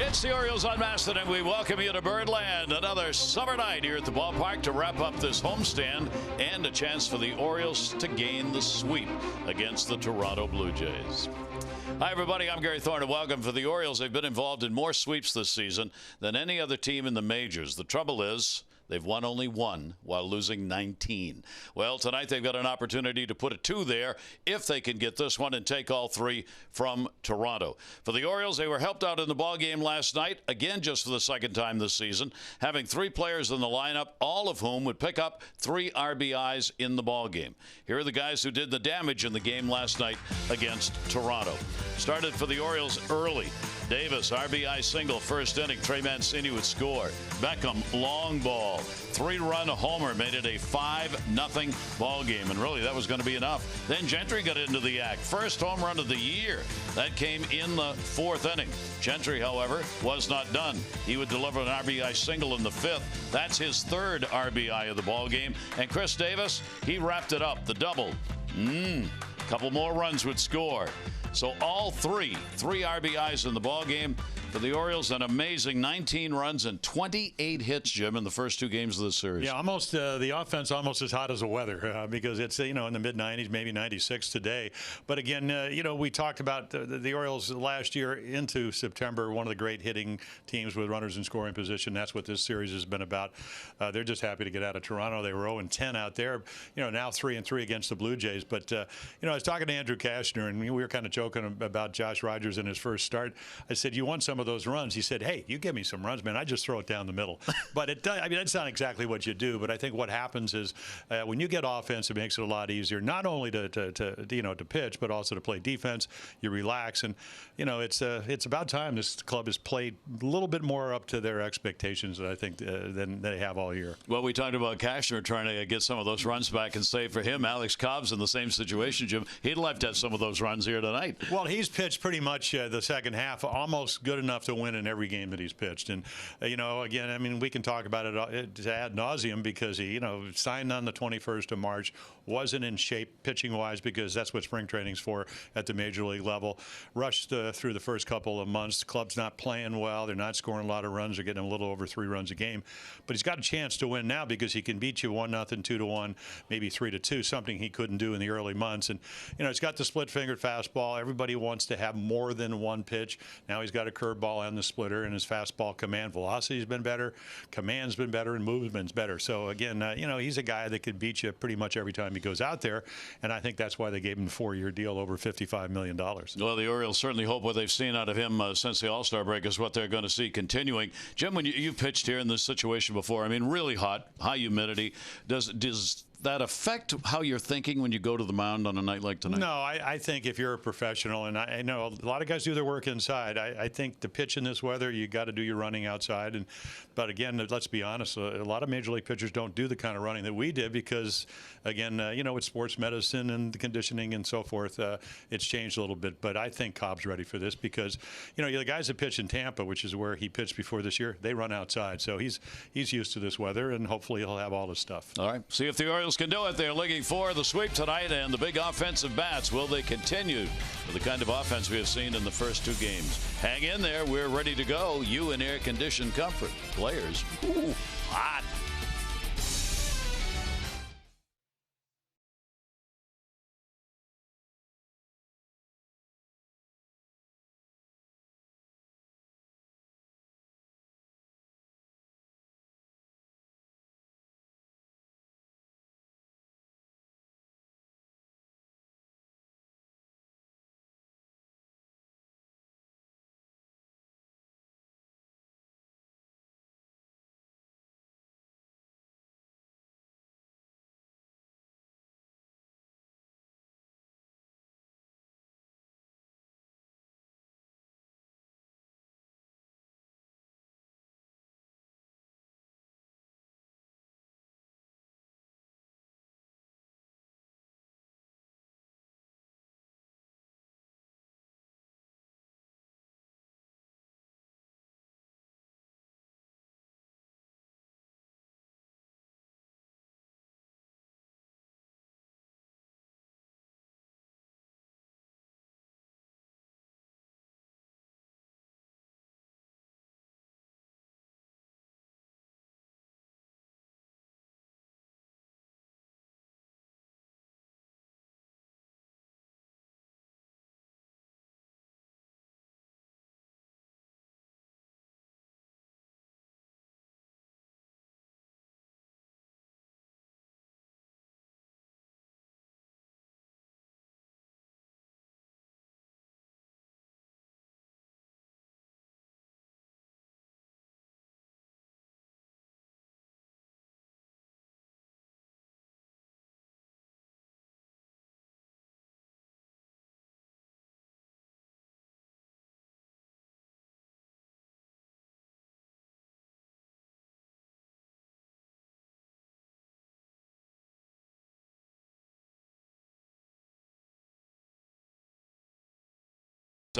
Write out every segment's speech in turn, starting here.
It's the Orioles Unmasked, and we welcome you to Birdland. Another summer night here at the ballpark to wrap up this homestand and a chance for the Orioles to gain the sweep against the Toronto Blue Jays. Hi, everybody. I'm Gary Thorne, and welcome. For the Orioles, they've been involved in more sweeps this season than any other team in the majors. The trouble is, they've won only one while losing 19. Well, tonight they've got an opportunity to put a 2 there if they can get this one and take all 3 from Toronto. For the Orioles, they were helped out in the ballgame last night, again just for the second time this season, having 3 players in the lineup, all of whom would pick up 3 RBIs in the ballgame. Here are the guys who did the damage in the game last night against Toronto. Started for the Orioles early. Davis, RBI single, first inning. Trey Mancini would score. Beckham, long ball. 3-run homer made it a 5-0 ball game, and really that was going to be enough. Then Gentry got into the act. First home run of the year. That came in the 4th inning. Gentry, however, was not done. He would deliver an RBI single in the 5th. That's his 3rd RBI of the ball game. And Chris Davis, he wrapped it up, the double. Couple more runs would score. So all 3 RBIs in the ball game for the Orioles. An amazing 19 runs and 28 hits, Jim, in the first 2 games of the series. Yeah, almost the offense almost as hot as the weather because it's in the mid-90s, maybe 96 today. But again, we talked about the Orioles last year into September, one of the great hitting teams with runners in scoring position. That's what this series has been about. They're just happy to get out of Toronto. They were 0-10 out there. Now 3-3 against the Blue Jays. But I was talking to Andrew Kashner, and we were kind of joking about Josh Rogers in his first start. I said, "You won some of those runs." He said, "Hey, you give me some runs, man. I just throw it down the middle." But that's not exactly what you do. But I think what happens is when you get offense, it makes it a lot easier, not only to pitch, but also to play defense. You relax, and it's about time this club has played a little bit more up to their expectations that I think than they have all year. Well, we talked about Kashner trying to get some of those runs back and save for him. Alex Cobb's in the same situation, Jim. He'd like to have some of those runs here tonight. Well, he's pitched pretty much the second half, almost good enough to win in every game that he's pitched. And, again, we can talk about it ad nauseum because he, signed on the 21st of March, wasn't in shape pitching-wise because that's what spring training's for at the major league level. Rushed through the first couple of months. The club's not playing well. They're not scoring a lot of runs. They're getting a little over 3 runs a game. But he's got a chance to win now because he can beat you 1-0, 2-1, maybe 3-2, something he couldn't do in the early months. And, he's got the split-fingered fastball. Everybody wants to have more than one pitch. Now he's got a curveball and the splitter, and his fastball command velocity's been better, command's been better, and movement's better. So again, he's a guy that could beat you pretty much every time he goes out there, and I think that's why they gave him a 4-year deal over $55 million. Well, the Orioles certainly hope what they've seen out of him since the All-Star break is what they're going to see continuing. Jim, when you've pitched here in this situation before, really hot, high humidity, does that affect how you're thinking when you go to the mound on a night like tonight? No, I think if you're a professional, and I know a lot of guys do their work inside, I think to pitch in this weather, you got to do your running outside. But again, let's be honest, a lot of major league pitchers don't do the kind of running that we did because, again, with sports medicine and the conditioning and so forth, it's changed a little bit. But I think Cobb's ready for this because, the guys that pitch in Tampa, which is where he pitched before this year, they run outside. So he's used to this weather, and hopefully he'll have all his stuff. All right. See if the Orioles can do it. They're looking for the sweep tonight and the big offensive bats. Will they continue with the kind of offense we have seen in the first 2 games? Hang in there. We're ready to go. You in air-conditioned comfort. Players, hot.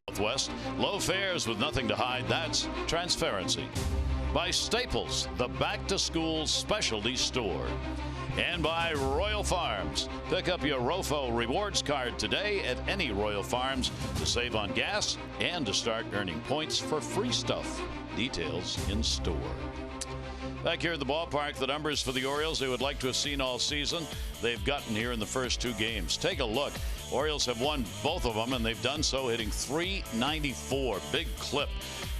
Southwest. Low fares with nothing to hide. That's transparency. By Staples, the back-to-school specialty store. And by Royal Farms. Pick up your ROFO rewards card today at any Royal Farms to save on gas and to start earning points for free stuff. Details in store. Back here at the ballpark, the numbers for the Orioles they would like to have seen all season, they've gotten here in the first two games. Take a look. Orioles have won both of them, and they've done so hitting .394. Big clip.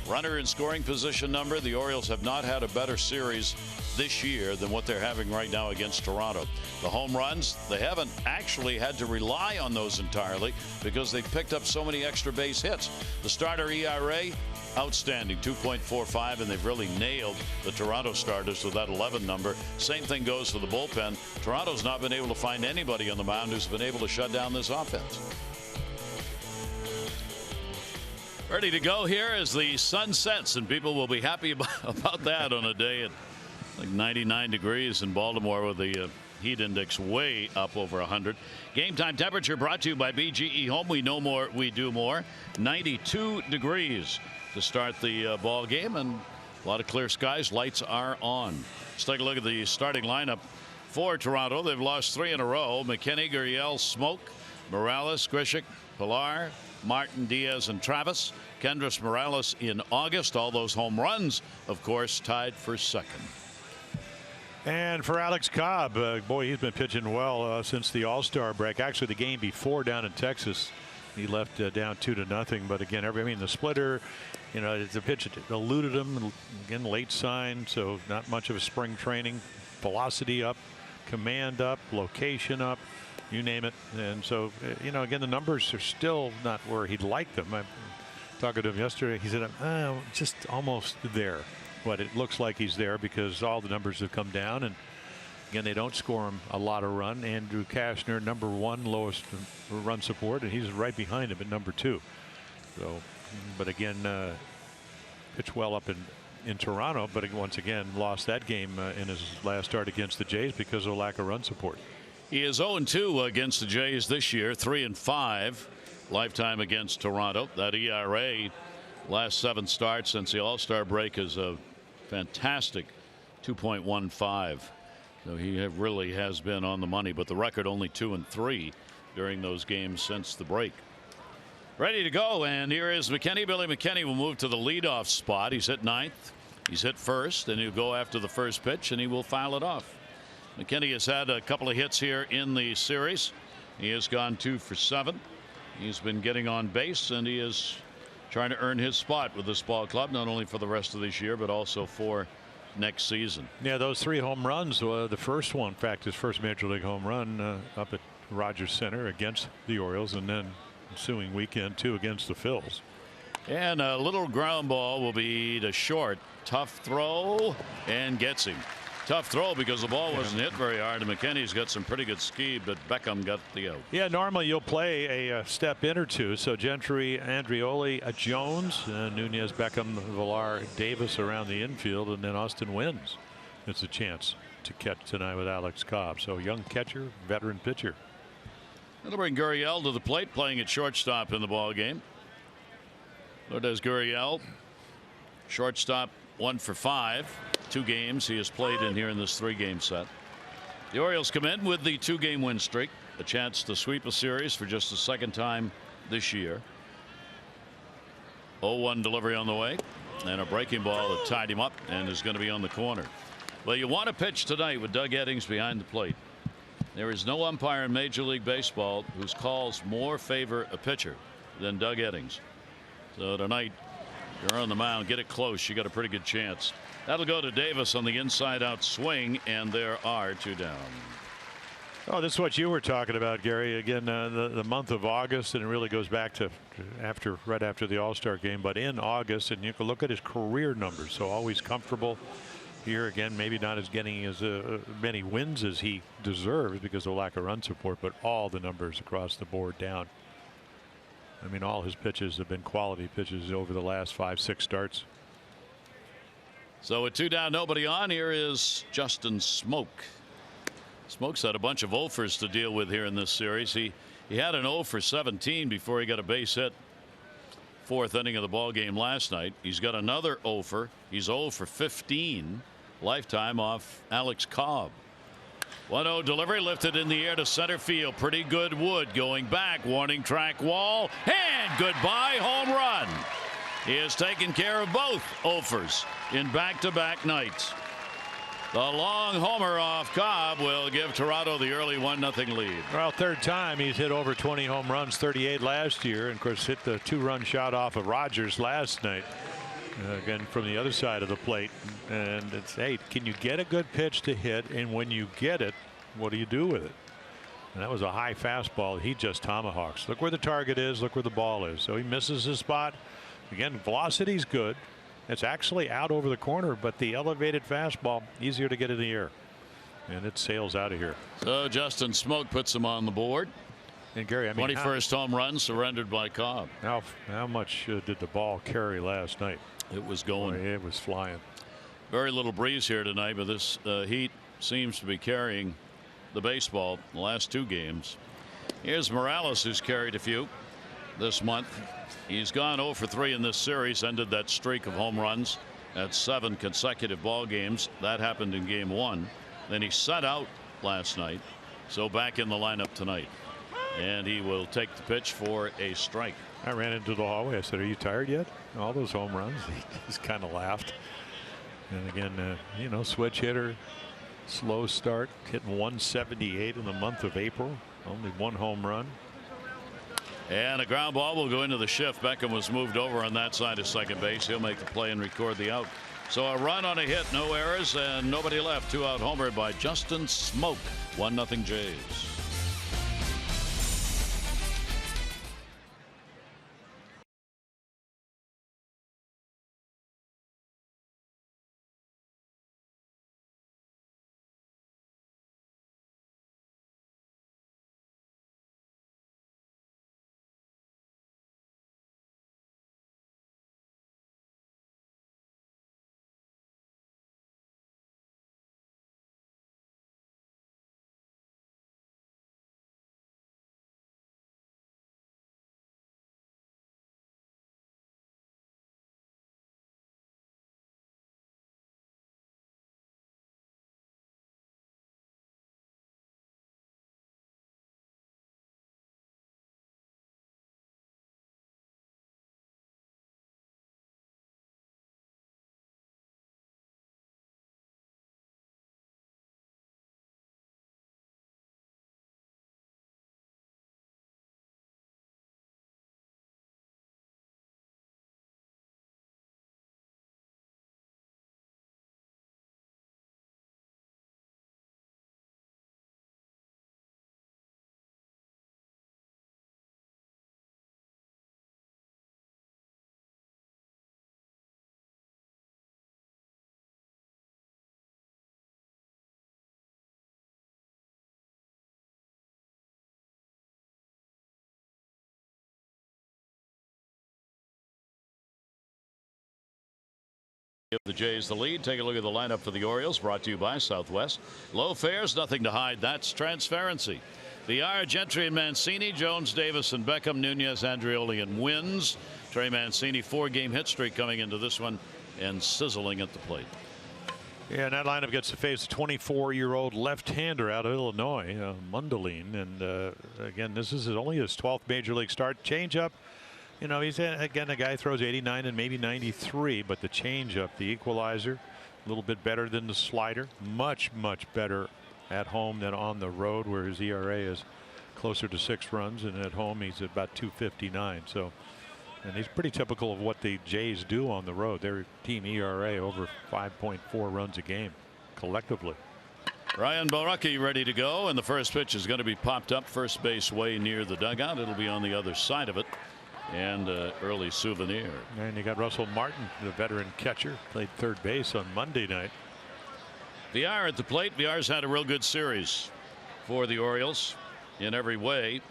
Runner in scoring position number. The Orioles have not had a better series this year than what they're having right now against Toronto. The home runs, they haven't actually had to rely on those entirely because they've picked up so many extra base hits. The starter ERA, outstanding, 2.45, and they've really nailed the Toronto starters with that 11 number. Same thing goes for the bullpen. Toronto's not been able to find anybody on the mound who's been able to shut down this offense. Ready to go here as the sun sets, and people will be happy about that on a day at like 99 degrees in Baltimore with the heat index way up over 100. Game time temperature brought to you by BGE Home. We know more, we do more. 92 degrees to start the ball game, and a lot of clear skies. Lights are on. Let's take a look at the starting lineup for Toronto. They've lost 3 in a row. McKinney, Gurriel, Smoke, Morales, Grishik, Pilar, Martin, Diaz, and Travis. Kendrys Morales in August. All those home runs, of course, tied for second. And for Alex Cobb, boy, he's been pitching well since the All-Star break. Actually, the game before down in Texas, he left down 2-0. But again, the splitter, the pitch eluded him. Again, late sign, so not much of a spring training. Velocity up, command up, location up. You name it. And so, again, the numbers are still not where he'd like them. I'm talking to him yesterday. He said, just almost there. But it looks like he's there because all the numbers have come down. And again, they don't score him a lot of run. Andrew Kashner, #1 lowest run support, and he's right behind him at #2. So, but again, pitched well up in Toronto, but once again lost that game in his last start against the Jays because of lack of run support. He is 0-2 against the Jays this year, 3-5 lifetime against Toronto. That ERA last 7 starts since the All-Star break is a fantastic 2.15. So he really has been on the money, but the record only 2-3 during those games since the break. Ready to go, and here is McKinney. Billy McKinney will move to the leadoff spot. He's hit 9th. He's hit first, and he'll go after the first pitch, and he will foul it off. McKinney has had a couple of hits here in the series. He has gone 2 for 7. He's been getting on base, and he is trying to earn his spot with this ball club, not only for the rest of this year, but also for next season. Yeah, those 3 home runs, the first one, in fact, his first major league home run up at Rogers Center against the Orioles, and then ensuing weekend, 2 against the Phils. And a little ground ball will be to short. Tough throw, and gets him. Tough throw because the ball wasn't hit very hard, and McKinney's got some pretty good speed, but Beckham got the out. Yeah, normally you'll play a step in or two. So Gentry, Andrioli, Jones, Nunez, Beckham, Villar, Davis around the infield, and then Austin Wynns. It's a chance to catch tonight with Alex Cobb. So young catcher, veteran pitcher. That'll bring Gurriel to the plate, playing at shortstop in the ball game. So does Gurriel. Shortstop, 1 for 5. 2 games he has played in here in this 3-game set. The Orioles come in with the 2-game win streak, a chance to sweep a series for just the second time this year. 0-1 delivery on the way, and a breaking ball that tied him up and is going to be on the corner. Well, you want to pitch tonight with Doug Eddings behind the plate. There is no umpire in Major League Baseball whose calls more favor a pitcher than Doug Eddings. So tonight, you're on the mound, get it close, you got a pretty good chance. That'll go to Davis on the inside out swing, and there are 2 down. Oh, this is what you were talking about, Gary. Again, the month of August, and it really goes back to right after the All-Star game, but in August, and you can look at his career numbers. So always comfortable here again, maybe not as getting as many wins as he deserves because of lack of run support, but all the numbers across the board down. I mean, all his pitches have been quality pitches over the last 5-6 starts. So with 2 down, nobody on, here is Justin Smoke. Smoke's had a bunch of offers to deal with here in this series. He had an 0 for 17 before he got a base hit fourth inning of the ball game last night. He's got another 0-for. He's 0 for 15 lifetime off Alex Cobb. 1-0 delivery lifted in the air to center field. Pretty good wood going back. Warning track wall. And goodbye home run. He has taken care of both 0-fers in back-to-back nights. The long homer off Cobb will give Toronto the early 1-0 lead. Well, third time he's hit over 20 home runs, 38 last year, and of course hit the 2-run shot off of Rogers last night. Again from the other side of the plate, and it's, hey, can you get a good pitch to hit, and when you get it, what do you do with it? And that was a high fastball he just tomahawks. Look where the target is, look where the ball is. So he misses his spot. Again, velocity's good. It's actually out over the corner, but the elevated fastball easier to get in the air, and it sails out of here. So Justin Smoke puts him on the board. And Gary, I mean, 21st home run surrendered by Cobb. How much did the ball carry last night? It was going. Boy, it was flying. Very little breeze here tonight, but this heat seems to be carrying the baseball the last two games. Here's Morales, who's carried a few this month. He's gone 0 for 3 in this series, ended that streak of home runs at 7 consecutive ball games. That happened in game 1. Then he sat out last night, so back in the lineup tonight, and he will take the pitch for a strike. I ran into the hallway. I said, "Are you tired yet?" All those home runs. He just kind of laughed. And again, you know, switch hitter, slow start, hitting 178 in the month of April. Only 1 home run. And a ground ball will go into the shift. Beckham was moved over on that side of second base. He'll make the play and record the out. So a run on a hit, no errors, and nobody left. 2-out homer by Justin Smoke. 1-0 Jays. Give the Jays the lead. Take a look at the lineup for the Orioles, brought to you by Southwest. Low fares, nothing to hide. That's transparency. VR, Gentry and Mancini, Jones, Davis and Beckham, Nunez, Andreoli and Wins. Trey Mancini, 4-game hit streak coming into this one and sizzling at the plate. Yeah, and that lineup gets to face a 24-year-old left-hander out of Illinois, Mundelin. And again, this is only his 12th major league start. Changeup. You know, he's again a guy throws 89 and maybe 93, but the changeup, the equalizer, a little bit better than the slider. Much better at home than on the road, where his ERA is closer to 6 runs, and at home he's at about 259. So, and he's pretty typical of what the Jays do on the road. Their team ERA over 5.4 runs a game collectively. Ryan Borucki ready to go, and the first pitch is going to be popped up first base way near the dugout. It'll be on the other side of it. And early souvenir. And you got Russell Martin, the veteran catcher, played third base on Monday night. VR at the plate. VR's had a real good series for the Orioles in every way.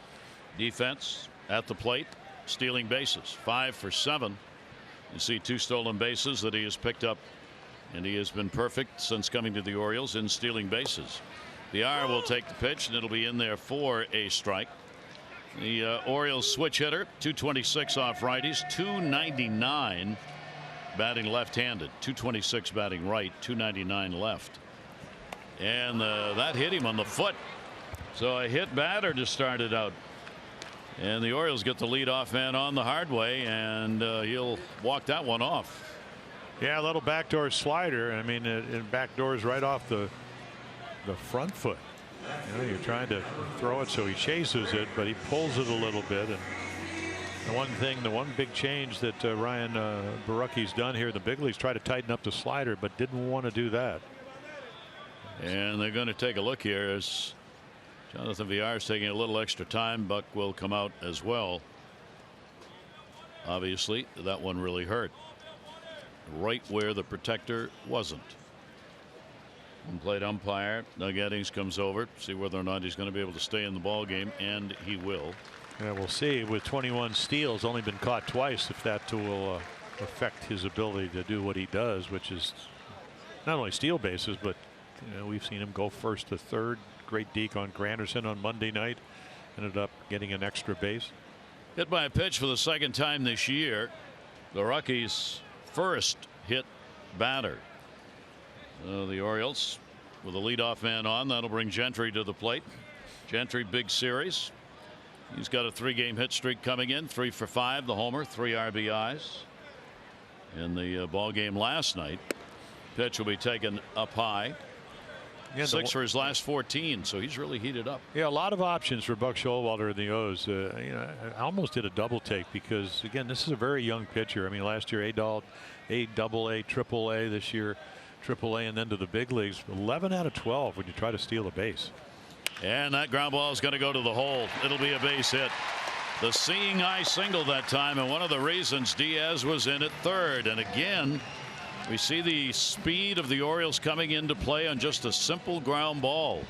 Defense at the plate, stealing bases, 5 for 7. You see 2 stolen bases that he has picked up, and he has been perfect since coming to the Orioles in stealing bases. VR will take the pitch, and it'll be in there for a strike. The Orioles switch hitter, 226 off righties, 299 batting left-handed, 226 batting right, 299 left. And that hit him on the foot. So a hit batter to start it out. And the Orioles get the leadoff man on the hard way, and he'll walk that one off. Yeah, a little backdoor slider. I mean, it backdoors right off the front foot. You know, you're trying to throw it so he chases it, but he pulls it a little bit. And the one big change that Ryan Borucki's done here in the big leagues, try to tighten up the slider, but didn't want to do that. And they're going to take a look here as Jonathan Villar is taking a little extra time. Buck will come out as well. Obviously, that one really hurt. Right where the protector wasn't. Home plate umpire Doug Eddings comes over, see whether or not he's going to be able to stay in the ball game, and he will. Yeah, we'll see. With 21 steals, only been caught twice, if that will affect his ability to do what he does, which is not only steal bases, but you know, we've seen him go first to third. Great deke on Granderson on Monday night. Ended up getting an extra base. Hit by a pitch for the second time this year. The Rockies' first hit batter. The Orioles with a leadoff man on. That'll bring Gentry to the plate. Gentry, big series. He's got a 3-game hit streak coming in. 3 for 5, the homer, 3 RBIs. In the ball game last night, pitch will be taken up high. Yeah, 6 for his last 14, so he's really heated up. Yeah, a lot of options for Buck Showalter and the O's. You know, I almost did a double take because, again, this is a very young pitcher. I mean, last year A double A, triple A, this year triple A, and then to the big leagues. 11 out of 12 when you try to steal a base. And that ground ball is going to go to the hole. It'll be a base hit. The seeing eye single that time, and one of the reasons Diaz was in at third. And again, we see the speed of the Orioles coming into play on just a simple ground ball.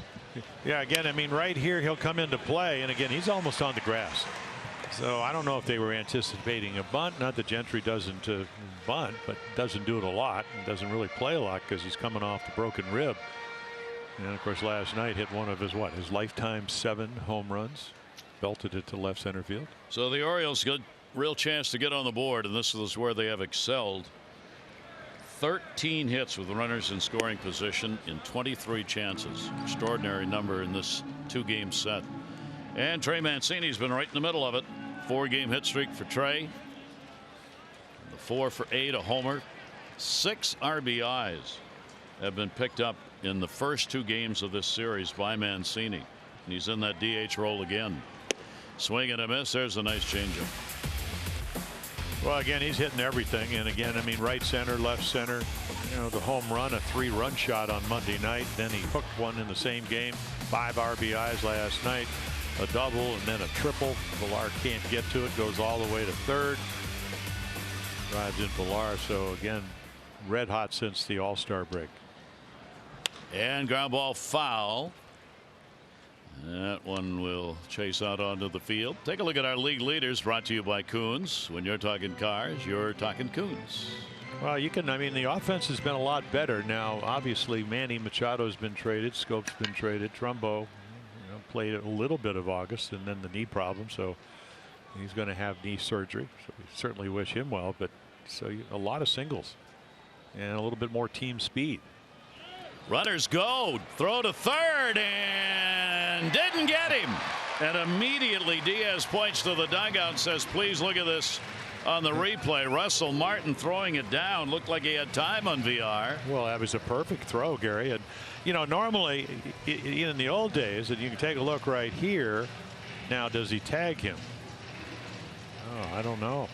Yeah, again, I mean, right here he'll come into play, and again, he's almost on the grass. So I don't know if they were anticipating a bunt. Not that Gentry doesn't bunt, but doesn't do it a lot and doesn't really play a lot because he's coming off the broken rib. And of course, last night hit one of his lifetime 7 home runs, belted it to left center field. So the Orioles got a real chance to get on the board, and this is where they have excelled. 13 hits with runners in scoring position in 23 chances. Extraordinary number in this 2-game set. And Trey Mancini's been right in the middle of it. 4-game hit streak for Trey. The 4 for 8, a homer. 6 RBIs have been picked up in the first 2 games of this series by Mancini. And he's in that DH role again. Swing and a miss. There's a nice changeup. Well, again, he's hitting everything. And again, I mean, right center, left center. You know, the home run, a 3-run shot on Monday night. Then he hooked one in the same game. 5 RBIs last night. A double and then a triple. Villar can't get to it. Goes all the way to third. Drives in Villar. So again, red hot since the All-Star break. And ground ball foul. That one will chase out onto the field. Take a look at our league leaders, brought to you by Coons. When you're talking cars, you're talking Coons. Well, you can, I mean, the offense has been a lot better now. Obviously, Manny Machado's been traded. Scope's been traded. Trumbo, played a little bit of August and then the knee problem. So he's going to have knee surgery. So we certainly wish him well. But so a lot of singles and a little bit more team speed. Runners go, throw to third, and didn't get him. And immediately Diaz points to the dugout and says, please look at this on the replay. Russell Martin throwing it down. Looked like he had time on VR. Well, that was a perfect throw, Gary. And, you know, normally in the old days, and you can take a look right here. Now, does he tag him? Oh, I don't know.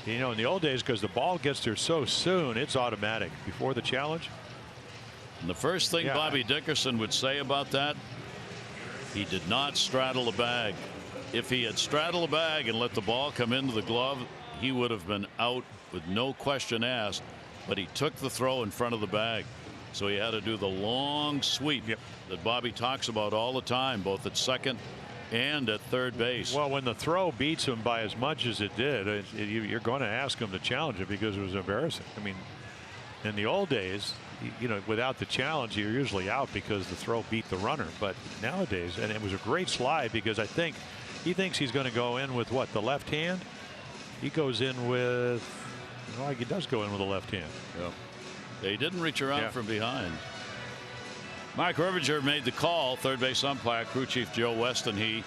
You know, in the old days, because the ball gets there so soon, it's automatic. Before the challenge. And the first thing Bobby Dickerson would say about that, he did not straddle the bag. If he had straddled the bag and let the ball come into the glove, he would have been out with no question asked. But he took the throw in front of the bag. So he had to do the long sweep that Bobby talks about all the time, both at second and at third base. Well, when the throw beats him by as much as it did, you're going to ask him to challenge it because it was embarrassing. I mean, in the old days, you know, without the challenge, you're usually out because the throw beat the runner. But nowadays, and it was a great slide because I think He thinks he's going to go in with what, the left hand? He goes in with, well, he does go in with the left hand. Yeah. He didn't reach around from behind. Mark Herbinger made the call. Third base umpire, crew chief Joe West, and he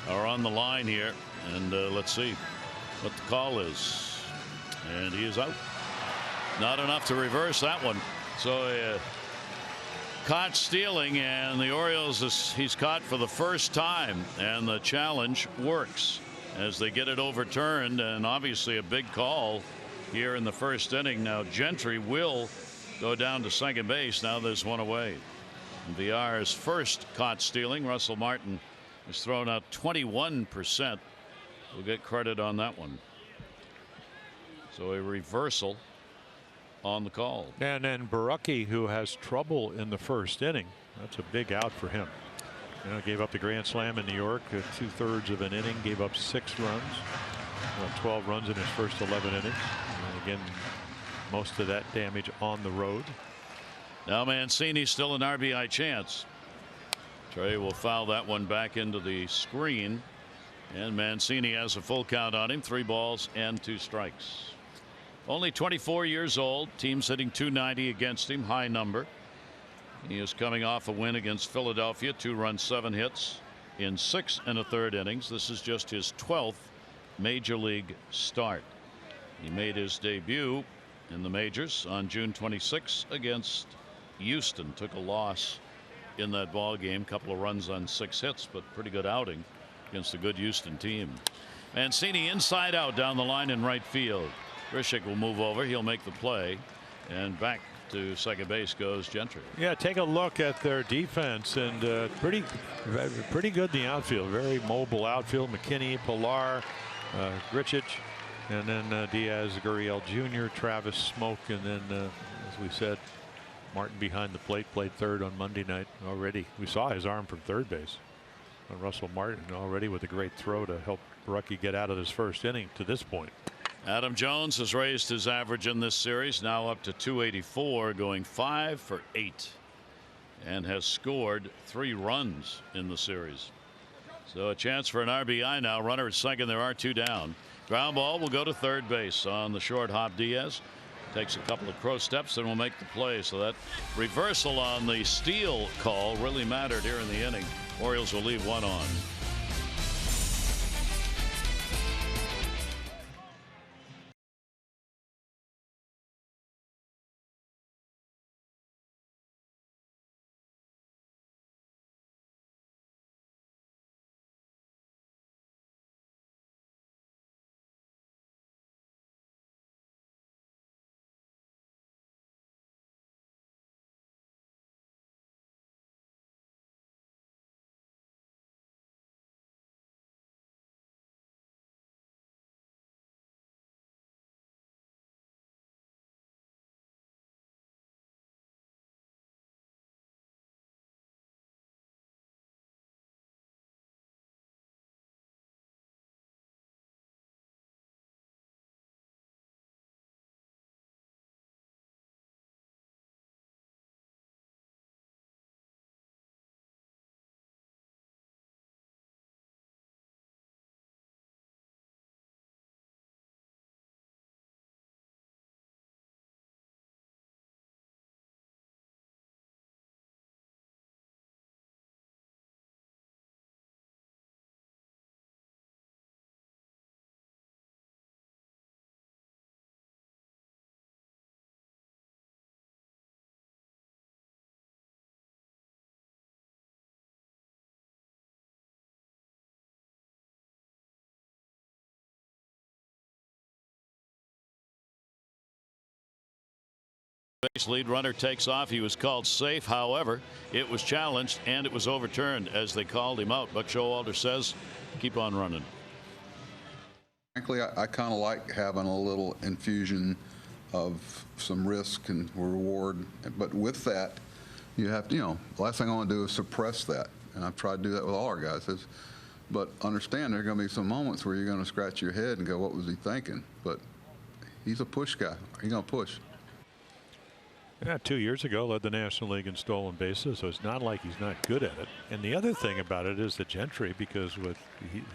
are on the line here. And let's see what the call is. And he is out. Not enough to reverse that one. So caught stealing, and the Orioles, he's caught for the first time, and the challenge works as they get it overturned. And obviously a big call here in the first inning. Now Gentry will go down to second base. Now there's one away. VR's first caught stealing. Russell Martin has thrown out 21%. We'll get credit on that one. So a reversal on the call. And then Baraki, who has trouble in the first inning. That's a big out for him. You know, gave up the grand slam in New York, 2/3 of an inning, gave up 6 runs, 12 runs in his first 11 innings. And again, most of that damage on the road. Now Mancini still an RBI chance. Trey will foul that one back into the screen, and Mancini has a full count on him. 3 balls and 2 strikes. Only 24 years old. Team's hitting .290 against him, high number. He is coming off a win against Philadelphia, 2 runs, 7 hits in 6 1/3 innings. This is just his 12th major league start. He made his debut in the majors on June 26 against Houston. Took a loss in that ball game. Couple of runs on 6 hits, but pretty good outing against a good Houston team. Mancini inside out down the line in right field. Grichuk will move over. He'll make the play, and back to second base goes Gentry. Yeah, take a look at their defense, and pretty good in the outfield. Very mobile outfield. McKinney, Pilar, Grichuk, and then Diaz, Gurriel Jr., Travis Smoke, and then as we said, Martin behind the plate. Played third on Monday night already. We saw his arm from third base. And Russell Martin already with a great throw to help Baraki get out of his first inning to this point. Adam Jones has raised his average in this series, now up to .284, going 5 for 8, and has scored 3 runs in the series. So a chance for an RBI now. Runner at second. There are 2 down. Ground ball will go to third base on the short hop. Diaz takes a couple of crow steps and will make the play. So that reversal on the steal call really mattered here in the inning. Orioles will leave 1 on. Base lead runner takes off. He was called safe. However, it was challenged and it was overturned as they called him out. Buck Showalter says keep on running. Frankly, I kind of like having a little infusion of some risk and reward. But with that, you have to, the last thing I want to do is suppress that. And I've tried to do that with all our guys. But understand there are going to be some moments where you're going to scratch your head and go, what was he thinking? But he's a push guy. He's going to push. Yeah, 2 years ago led the National League in stolen bases, so it's not like he's not good at it. And the other thing about it is the Gentry, because with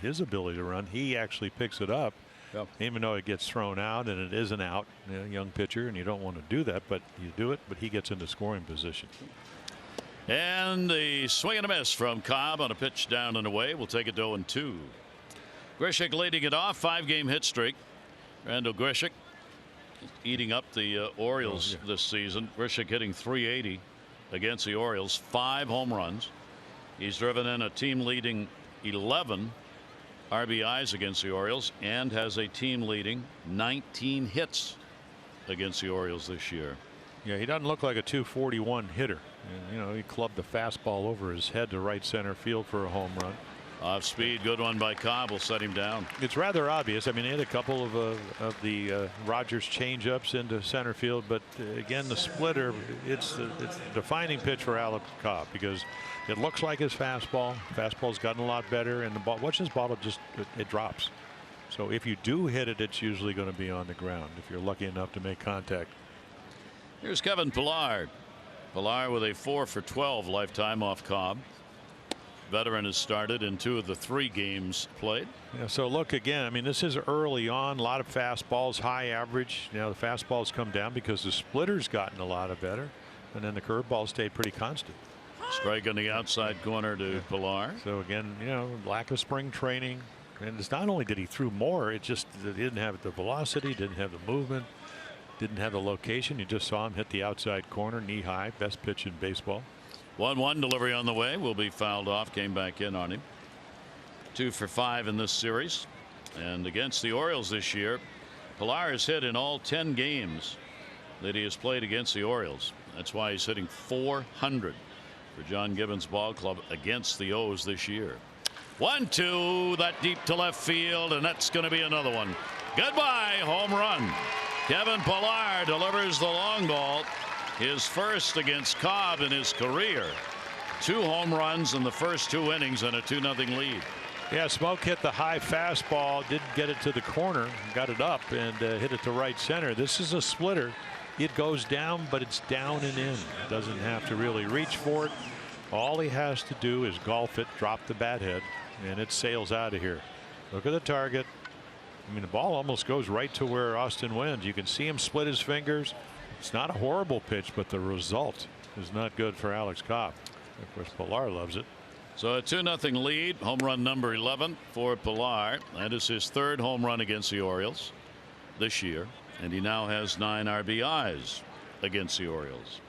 his ability to run, he actually picks it up. Yep. Even though it gets thrown out and it isn't out, young pitcher, and you don't want to do that, but you do it, but he gets into scoring position. And the swing and a miss from Cobb on a pitch down and away. We'll take it to 0-2. Grichuk leading it off, 5-game hit streak. Randall Grichuk eating up the Orioles this season. Grichuk hitting .380 against the Orioles, 5 home runs. He's driven in a team leading 11 RBIs against the Orioles and has a team leading 19 hits against the Orioles this year. Yeah, he doesn't look like a .241 hitter. And, he clubbed the fastball over his head to right center field for a home run. Off speed, good one by Cobb, will set him down. It's rather obvious. I mean, he had a couple of the Rogers changeups into center field, but again, the splitter, it's a defining pitch for Alex Cobb because it looks like his fastball. Fastball's gotten a lot better, and the ball, watch this ball, it drops. So if you do hit it, it's usually going to be on the ground if you're lucky enough to make contact. Here's Kevin Pillar. Pillar with a 4 for 12 lifetime off Cobb. Veteran has started in 2 of the 3 games played. Yeah, so look again. I mean, this is early on. A lot of fastballs, high average. The fastballs come down because the splitter's gotten a lot better, and then the curveball stayed pretty constant. Strike on the outside corner to Pillar. So again, lack of spring training, and it's not only did he throw more, it just he didn't have the velocity, didn't have the movement, didn't have the location. You just saw him hit the outside corner, knee high, best pitch in baseball. 1-1 delivery on the way, will be fouled off, came back in on him. 2 for 5 in this series, and against the Orioles this year, Pillar has hit in all 10 games that he has played against the Orioles. That's why he's hitting .400 for John Gibbons Ball Club against the O's this year. 1-2, that deep to left field, and that's going to be another one. Goodbye, home run. Kevin Pillar delivers the long ball. His first against Cobb in his career. 2 home runs in the first 2 innings and a 2-0 lead. Yeah, Smoke hit the high fastball, didn't get it to the corner, got it up and hit it to right center. This is a splitter. It goes down, but it's down and in. Doesn't have to really reach for it. All he has to do is golf it, drop the bat head, and it sails out of here. Look at the target. I mean, the ball almost goes right to where Austin wins. You can see him split his fingers. It's not a horrible pitch, but the result is not good for Alex Cobb. Of course, Pillar loves it. So a 2-0 lead, home run number 11 for Pillar. That is his 3rd home run against the Orioles this year, and he now has 9 RBIs against the Orioles.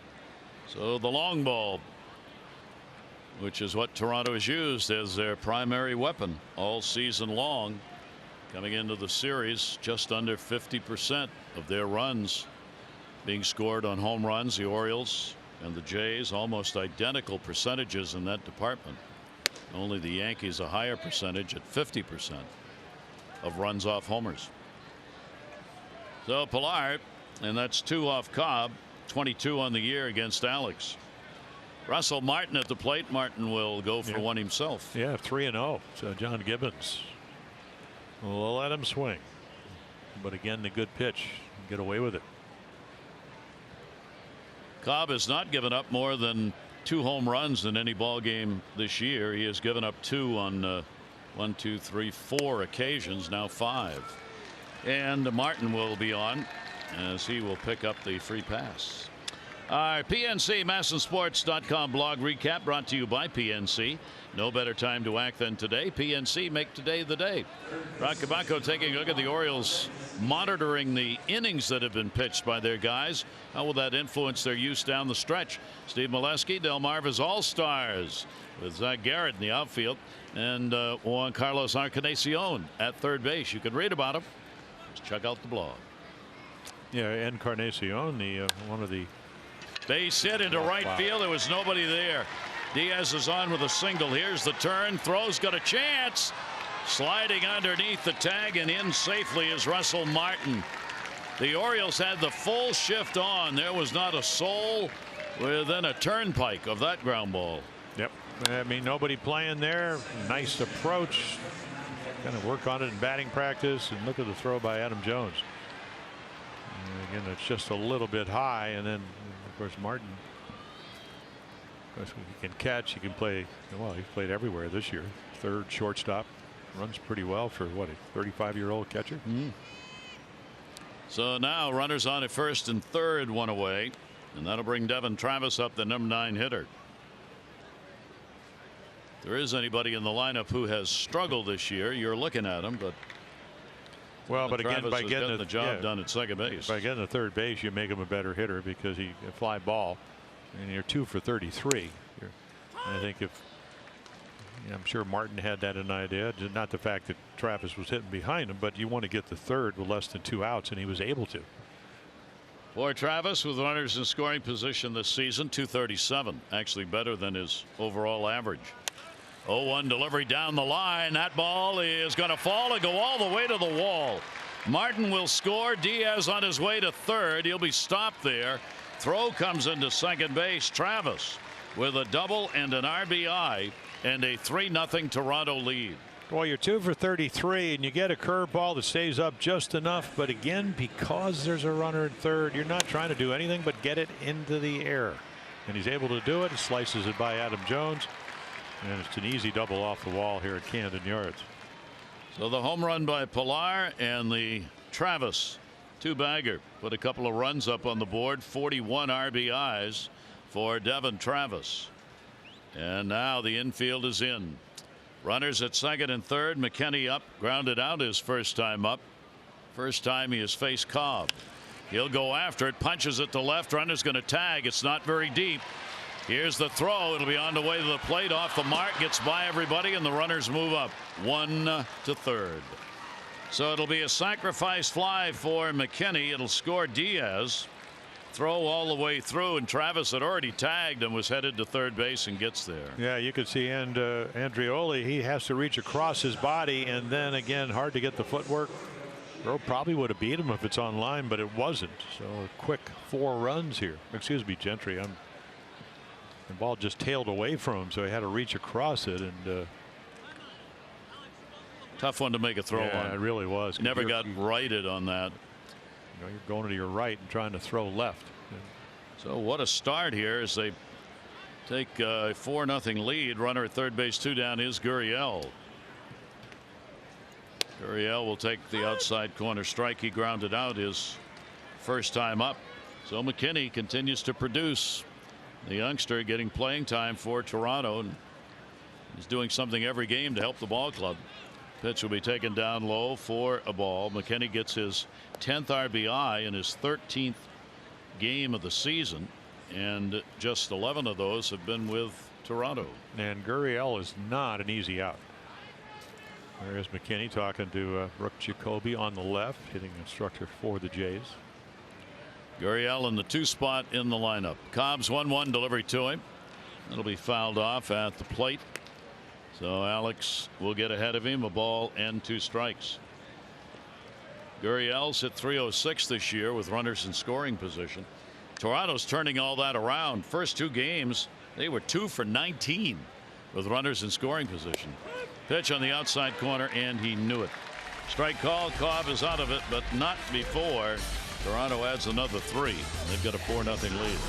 So the long ball, which is what Toronto has used as their primary weapon all season long, coming into the series, just under 50% of their runs being scored on home runs. The Orioles and the Jays almost identical percentages in that department. Only the Yankees a higher percentage at 50% of runs off homers. So Pillar, and that's 2 off Cobb, 22 on the year against Alex. Russell Martin at the plate. Martin will go for one himself. Yeah, 3-0. So John Gibbons will let him swing, but again, the good pitch, get away with it. Cobb has not given up more than 2 home runs in any ball game this year. He has given up 2 on 1, 2, 3, 4 occasions, now 5. And Martin will be on as he will pick up the free pass. Our PNC MASNsports.com blog recap brought to you by PNC. No better time to act than today. PNC, make today the day. Rock Cabaco taking a look at the Orioles, monitoring the innings that have been pitched by their guys. How will that influence their use down the stretch? Steve Molesky, Delmarva's All-Stars with Zach Garrett in the outfield, and Juan Carlos Encarnacion at third base. You can read about him. Just check out the blog. Yeah, Encarnacion, one of the base hit into right field. There was nobody there. Diaz is on with a single. Here's the turn. Throws, got a chance. Sliding underneath the tag and in safely is Russell Martin. The Orioles had the full shift on. There was not a soul within a turnpike of that ground ball. Yep. I mean, nobody playing there. Nice approach. Kind of work on it in batting practice, and look at the throw by Adam Jones. And again, it's just a little bit high, and then Of course, Martin, he can catch, he can play. Well, he's played everywhere this year. Third, shortstop, runs pretty well for what, a 35-year-old catcher. So now runners on at first and third, one away, and that'll bring Devin Travis up, the number 9 hitter. If there is anybody in the lineup who has struggled this year, you're looking at him, but well, but again, Travis by has getting gotten the job done at second base. By getting the third base, you make him a better hitter because he a fly ball, and you're 2 for 33. I think if I'm sure Martin had that an idea, not the fact that Travis was hitting behind him, but you want to get the third with less than 2 outs, and he was able to. For Travis, with runners in scoring position this season, 237, actually better than his overall average. 0-1 delivery down the line. That ball is going to fall and go all the way to the wall. Martin will score. Diaz on his way to third. He'll be stopped there. Throw comes into second base. Travis with a double and an RBI and a 3-0 Toronto lead. Well, you're 2 for 33 and you get a curveball that stays up just enough, but again, because there's a runner at third, you're not trying to do anything but get it into the air, and he's able to do it. He slices it by Adam Jones, and it's an easy double off the wall here at Camden Yards. So the home run by Pilar and the Travis 2-bagger put a couple of runs up on the board. 41 RBIs for Devin Travis. And now the infield is in. Runners at second and third. McKinney up, grounded out his first time up. First time he has faced Cobb. He'll go after it, punches it to left. Runner's going to tag. It's not very deep. Here's the throw. It'll be on the way to the plate, off the mark, gets by everybody, and the runners move up 1 to third. So it'll be a sacrifice fly for McKinney. It'll score Diaz. Throw all the way through, and Travis had already tagged and was headed to third base and gets there. Yeah, you could see, and Andreoli, he has to reach across his body, and then again, hard to get the footwork. Earl probably would have beat him if it's on line, but it wasn't. So a quick 4 runs here. Excuse me, Gentry. The ball just tailed away from him, so he had to reach across it, and tough one to make a throw on. Yeah, it really was. Never got righted on that. You know, you're going to your right and trying to throw left. So what a start here as they take a 4-0 lead. Runner at third base, 2 down is Gurriel. Gurriel will take the outside corner strike. He grounded out his first time up. So McKinney continues to produce. The youngster getting playing time for Toronto, and he's doing something every game to help the ball club. Pitch will be taken down low for a ball. McKinney gets his 10th RBI in his 13th game of the season, and just 11 of those have been with Toronto. And Gurriel is not an easy out. There's McKinney talking to Brooke Jacoby on the left, hitting instructor for the Jays. Gurriel in the 2 spot in the lineup. Cobb's 1-1 delivery to him. It'll be fouled off at the plate. So Alex will get ahead of him. A ball and 2 strikes. Gurriel's hit .306 this year with runners in scoring position. Toronto's turning all that around. First 2 games, they were 2 for 19 with runners in scoring position. Pitch on the outside corner, and he knew it. Strike call. Cobb is out of it, but not before Toronto adds another 3. They've got a 4-0 lead.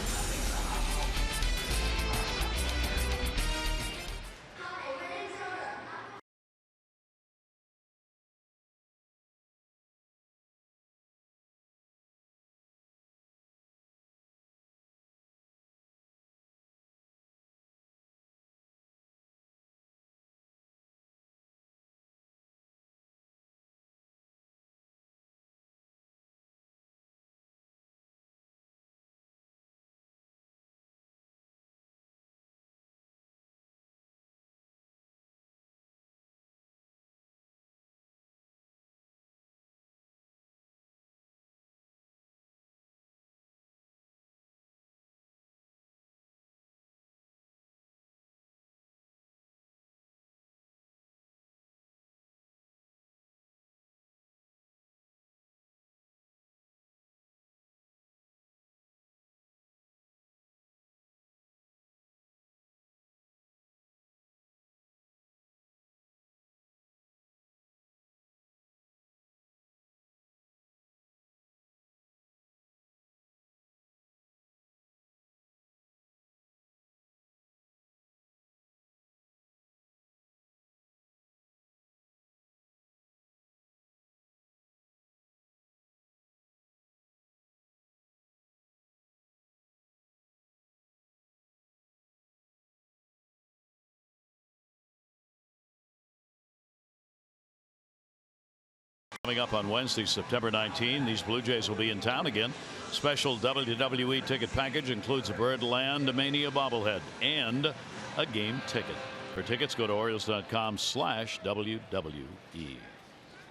Coming up on Wednesday, September 19, these Blue Jays will be in town again. Special WWE ticket package includes a Birdland Mania bobblehead and a game ticket. For tickets, go to Orioles.com/WWE.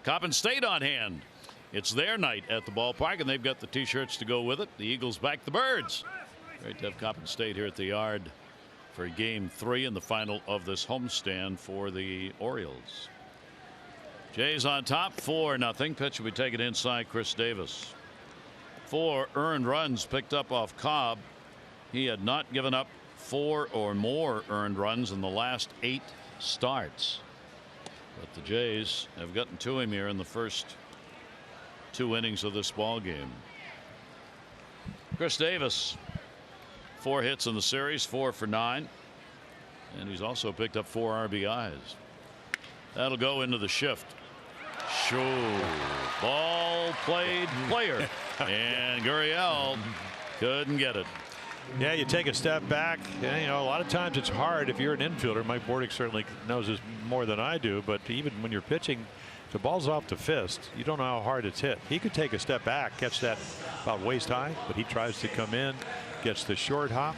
Coppin State on hand. It's their night at the ballpark, and they've got the T-shirts to go with it. The Eagles back the Birds. Great to have Coppin State here at the Yard for Game 3 and the final of this homestand for the Orioles. Jays on top, 4-0. Pitch will be taken inside Chris Davis. 4 earned runs picked up off Cobb. He had not given up 4 or more earned runs in the last 8 starts. But the Jays have gotten to him here in the first 2 innings of this ball game. Chris Davis, 4 hits in the series, 4 for 9. And he's also picked up 4 RBIs. That'll go into the shift. Sure. Ball played, player. And Gurriel couldn't get it. Yeah, you take a step back. And, you know, a lot of times it's hard if you're an infielder. Mike Bordick certainly knows this more than I do. But even when you're pitching, if the ball's off the fist, you don't know how hard it's hit. He could take a step back, catch that about waist high, but he tries to come in, gets the short hop.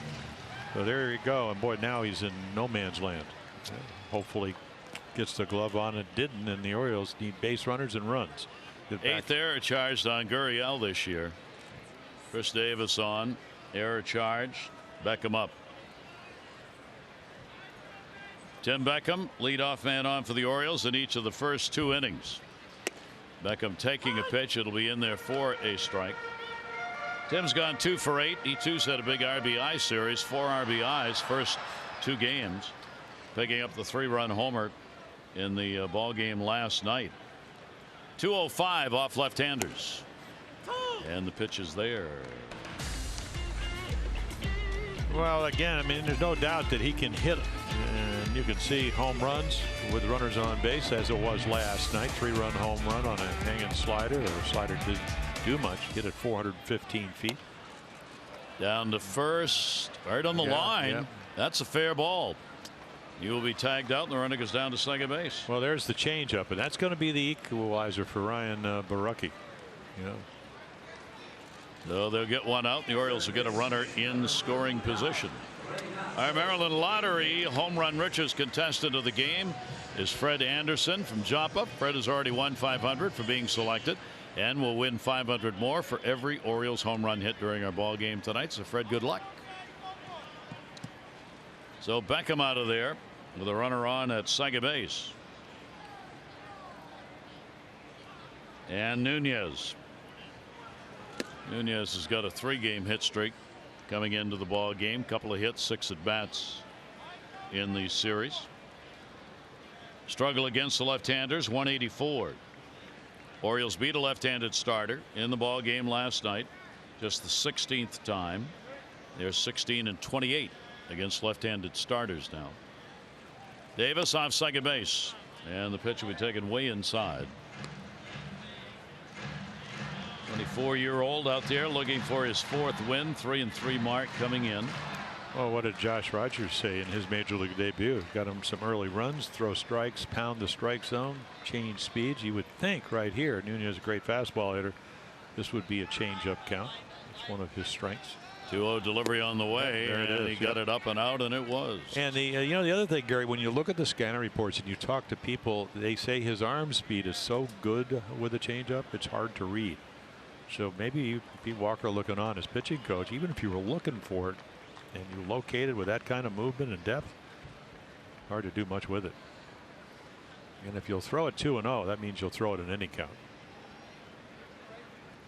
So there you go. And boy, now he's in no man's land. Hopefully gets the glove on. It didn't, and the Orioles need base runners and runs. 8th error charged on Gurriel this year. Chris Davis on. Error charge. Beckham up. Tim Beckham, leadoff man on for the Orioles in each of the first 2 innings. Beckham taking a pitch. It'll be in there for a strike. Tim's gone 2 for 8. He too's had a big RBI series, 4 RBIs first 2 games, picking up the 3-run homer in the ball game last night. 205 off left-handers, and the pitch is there. Well, again, I mean, there's no doubt that he can hit, and you can see home runs with runners on base as it was last night. 3-run home run on a hanging slider. The slider didn't do much. Hit it 415 feet. Down to first, right on the line. Yeah. That's a fair ball. You will be tagged out, and the runner goes down to second base. Well, there's the changeup, and that's going to be the equalizer for Ryan Borucki. You know. So they'll get one out. The Orioles will get a runner in scoring position. Our Maryland Lottery home run richest contestant of the game is Fred Anderson from Joppa. Fred has already won $500 for being selected, and will win $500 more for every Orioles home run hit during our ball game tonight. So Fred, good luck. So Beckham out of there with a runner on at second base. And Nunez. Nunez has got a 3-game hit streak coming into the ball game. Couple of hits, 6 at bats in the series. Struggle against the left-handers, 184. Orioles beat a left-handed starter in the ball game last night. Just the 16th time. They're 16-28 against left-handed starters now. Davis off second base, and the pitch will be taken way inside. 24-year-old out there looking for his 4th win, 3-3 mark coming in. Well, what did Josh Rogers say in his major league debut? Got him some early runs, throw strikes, pound the strike zone, change speeds. You would think right here, Nunez is a great fastball hitter. This would be a change-up count. It's one of his strengths. 2-0 delivery on the way, and he got it up and out, and it was. And the you know, the other thing, Gary, when you look at the scanner reports and you talk to people, they say his arm speed is so good with a changeup, it's hard to read. So maybe Pete Walker looking on as pitching coach, even if you were looking for it and you locate it with that kind of movement and depth, hard to do much with it. And if you'll throw it 2-0, that means you'll throw it in any count.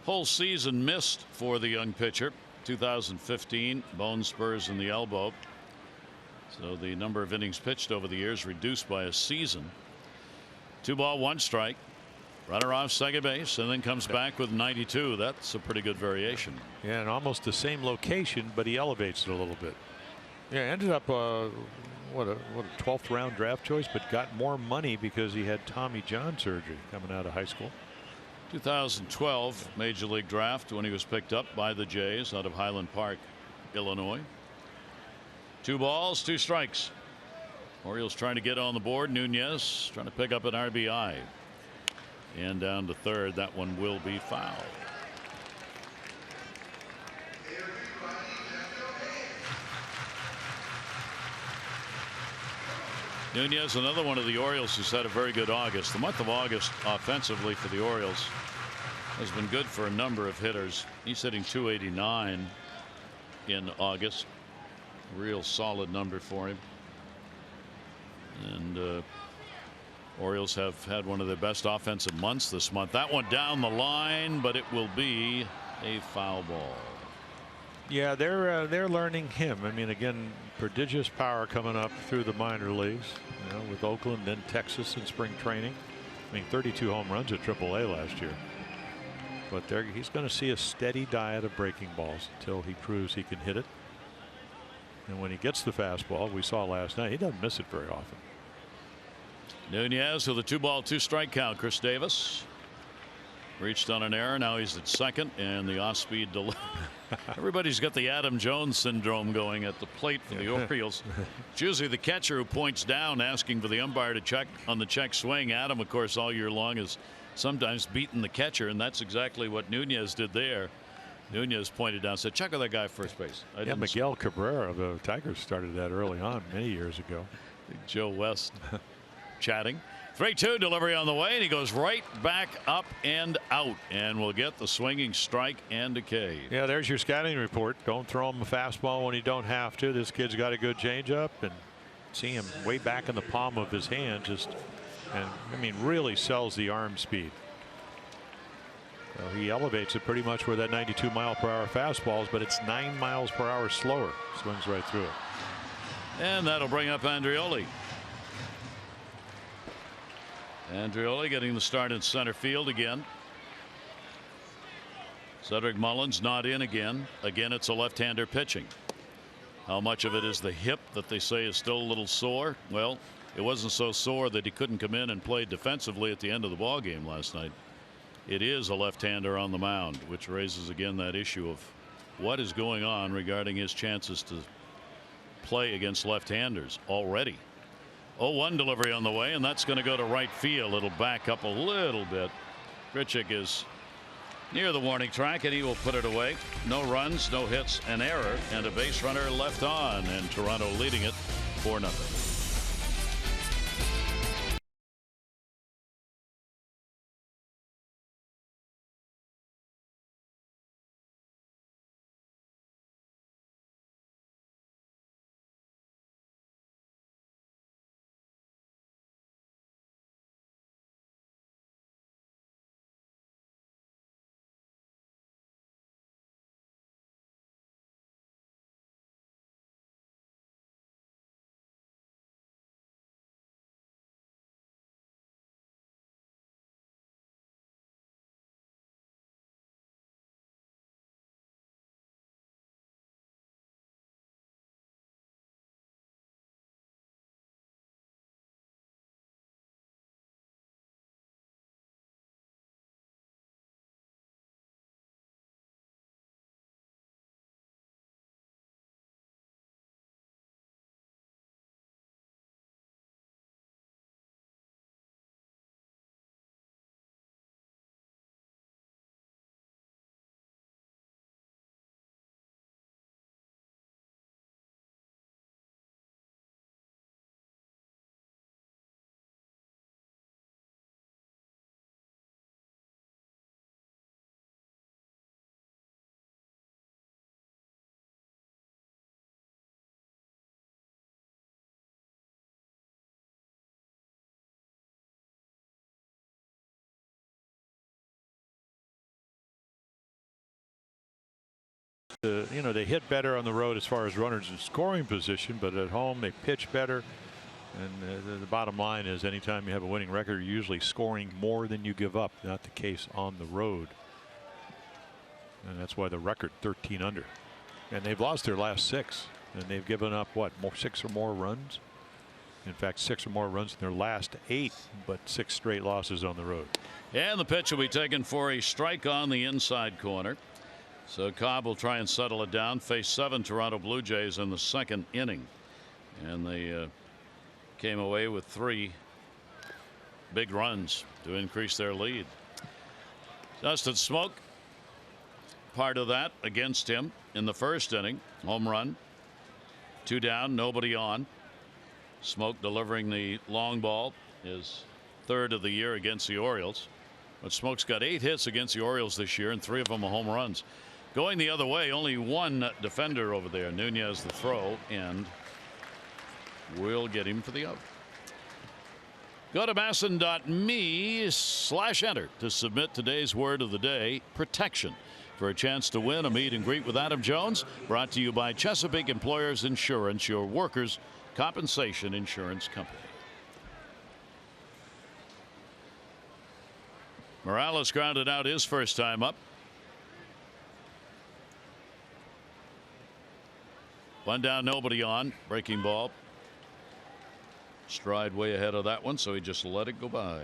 Whole season missed for the young pitcher. 2015, bone spurs in the elbow. So the number of innings pitched over the years reduced by a season. 2 ball, 1 strike. Runner off second base, and then comes back with 92. That's a pretty good variation. Yeah, and almost the same location, but he elevates it a little bit. Yeah, ended up what a 12th round draft choice, but got more money because he had Tommy John surgery coming out of high school. 2012 Major League Draft when he was picked up by the Jays out of Highland Park, Illinois. 2 balls, 2 strikes. Orioles trying to get on the board. Nunez trying to pick up an RBI. And down to third. That one will be fouled. Nunez, another one of the Orioles who's had a very good August. The month of August offensively for the Orioles has been good for a number of hitters. He's hitting .289 in August. Real solid number for him. And Orioles have had one of their best offensive months this month. That one down the line, but it will be a foul ball. Yeah, they're learning him. I mean, again, prodigious power coming up through the minor leagues, you know, with Oakland, then Texas in spring training. I mean, 32 home runs at AAA last year. But he's going to see a steady diet of breaking balls until he proves he can hit it. And when he gets the fastball, we saw last night, he doesn't miss it very often. Nunez with a 2-ball 2-strike count. Chris Davis reached on an error. Now he's at second, and the off-speed delay. Everybody's got the Adam Jones syndrome going at the plate for the Orioles. It's usually the catcher who points down asking for the umpire to check on the check swing. Adam, of course, all year long has sometimes beaten the catcher, and that's exactly what Nunez did there. Nunez pointed down, said, check with that guy first base. Yeah, Miguel Cabrera of the Tigers started that early on many years ago. Joe West chatting. 3-2 delivery on the way, and he goes right back up and out, and will get the swinging strike and a K. Yeah, there's your scouting report. Don't throw him a fastball when you don't have to. This kid's got a good changeup, and see him way back in the palm of his hand. And I mean, really sells the arm speed. So he elevates it pretty much where that 92-mile-per-hour fastball is, but it's 9 miles per hour slower. Swings right through it. And that'll bring up Andreoli. Andreoli getting the start in center field again. Cedric Mullins not in again. Again, it's a left-hander pitching. How much of it is the hip that they say is still a little sore? Well, it wasn't so sore that he couldn't come in and play defensively at the end of the ball game last night. It is a left-hander on the mound, which raises again that issue of what is going on regarding his chances to play against left-handers already. 0-1 delivery on the way, and that's going to go to right field. It'll back up a little bit. Grichuk is near the warning track, and he will put it away. No runs, no hits, an error, and a base runner left on, and Toronto leading it 4-0. You know, they hit better on the road as far as runners in scoring position, but at home they pitch better. And the bottom line is, anytime you have a winning record, you're usually scoring more than you give up. Not the case on the road. And that's why the record 13 under. And they've lost their last 6. And they've given up, what, 6 or more runs? In fact, 6 or more runs in their last 8, but 6 straight losses on the road. And the pitch will be taken for a strike on the inside corner. So Cobb will try and settle it down. Face 7 Toronto Blue Jays in the second inning. And they came away with 3 big runs to increase their lead. Dustin Smoke, part of that against him in the first inning. Home run. 2 down, nobody on. Smoke delivering the long ball, his 3rd of the year against the Orioles. But Smoke's got 8 hits against the Orioles this year, and 3 of them are home runs. Going the other way, only 1 defender over there. Nunez the throw, and we'll get him for the out. Go to masson.me/enter to submit today's word of the day, protection, for a chance to win a meet and greet with Adam Jones. Brought to you by Chesapeake Employers Insurance, your workers' compensation insurance company. Morales grounded out his first time up. 1 down, nobody on. Breaking ball. Stride way ahead of that one, so he just let it go by.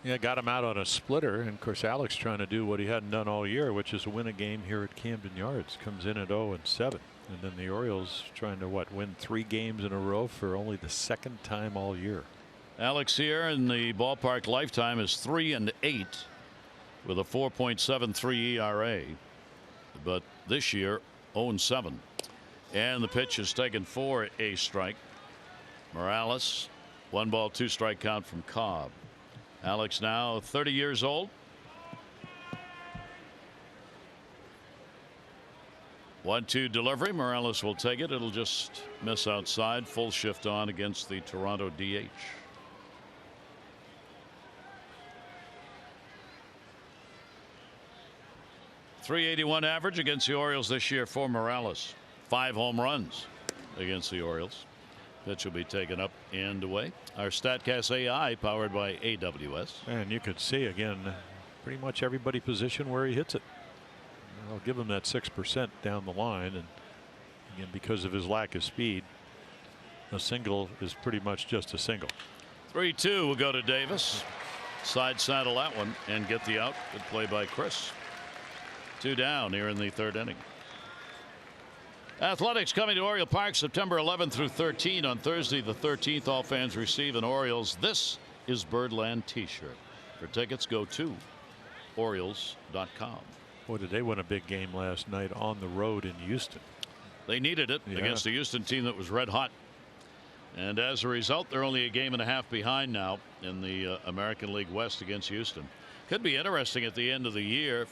Yeah, got him out on a splitter, and of course Alex trying to do what he hadn't done all year, which is win a game here at Camden Yards. Comes in at 0-7, and then the Orioles trying to win 3 games in a row for only the 2nd time all year. Alex here in the ballpark lifetime is 3-8 with a 4.73 ERA, but this year 0-7, and the pitch is taken for a strike. Morales, 1 ball 2 strike count from Cobb. Alex now 30 years old. 1-2 delivery. Morales will take it. It'll just miss outside. Full shift on against the Toronto DH. .381 average against the Orioles this year for Morales. 5 home runs against the Orioles. Pitch will be taken up and away. Our StatCast AI powered by AWS. And you could see again pretty much everybody position where he hits it. I'll give him that 6% down the line, and again because of his lack of speed, a single is pretty much just a single. 3-2 will go to Davis. Side saddle that one and get the out. Good play by Chris. 2 down here in the 3rd inning. Athletics coming to Oriole Park September 11th through 13. On Thursday the 13th, all fans receive an Orioles This is Birdland t-shirt. For tickets, go to Orioles.com. Boy, did they win a big game last night on the road in Houston. They needed it against a Houston team that was red hot. And as a result, they're only a game and a half behind now in the American League West against Houston. Could be interesting at the end of the year.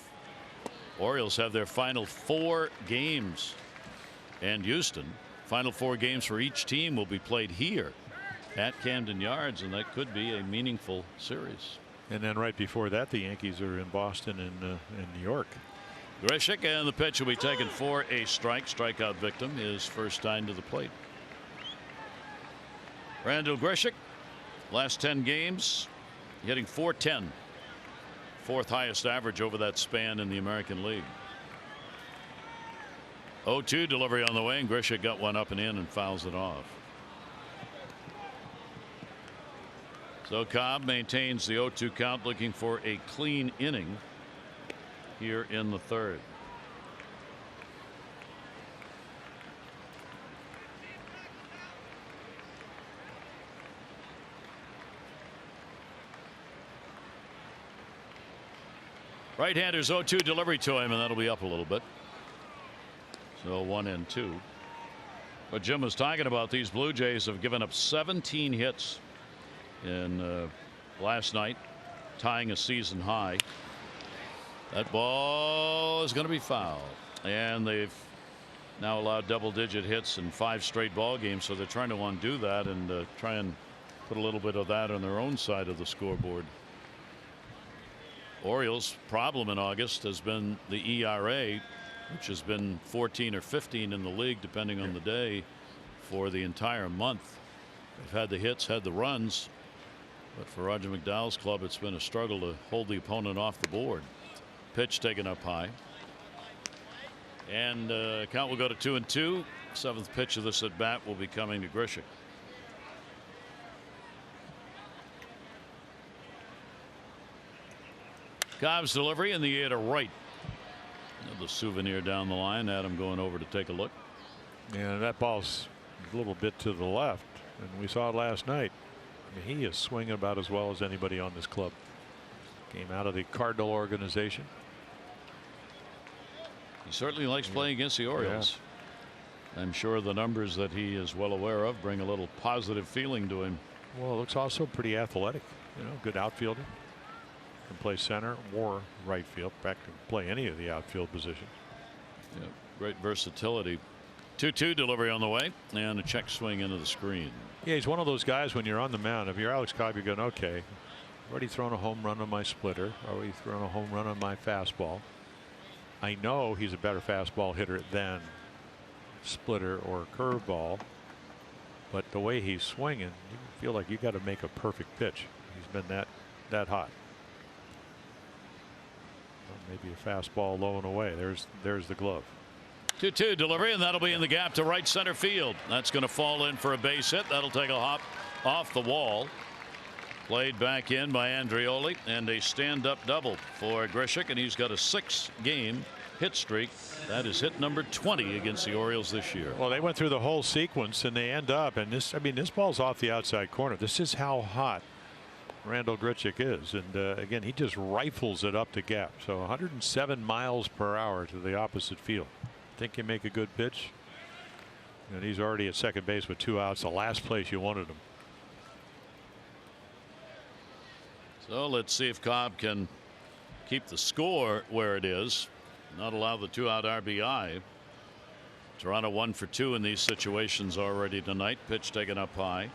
Orioles have their final 4 games. And Houston, final 4 games for each team will be played here at Camden Yards, and that could be a meaningful series. And then right before that, the Yankees are in Boston and in New York. Grichuk, and the pitch will be taken for a strike. Strikeout victim, his first time to the plate. Randall Grichuk, last 10 games, hitting .410, 4th highest average over that span in the American League. 0-2 delivery on the way, and Grichuk got one up and in and fouls it off. So Cobb maintains the 0-2 count, looking for a clean inning here in the 3rd. Right-hander's 0-2 delivery to him, and that'll be up a little bit. So 1-2. But Jim was talking about, these Blue Jays have given up 17 hits in last night, tying a season high. That ball is going to be fouled, and they've now allowed double-digit hits in 5 straight ball games, so they're trying to undo that and try and put a little bit of that on their own side of the scoreboard. Orioles' problem in August has been the ERA, which has been 14 or 15 in the league depending on the day for the entire month. They've had the hits, had the runs, but for Roger McDowell's club, it's been a struggle to hold the opponent off the board. Pitch taken up high, and count will go to 2-2. 7th pitch of this at bat will be coming to Grichuk. Cobb's delivery in the air to right. The souvenir down the line. Adam going over to take a look. And that ball's a little bit to the left, and we saw it last night. I mean, he is swinging about as well as anybody on this club. Came out of the Cardinal organization. He certainly likes playing against the Orioles. Yeah. I'm sure the numbers that he is well aware of bring a little positive feeling to him. Well, it looks also pretty athletic. You know, good outfielder. Can play center or right field. In fact, can play any of the outfield positions. Yeah, great versatility. 2-2 delivery on the way, and a check swing into the screen. Yeah, he's one of those guys when you're on the mound. If you're Alex Cobb, you're going, okay, I've already thrown a home run on my splitter. Already thrown a home run on my fastball. I know he's a better fastball hitter than splitter or curveball, but the way he's swinging, you feel like you got to make a perfect pitch. He's been that hot. Well, maybe a fastball low and away. There's the glove. 2-2 delivery, and that'll be in the gap to right center field. That's going to fall in for a base hit. That'll take a hop off the wall. Played back in by Andreoli, and a stand-up double for Grishik, and he's got a 6-game hit streak. That is hit number 20 against the Orioles this year. Well, they went through the whole sequence, and they end up, and this ball's off the outside corner. This is how hot Randal Grichuk is, and again, he just rifles it up the gap. So 107 miles per hour to the opposite field. Think you make a good pitch, and he's already at second base with 2 outs, the last place you wanted him. So let's see if Cobb can keep the score where it is, not allow the 2-out RBI. Toronto 1 for 2 in these situations already tonight. Pitch taken up high.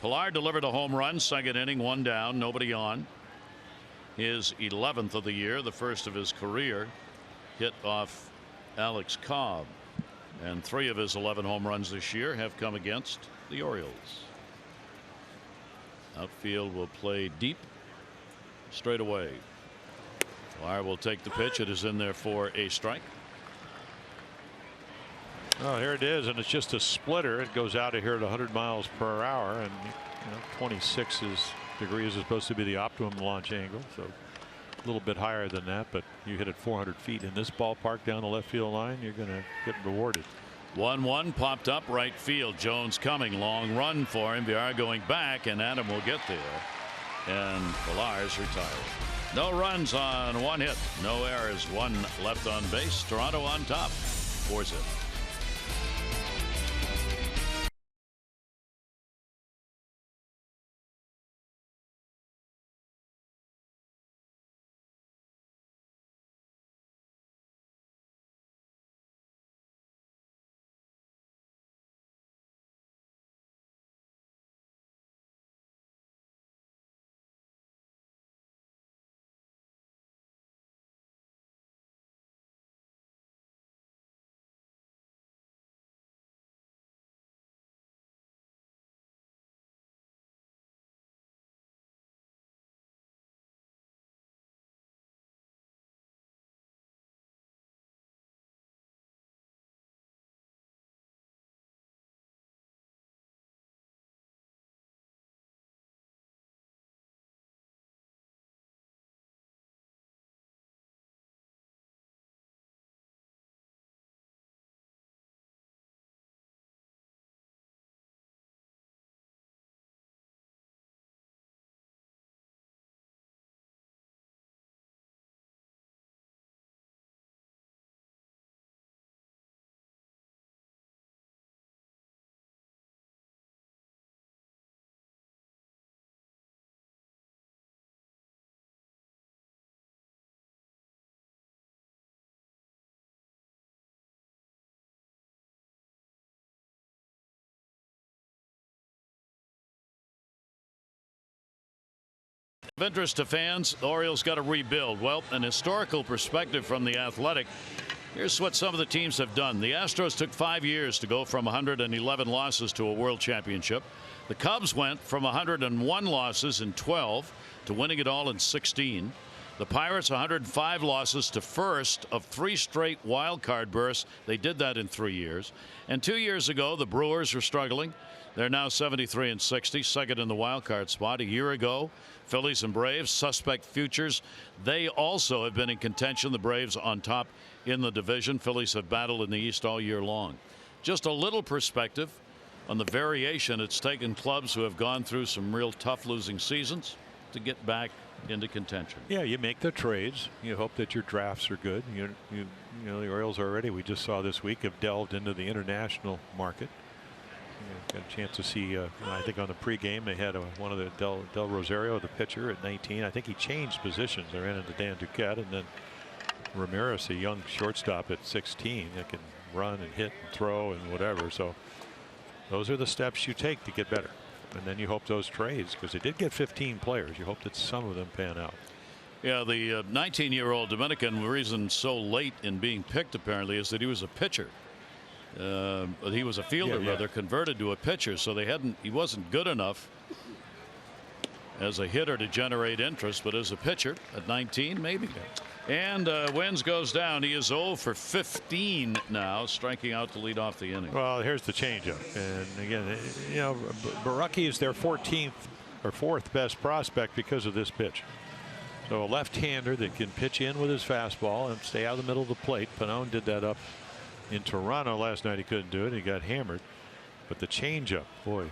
Pilar delivered a home run, second inning, 1 down, nobody on. His 11th of the year, the first of his career, hit off Alex Cobb, and 3 of his 11 home runs this year have come against the Orioles. Outfield will play deep straight away. Pilar will take the pitch. It is in there for a strike. Oh, here it is, and it's just a splitter. It goes out of here at 100 miles per hour, and 26 degrees is supposed to be the optimum launch angle, so a little bit higher than that, but you hit it 400 feet in this ballpark down the left field line, you're going to get rewarded. 1-1 popped up right field. Jones coming, long run for him. Villar going back, and Adam will get there, and Pilar's retired. No runs on 1 hit, no errors, 1 left on base. Toronto on top, 4-zip. Of interest to fans, the Orioles got to rebuild. Well, an historical perspective from The Athletic. Here's what some of the teams have done. The Astros took 5 years to go from 111 losses to a world championship. The Cubs went from 101 losses in 12 to winning it all in 16. The Pirates 105 losses to first of 3 straight wild card berths. They did that in 3 years. And 2 years ago, the Brewers were struggling. They're now 73 and 60, second in the wild card spot. A year ago, Phillies and Braves, suspect futures. They also have been in contention. The Braves on top in the division. Phillies have battled in the East all year long. Just a little perspective. on the variation it's taken clubs who have gone through some real tough losing seasons to get back into contention. Yeah, you make the trades. You hope that your drafts are good. You know the Orioles already, we just saw this week, have delved into the international market. Got a chance to see, I think on the pregame they had one of the Del Rosario, the pitcher, at 19. I think he changed positions. They ran into Dan Duquette, and then Ramirez, a young shortstop at 16 that can run and hit and throw and whatever. So those are the steps you take to get better. And then you hope those trades, because they did get 15 players. You hope that some of them pan out. Yeah, the 19-year-old Dominican, the reason so late in being picked apparently is that he was a pitcher. He was a fielder, rather, converted to a pitcher, so he wasn't good enough as a hitter to generate interest, but as a pitcher at 19, maybe. And Wins goes down. He is 0 for 15 now, striking out to lead off the inning. Well, here's the changeup, and again, you know, Baraki is their 14th or 4th best prospect because of this pitch. So a left-hander that can pitch in with his fastball and stay out of the middle of the plate. Pannone did that up in Toronto last night. He couldn't do it. He got hammered. But the changeup, boy,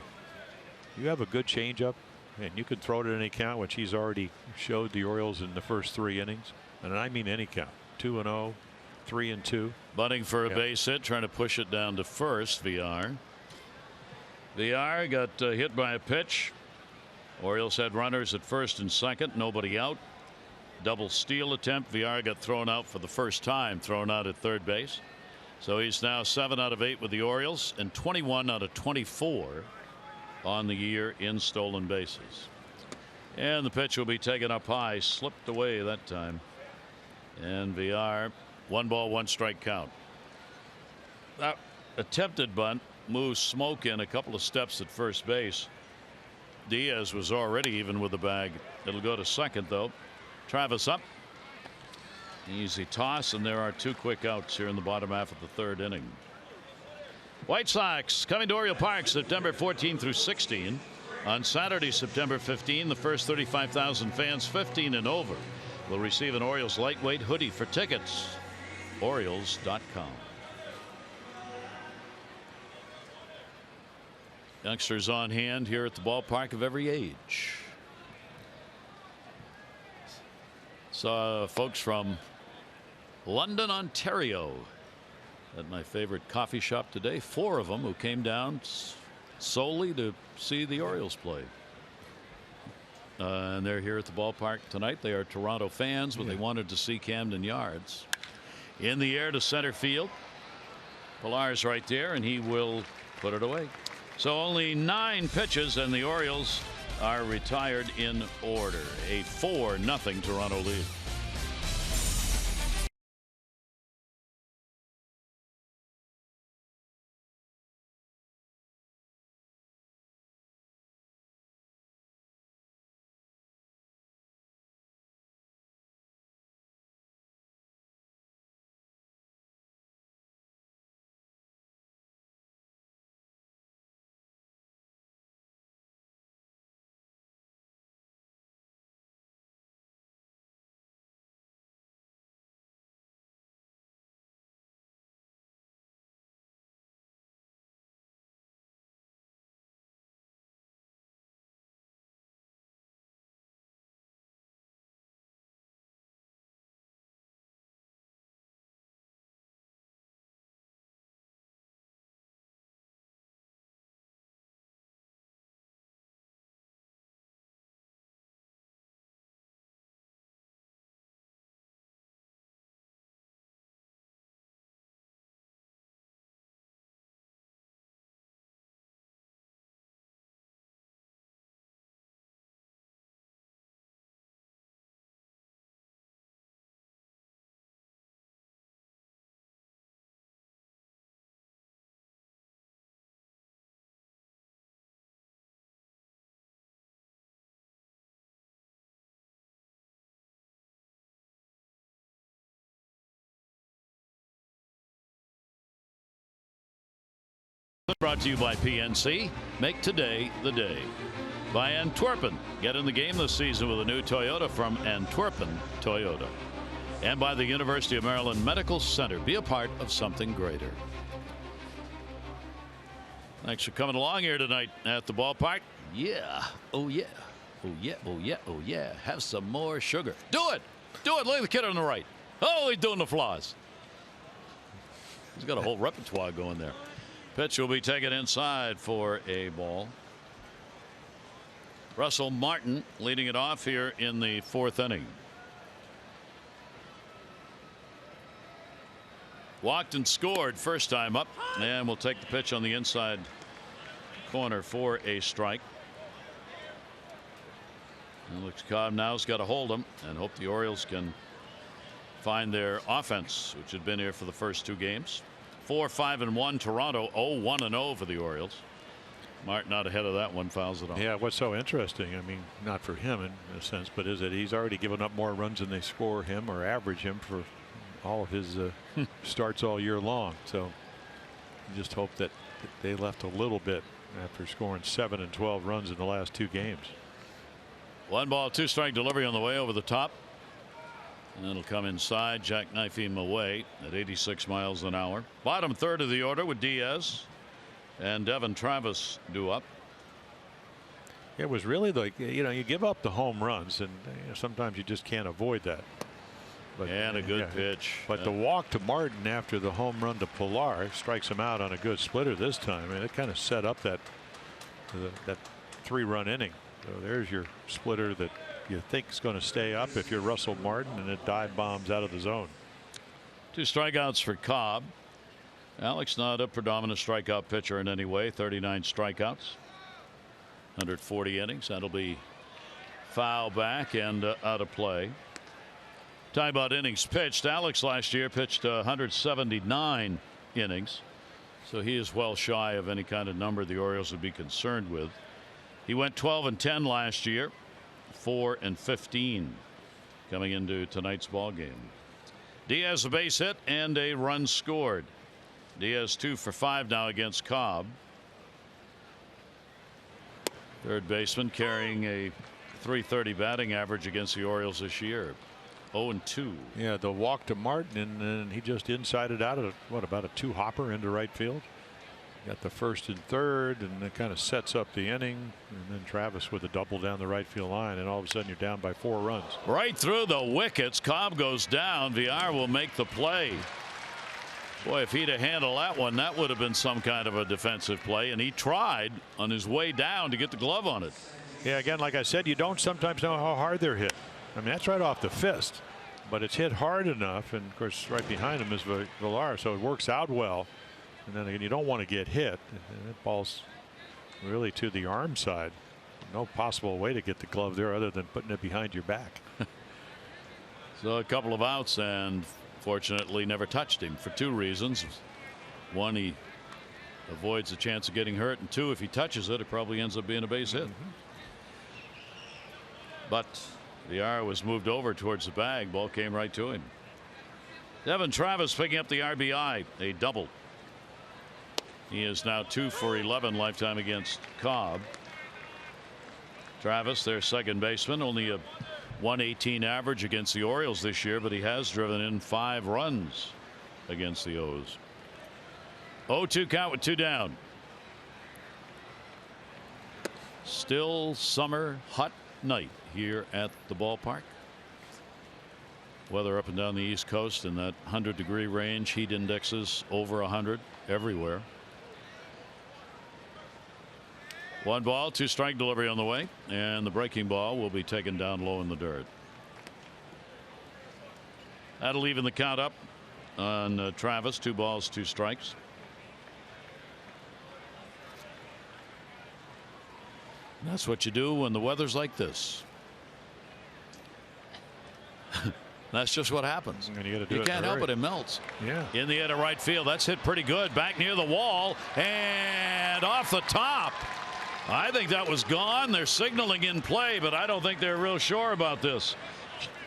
you have a good changeup, and you can throw it at any count, which he's already showed the Orioles in the first 3 innings. And I mean any count. 2-0, 3-2. Bunting for a base hit, trying to push it down to first. VR got hit by a pitch. Orioles had runners at first and second, nobody out. Double steal attempt. VR got thrown out for the first time, thrown out at third base. So he's now 7 out of 8 with the Orioles and 21 out of 24 on the year in stolen bases. And the pitch will be taken up high, slipped away that time. And VR, 1 ball, 1 strike count. That attempted bunt moves Smoke in a couple of steps at first base. Diaz was already even with the bag. It'll go to second, though. Travis up. Easy toss, and there are 2 quick outs here in the bottom half of the 3rd inning. White Sox coming to Oriole Park September 14 through 16. On Saturday, September 15, the first 35,000 fans 15 and over will receive an Orioles lightweight hoodie. For tickets, Orioles.com. Youngsters on hand here at the ballpark of every age. Saw folks from London, Ontario at my favorite coffee shop today. 4 of them who came down solely to see the Orioles play. And they're here at the ballpark tonight. They are Toronto fans, but they wanted to see Camden Yards. In the air to center field. Pillar's right there, and he will put it away. So only 9 pitches, and the Orioles are retired in order. A 4-0 Toronto lead. Brought to you by PNC. Make today the day. By Antwerpen. Get in the game this season with a new Toyota from Antwerpen Toyota. And by the University of Maryland Medical Center. Be a part of something greater. Thanks for coming along here tonight at the ballpark. Yeah. Oh, yeah. Oh, yeah. Oh, yeah. Oh, yeah. Have some more sugar. Do it. Do it. Look at the kid on the right. Oh, he's doing the flaws. He's got a whole repertoire going there. Pitch will be taken inside for a ball. Russell Martin leading it off here in the 4th inning. Walked and scored first time up, and we'll take the pitch on the inside corner for a strike. And looks Cobb now's got to hold him and hope the Orioles can find their offense, which had been here for the first 2 games. 4-5-1 Toronto, 0-1-0 for the Orioles. Martin not ahead of that one, fouls it off. Yeah, what's so interesting, I mean, not for him in a sense, but is that he's already given up more runs than they score him or average him for all of his starts all year long. So you just hope that they left a little bit after scoring 7 and 12 runs in the last 2 games. 1 ball, 2 strike delivery on the way over the top. And it'll come inside, jackknife him away at 86 miles an hour. Bottom third of the order with Diaz and Devin Travis due up. It was really like, you give up the home runs, and sometimes you just can't avoid that. But, and a good pitch. But the walk to Martin after the home run to Pilar strikes him out on a good splitter this time, and it kind of set up that 3-run inning. So there's your splitter that you think is going to stay up if you're Russell Martin, and it dive bombs out of the zone. 2 strikeouts for Cobb. Alex not a predominant strikeout pitcher in any way. 39 strikeouts, 140 innings. That'll be foul back and out of play. Talking about innings pitched, Alex last year pitched 179 innings, so he is well shy of any kind of number the Orioles would be concerned with. He went 12-10 last year, 4-15 coming into tonight's ball game. Diaz a base hit and a run scored. Diaz 2 for 5 now against Cobb. Third baseman carrying a .330 batting average against the Orioles this year. 0-2. Yeah, the walk to Martin, and he just insided out of about a 2-hopper into right field. Got the first and third, and it kind of sets up the inning. And then Travis with a double down the right field line, and all of a sudden you're down by 4 runs. Right through the wickets. Cobb goes down. Villar will make the play. Boy, if he'd have handled that one, that would have been some kind of a defensive play, and he tried on his way down to get the glove on it. Yeah, again, like I said, you don't sometimes know how hard they're hit. I mean, that's right off the fist, but it's hit hard enough, and of course right behind him is Villar, so it works out well. And then again, you don't want to get hit, and that ball's really to the arm side. No possible way to get the glove there other than putting it behind your back. So a couple of outs, and fortunately never touched him for 2 reasons. 1, he avoids the chance of getting hurt, and 2, if he touches it, it probably ends up being a base hit. But Villar was moved over towards the bag. Ball came right to him. Devin Travis picking up the RBI, a double. He is now 2 for 11 lifetime against Cobb. Travis, their second baseman, only a .118 average against the Orioles this year, but he has driven in 5 runs against the O's. 0-2 count with 2 down. Still summer hot night here at the ballpark. Weather up and down the East Coast in that 100-degree range. Heat indexes over 100 everywhere. 1 ball, 2 strike delivery on the way, and the breaking ball will be taken down low in the dirt. That'll even the count up on Travis. 2 balls, 2 strikes. And that's what you do when the weather's like this. That's just what happens. You can't help it. It melts. Yeah. In the air to right field. That's hit pretty good. Back near the wall and off the top. I think that was gone. They're signaling in play, but I don't think they're real sure about this.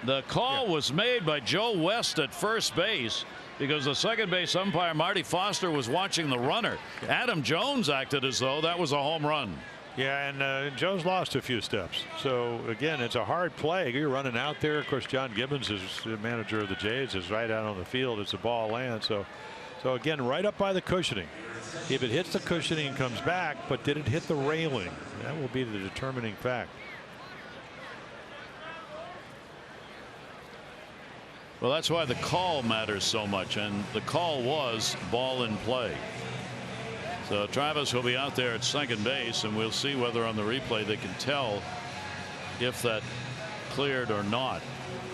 The call was made by Joe West at first base because the second base umpire Marty Foster was watching the runner. Adam Jones acted as though that was a home run. Yeah, and Joe's lost a few steps. So again, it's a hard play. You're running out there. Of course, John Gibbons is the manager of the Jays, is right out on the field as the ball lands. So So again, right up by the cushioning. If it hits the cushioning and comes back, but did it hit the railing? That will be the determining fact. Well, that's why the call matters so much, and the call was ball in play. So Travis will be out there at second base, and we'll see whether on the replay they can tell if that cleared or not.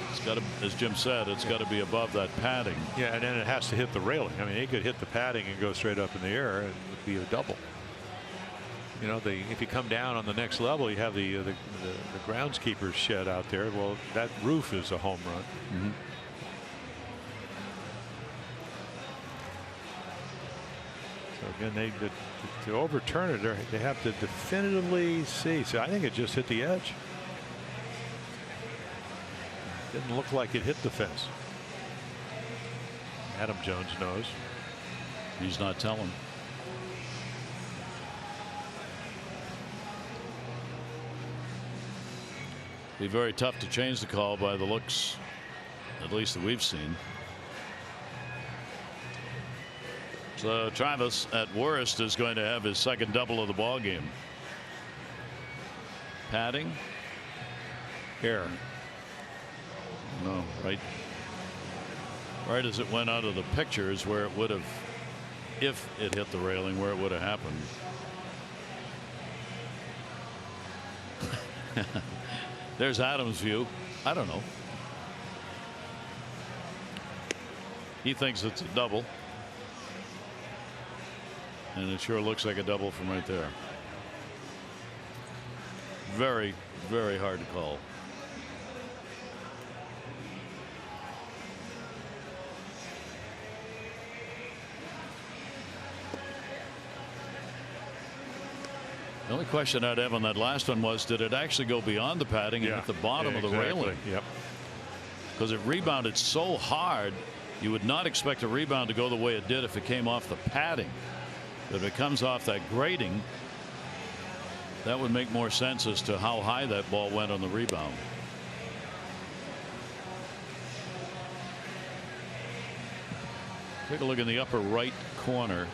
It's got to, as Jim said, it's got to be above that padding. Yeah, and then it has to hit the railing. I mean, it could hit the padding and go straight up in the air, and it would be a double. You know, if you come down on the next level, you have the groundskeeper's shed out there. Well, that roof is a home run. Mm-hmm. So again, to overturn it, they have to definitively see. So I think it just hit the edge. Didn't look like it hit the fence. Adam Jones knows. He's not telling. Be very tough to change the call by the looks, at least that we've seen. So Travis, at worst, is going to have his second double of the ball game. Padding. Here. No, right as it went out of the picture is where it would have, if it hit the railing, where it would have happened. There's Adam's view. I don't know. He thinks it's a double. And it sure looks like a double from right there. Very, very hard to call. The only question I'd have on that last one was, did it actually go beyond the padding and hit the bottom of the railing? Yep. Because it rebounded so hard, you would not expect a rebound to go the way it did if it came off the padding. But if it comes off that grating, that would make more sense as to how high that ball went on the rebound. Take a look in the upper right corner.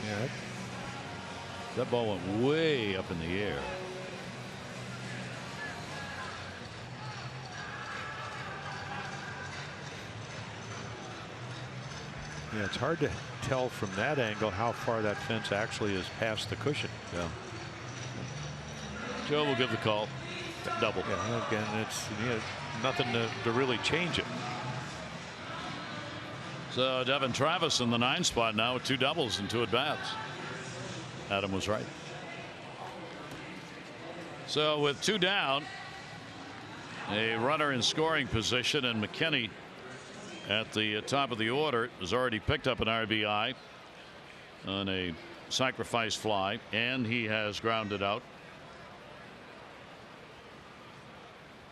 Yeah. That ball went way up in the air. Yeah, it's hard to tell from that angle how far that fence actually is past the cushion. Yeah. Joe will give the call. Double. Yeah, again, it's nothing to really change it. So Devin Travis in the 9 spot now with 2 doubles and 2 at bats. Adam was right. So with 2 down, a runner in scoring position, and McKinney at the top of the order has already picked up an RBI on a sacrifice fly, and he has grounded out.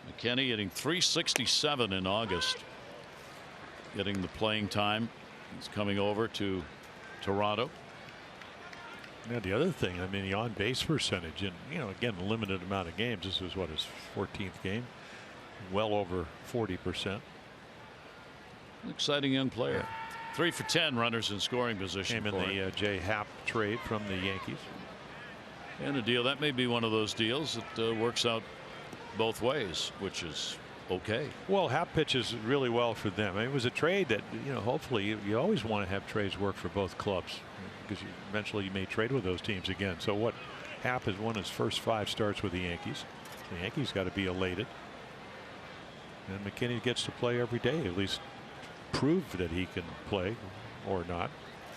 McKinney hitting .367 in August, getting the playing time. He's coming over to Toronto. Yeah, the other thing, I mean, the on base percentage, and again, limited amount of games. This was what, his 14th game, well over 40%. Exciting young player. 3 for 10 runners in scoring position. Came in the Jay Happ trade from the Yankees. And a deal that may be one of those deals that works out both ways, which is okay. Well, Happ pitches really well for them. I mean, it was a trade that hopefully you always want to have trades work for both clubs, because eventually you may trade with those teams again. So what, Happ has won his first 5 starts with the Yankees. The Yankees got to be elated. And McKinney gets to play every day, at least prove that he can play or not.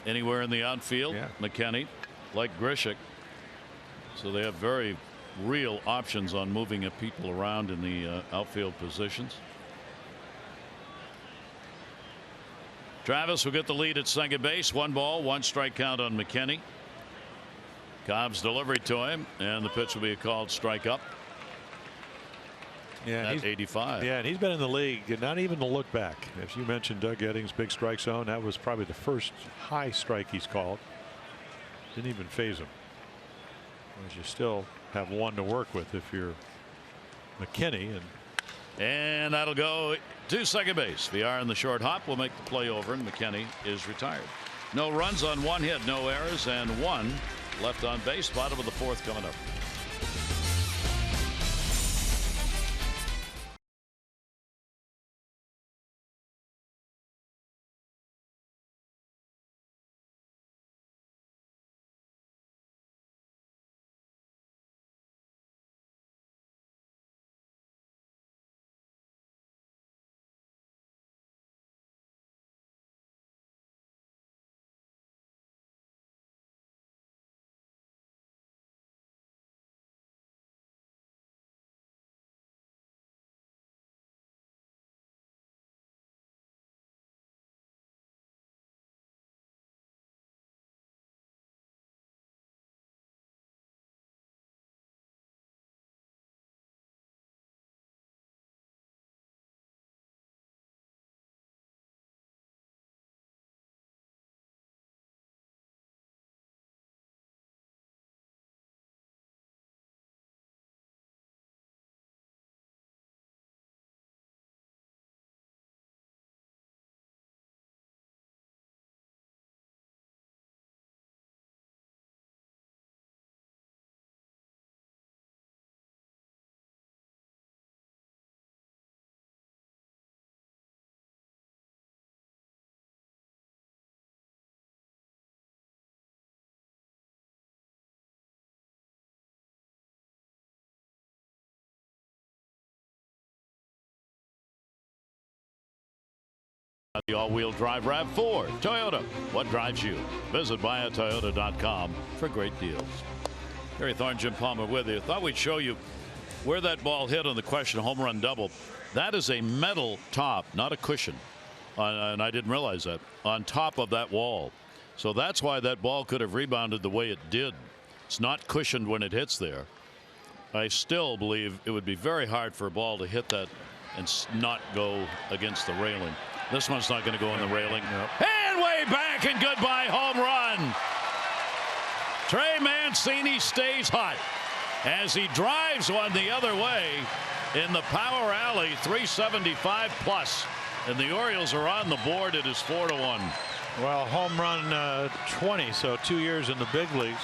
Anywhere in the outfield, yeah. McKinney, like Grishik. So they have very real options on moving people around in the outfield positions. Travis will get the lead at second base. 1 ball, 1 strike count on McKinney. Cobb's delivery to him, and the pitch will be a called strike up. Yeah, at 85. Yeah, and he's been in the league, not even to look back. As you mentioned, Doug Eddings' big strike zone, that was probably the first high strike he's called. Didn't even phase him. Whereas you still have 1 to work with if you're McKinney, and And that'll go to second base. VR in the short hop will make the play over, and McKinney is retired. No runs on 1 hit, no errors, and 1 left on base. Bottom of the 4th coming up. The all-wheel drive RAV4 Toyota. What drives you? Visit buyatoyota.com for great deals. Harry Thorne, Jim Palmer with you. Thought we'd show you where that ball hit on the question home run double. That is a metal top, not a cushion. And I didn't realize that. On top of that wall. So that's why that ball could have rebounded the way it did. It's not cushioned when it hits there. I still believe it would be very hard for a ball to hit that and not go against the railing. This one's not going to go on the railing. Nope. And way back and goodbye home run. Trey Mancini stays hot as he drives one the other way in the power alley, 375 plus. And the Orioles are on the board. It is 4-1. Well, home run 20, so 2 years in the big leagues.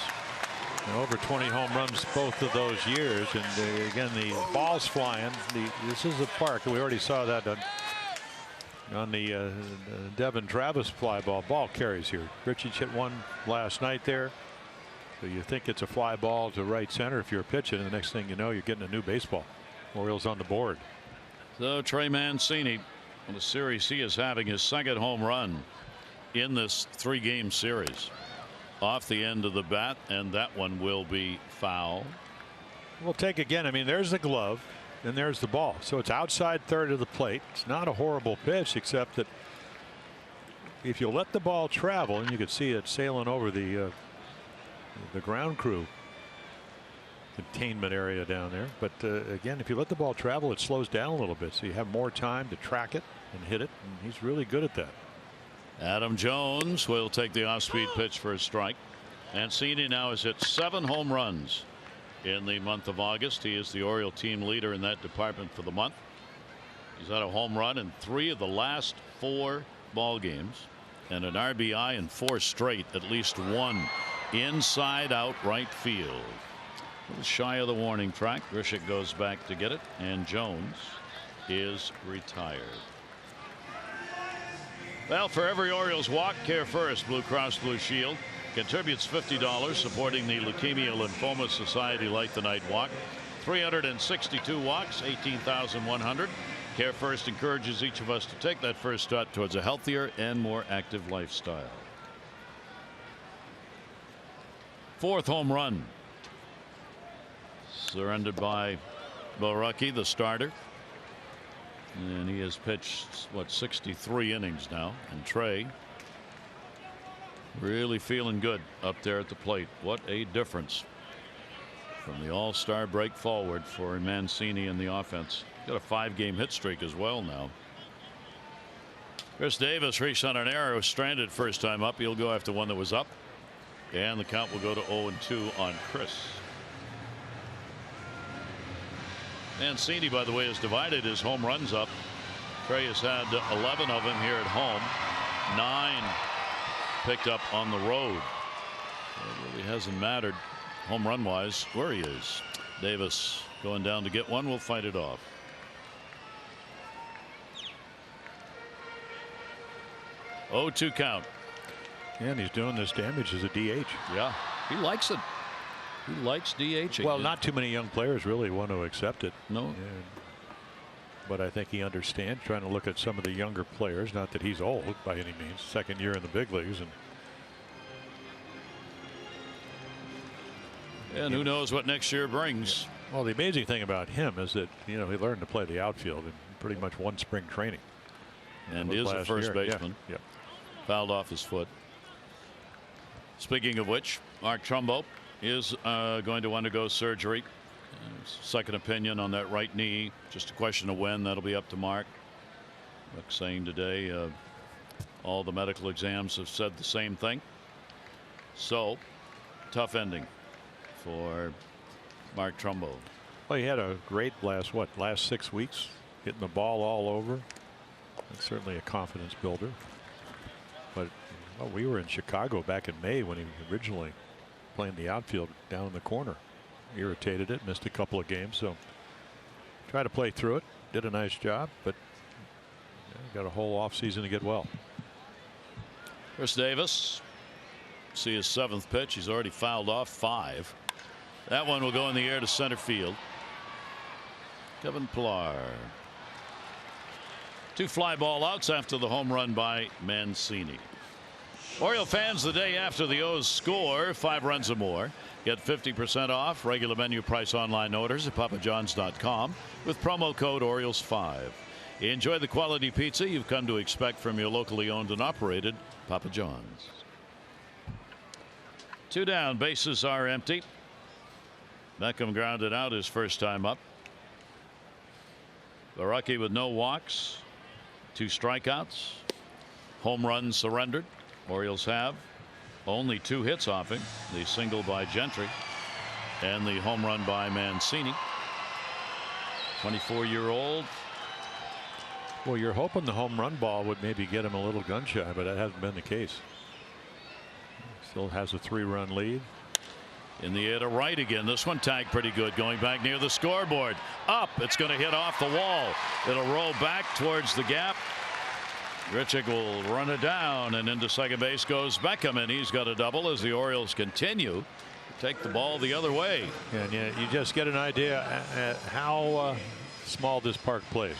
And over 20 home runs both of those years. And again, the ball's flying. This is the park. We already saw that on the Devin Travis fly ball. Ball carries here. Richie hit one last night there. So you think it's a fly ball to right center if you're pitching, and the next thing you know, you're getting a new baseball. Orioles on the board. So Trey Mancini, in the series, he is having his 2nd home run in this 3-game series. Off the end of the bat, and that one will be foul. We'll take again. I mean, there's the glove. And there's the ball. So it's outside third of the plate. It's not a horrible pitch, except that if you let the ball travel, and you can see it sailing over the ground crew containment area down there. But again, if you let the ball travel, it slows down a little bit. So you have more time to track it and hit it. And he's really good at that. Adam Jones will take the off-speed pitch for a strike. Mancini now has hit 7 home runs in the month of August. He is the Oriole team leader in that department for the month. He's had a home run in 3 of the last 4 ball games and an RBI in 4 straight, at least 1 inside out right field. A little shy of the warning track. Grishik goes back to get it, and Jones is retired. Well, for every Orioles walk, Care First Blue Cross Blue Shield contributes $50 supporting the Leukemia Lymphoma Society Light the Night Walk. 362 walks, 18,100. Care First encourages each of us to take that first step towards a healthier and more active lifestyle. 4th home run surrendered by Borucki, the starter. And he has pitched, what, 63 innings now. And Trey really feeling good up there at the plate. What a difference from the all-star break forward for Mancini in the offense. Got a 5-game hit streak as well now. Chris Davis reached on an error, was stranded first time up. He'll go after one that was up, and the count will go to 0-2 on Chris. Mancini, by the way, has divided his home runs up. Trey has had 11 of them here at home. 9 picked up on the road. It really hasn't mattered home run wise where he is. Davis going down to get one. Will fight it off. Oh, 2 count. And he's doing this damage as a DH. Yeah, he likes it. He likes DHing. Well, not too many young players really want to accept it. No. But I think he understands, trying to look at some of the younger players. Not that he's old by any means. Second year in the big leagues. And who knows what next year brings. Yeah. Well, the amazing thing about him is that, he learned to play the outfield in pretty much one spring training. And is a first baseman. Yeah. Fouled off his foot. Speaking of which, Mark Trumbo is going to undergo surgery. Second opinion on that right knee. Just a question of when. That'll be up to Mark. Like saying today, all the medical exams have said the same thing. So, tough ending for Mark Trumbo. Well, he had a great last 6 weeks, hitting the ball all over. That's certainly a confidence builder. But we were in Chicago back in May when he was originally playing the outfield down in the corner. Irritated it, missed a couple of games, so tried to play through it. Did a nice job, but got a whole off season to get well. Chris Davis, see his 7th pitch. He's already fouled off 5. That one will go in the air to center field. Kevin Pillar. 2 fly ball outs after the home run by Mancini. Oriole fans, the day after the O's score 5 runs or more, get 50% off regular menu price online orders at papajohns.com with promo code Orioles5. Enjoy the quality pizza you've come to expect from your locally owned and operated Papa John's. 2 down, bases are empty. Beckham grounded out his first time up. Baraki with no walks, 2 strikeouts, home run surrendered. Orioles have only 2 hits off him. The single by Gentry and the home run by Mancini. 24-year-old. Well, you're hoping the home run ball would maybe get him a little gun shy, but that hasn't been the case. Still has a 3-run lead. In the air to right again. This one tagged pretty good, going back near the scoreboard. Up. It's going to hit off the wall. It'll roll back towards the gap. Grichuk will run it down, and into second base goes Beckham, and he's got a double as the Orioles continue to take the ball the other way. And you just get an idea at how small this park plays.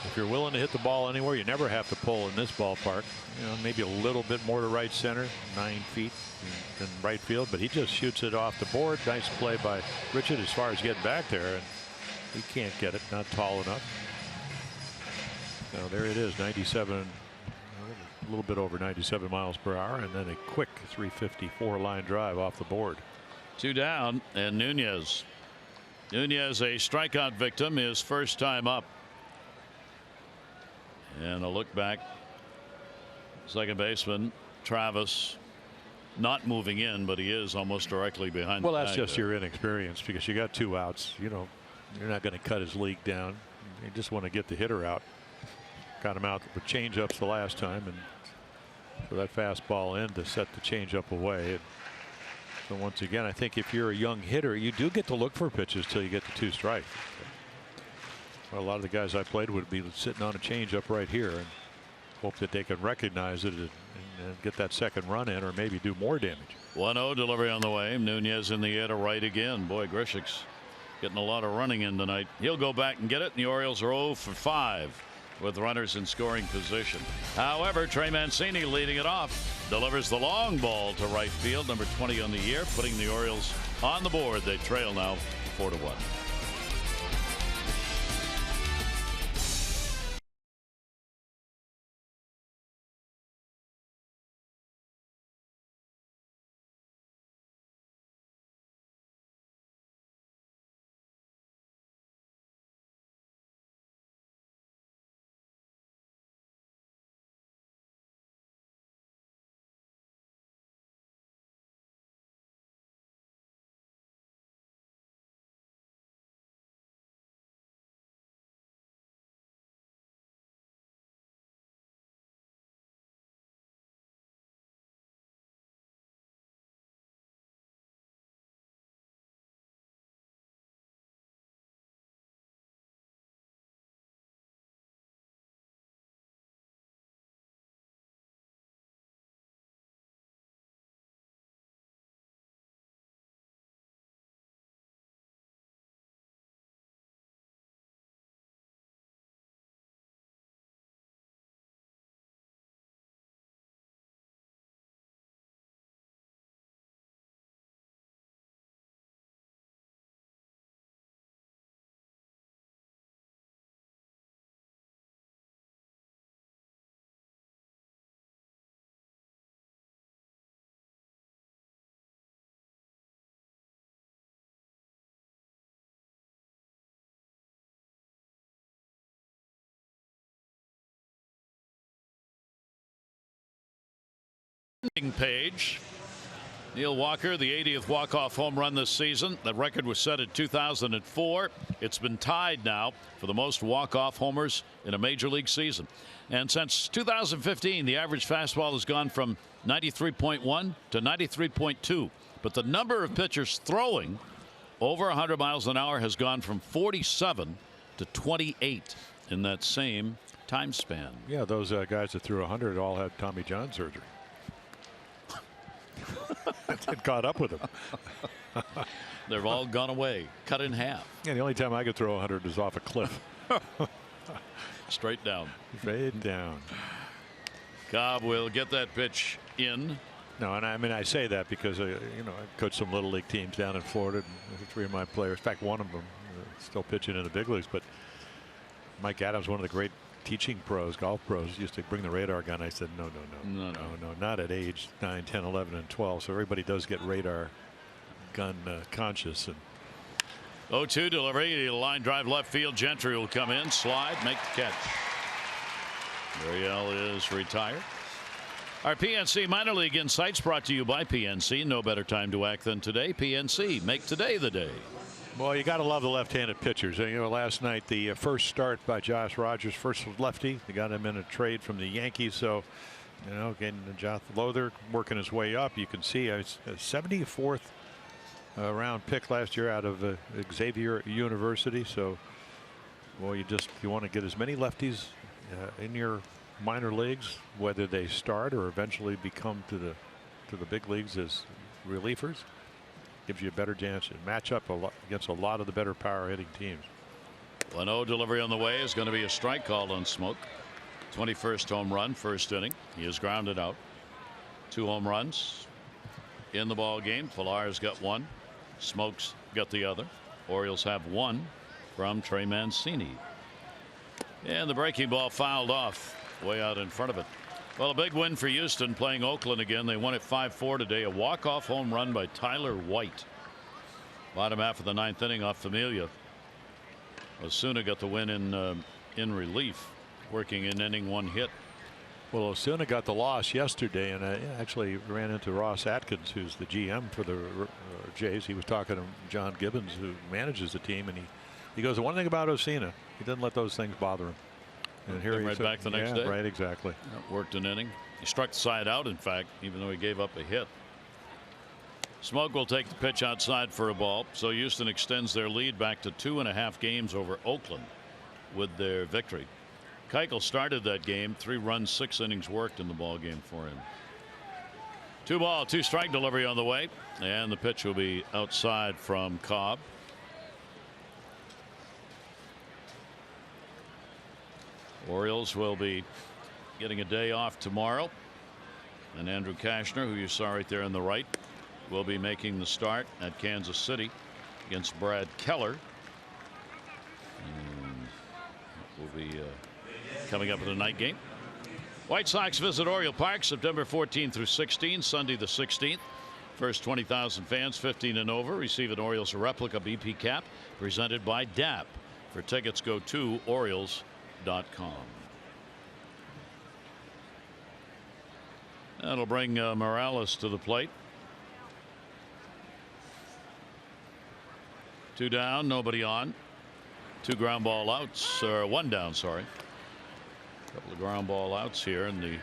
If you're willing to hit the ball anywhere, you never have to pull in this ballpark. Maybe a little bit more to right center, 9 feet than right field, but he just shoots it off the board. Nice play by Richard as far as getting back there, and he can't get it, not tall enough. So there it is, 97, a little bit over 97 miles per hour, and then a quick 354 line drive off the board. 2 down, and Nunez. Nunez, a strikeout victim, his first time up. And a look back. Second baseman Travis not moving in, but he is almost directly behind. Well, that's just your inexperience, because you got 2 outs. You're not going to cut his league down. You just want to get the hitter out. Got him out with change-ups the last time, and so that fastball in to set the change-up away. And so once again, I think if you're a young hitter, you do get to look for pitches till you get to 2 strikes. Well, a lot of the guys I played would be sitting on a change-up right here and hope that they can recognize it and get that second run in, or maybe do more damage. 1-0 delivery on the way. Nunez in the air to right again. Boy, Grichuk's getting a lot of running in tonight. He'll go back and get it, and the Orioles are 0 for 5 with runners in scoring position. However, Trey Mancini leading it off, delivers the long ball to right field, number 20 on the year, putting the Orioles on the board. They trail now 4-1. Page. Neil Walker, the 80th walk-off home run this season. That record was set in 2004. It's been tied now for the most walk-off homers in a major league season. And since 2015, the average fastball has gone from 93.1 to 93.2. But the number of pitchers throwing over 100 miles an hour has gone from 47 to 28 in that same time span. Yeah, those guys that threw 100 all had Tommy John surgery. It caught up with them. They've all gone away, cut in half. Yeah, the only time I could throw 100 is off a cliff. Straight down. Straight down. Cobb will get that pitch in. No, and I mean, I say that because, you know, I coached some little league teams down in Florida. And 3 of my players, in fact, one of them still pitching in the big leagues. But Mike Adams, one of the great teaching pros, golf pros, used to bring the radar gun. I said, no, not at age 9, 10, 11, and 12. So everybody does get radar gun conscious. And 0-2 delivery, line drive left field. Gentry will come in, slide, make the catch. Gurriel is retired. Our PNC Minor League Insights brought to you by PNC. No better time to act than today. PNC, make today the day. Well, you got to love the left-handed pitchers. You know, last night the first start by Josh Rogers, first lefty. They got him in a trade from the Yankees. So, you know, again, Josh Lother working his way up. You can see a 74th round pick last year out of Xavier University. So, well, you want to get as many lefties in your minor leagues, whether they start or eventually become to the big leagues as relievers. Gives you a better chance to match up against a lot of the better power hitting teams. 1-0 delivery on the way is going to be a strike called on Smoke. 21st home run, first inning. He is grounded out. 2 home runs in the ball game. Pilar's got 1. Smoke's got the other. Orioles have 1 from Trey Mancini. And the breaking ball fouled off way out in front of it. Well, a big win for Houston playing Oakland again. They won it 5-4 today. A walk-off home run by Tyler White. Bottom half of the 9th inning off Familia. Osuna got the win in relief, working in inning 1 hit. Well, Osuna got the loss yesterday, and I actually ran into Ross Atkins, who's the GM for the Jays. He was talking to John Gibbons, who manages the team, and he goes, the one thing about Osuna, he doesn't let those things bother him. And here right back the next day. Right, exactly. Worked an inning. He struck the side out, in fact, even though he gave up a hit. Smoke will take the pitch outside for a ball. So Houston extends their lead back to 2.5 games over Oakland with their victory. Keuchel started that game. 3 runs, 6 innings worked in the ball game for him. 2-ball, 2-strike delivery on the way, and the pitch will be outside from Cobb. Orioles will be getting a day off tomorrow, and Andrew Kashner, who you saw right there on the right, will be making the start at Kansas City against Brad Keller. And will be coming up in the night game. White Sox visit Oriole Park September 14 through 16, Sunday the 16th. First 20,000 fans 15 and over receive an Orioles replica BP cap presented by DAP. For tickets, go to Orioles.com. That'll bring Morales to the plate. 2 down, nobody on. 2 ground ball outs, or 1 down, sorry. A couple of ground ball outs here, and the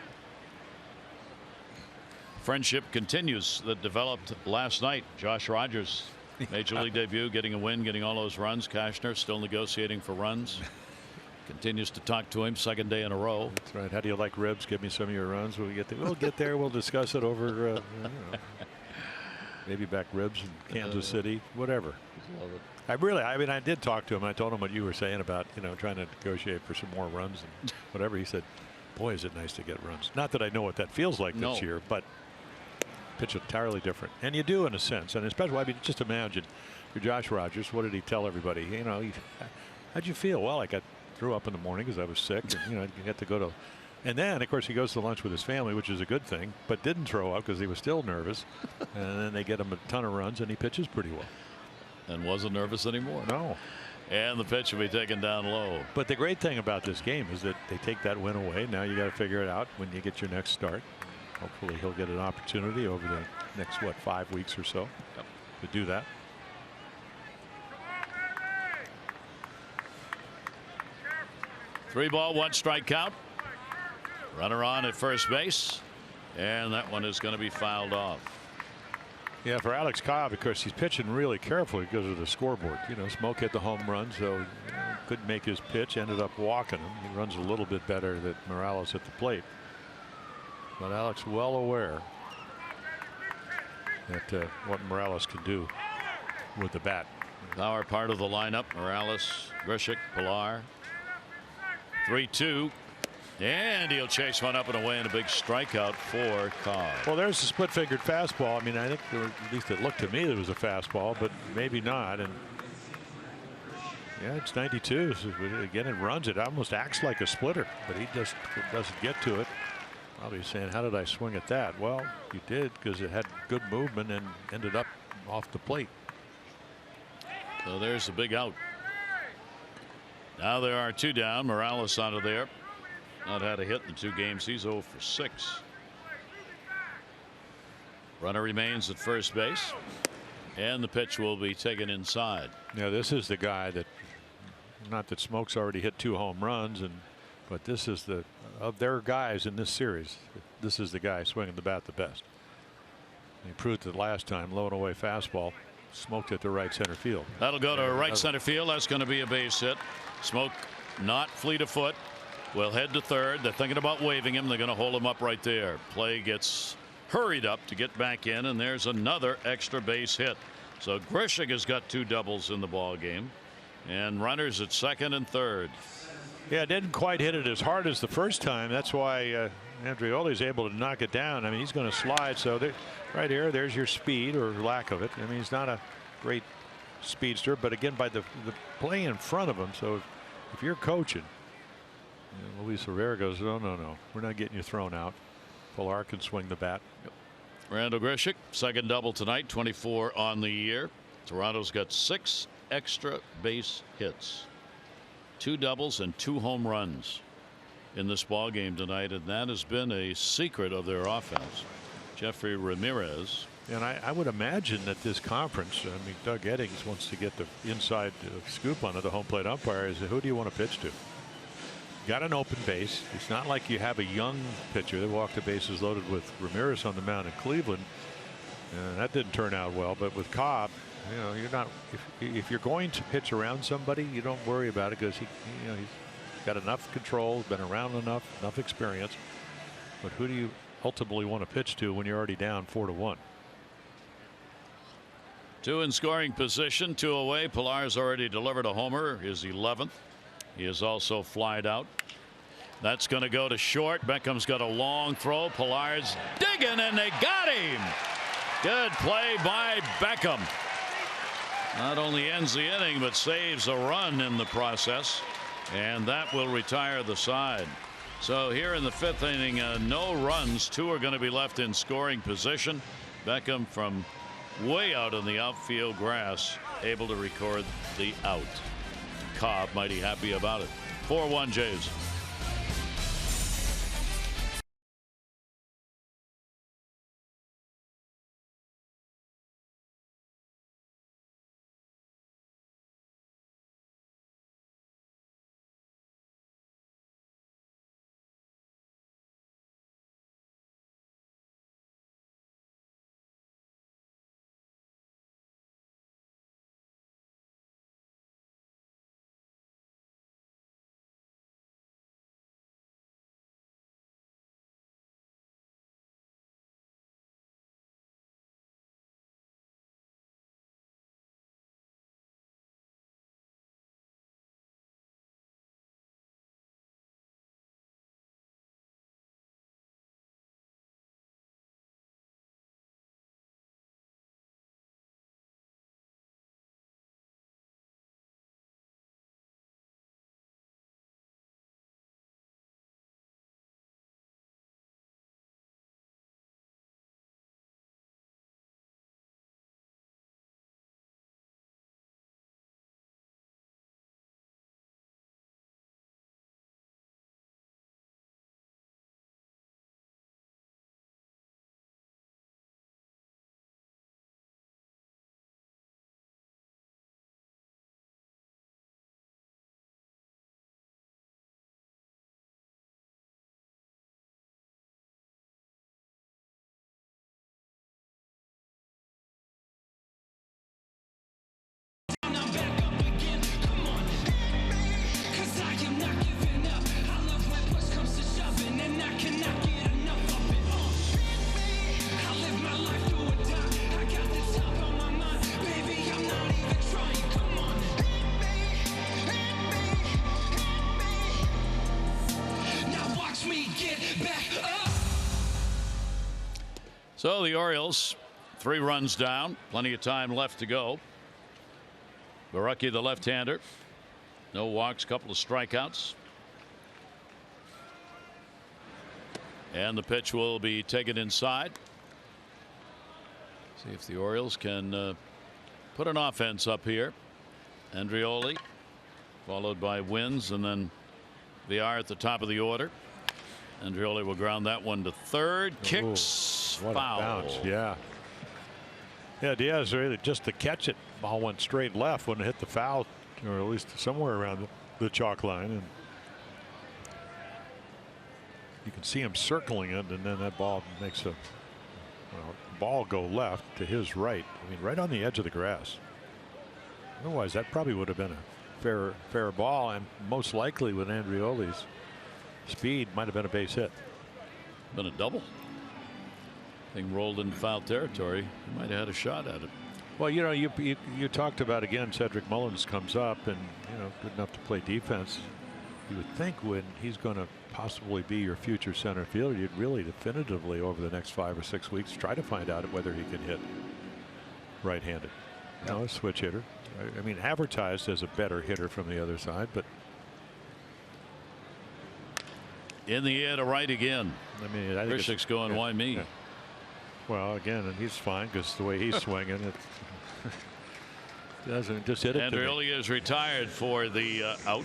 friendship continues that developed last night. Josh Rogers, major league debut, getting a win, getting all those runs. Kashner still negotiating for runs. Continues to talk to him, 2nd day in a row. That's right. How do you like ribs? Give me some of your runs. We'll get there. We'll discuss it over maybe back ribs in Kansas City, whatever. I mean, I did talk to him. I told him what you were saying about, trying to negotiate for some more runs and whatever. He said, boy, is it nice to get runs. Not that I know what that feels like this year, but pitch entirely different. And you do in a sense. And especially, I mean, just imagine you're Josh Rogers. What did he tell everybody? How'd you feel? Well, I threw up in the morning because I was sick. And, you had to go to. And then, of course, he goes to lunch with his family, which is a good thing, but didn't throw up because he was still nervous. And then they get him a ton of runs, and he pitches pretty well. And wasn't nervous anymore. No. And the pitch will be taken down low. But the great thing about this game is that they take that win away. Now you got to figure it out when you get your next start. Hopefully he'll get an opportunity over the next, 5 weeks or so to do that. Three ball, one strike count. Runner on at first base, and that one is going to be fouled off. Yeah, for Alex Cobb, of course, he's pitching really carefully because of the scoreboard. You know, Smoke hit the home run, so couldn't make his pitch, ended up walking him. He runs a little bit better than Morales at the plate. But Alex well aware that what Morales can do with the bat. Power part of the lineup: Morales, Grishik, Pilar. 3-2, and he'll chase one up and away, and a big strikeout for Cobb. Well, there's a split-fingered fastball. I mean, I think at least it looked to me there was a fastball, but maybe not. And yeah, it's 92. So again, it runs. It almost acts like a splitter, but he just doesn't get to it. Probably saying, how did I swing at that? Well, you did, because it had good movement and ended up off the plate. So there's a big out. Now there are two down. Morales out of there. Not had a hit in the 2 games. He's 0 for 6. Runner remains at first base, and the pitch will be taken inside. Yeah, this is the guy that, not that Smoke's already hit 2 home runs, but this is the, of their guys in this series, this is the guy swinging the bat the best. He proved it last time. Low and away fastball, smoked it to right center field. That'll go to right center field. That's going to be a base hit. Smoke not fleet of foot. Will head to third. They're thinking about waving him. They're going to hold him up right there. Play gets hurried up to get back in, and there's another extra base hit. So Grishik has got 2 doubles in the ball game, and runners at second and third. Yeah, didn't quite hit it as hard as the first time. That's why Andreoli is able to knock it down. I mean, he's going to slide. So right here, there's your speed or lack of it. I mean, he's not a great speedster, but again, by the play in front of him. So if you're coaching, Luis Rivera goes, no, we're not getting you thrown out. Pilar can swing the bat. Yep. Randall Grishik, second double tonight, 24 on the year. Toronto's got 6 extra base hits, 2 doubles and 2 home runs in this ball game tonight, and that has been a secret of their offense. Jeffrey Ramirez. And I would imagine that this conference, I mean, Doug Eddings wants to get the inside scoop on it. The home plate umpire is, who do you want to pitch to? Got an open base. It's not like you have a young pitcher. They walked the bases loaded with Ramirez on the mound in Cleveland, and that didn't turn out well. But with Cobb, you know, you're not, if you're going to pitch around somebody, you don't worry about it, because he's got enough control, been around enough experience. But who do you ultimately want to pitch to when you're already down 4-1? 2 in scoring position, 2 away. Pilar's already delivered a homer, his 11th. He is also flied out. That's going to go to short. Beckham's got a long throw. Pilar's digging, and they got him. Good play by Beckham. Not only ends the inning, but saves a run in the process, and that will retire the side. So here in the 5th inning, no runs. 2 are going to be left in scoring position. Beckham from way out in the outfield grass, able to record the out. Cobb mighty happy about it. 4-1 Jays. So the Orioles, 3 runs down, plenty of time left to go. Barucki, the left-hander, no walks, couple of strikeouts. And the pitch will be taken inside. See if the Orioles can put an offense up here. Andreoli, followed by Wins, and then VR at the top of the order. Andreoli will ground that one to third. Kicks. What foul. a bounce. Yeah. Yeah, Diaz really just to catch it. Ball went straight left when it hit the foul, or at least somewhere around the chalk line. And you can see him circling it, and then that ball makes a ball go left to his right. I mean, right on the edge of the grass. Otherwise, that probably would have been a fair ball, and most likely with Andreoli's speed, might have been a base hit. Been a double. Thing rolled in foul territory. He might have had a shot at it. Well, you know, you talked about, again, Cedric Mullins comes up and, you know, good enough to play defense. You would think when he's going to possibly be your future center fielder, you'd really definitively over the next 5 or 6 weeks try to find out whether he can hit right-handed. Yeah. No, a switch hitter. I mean, advertised as a better hitter from the other side, but in the air to right again. I mean, I think Grishik's going, why me? Yeah. Well, again, and he's fine because the way he's swinging, it doesn't just hit it. Andreoli is retired for the out.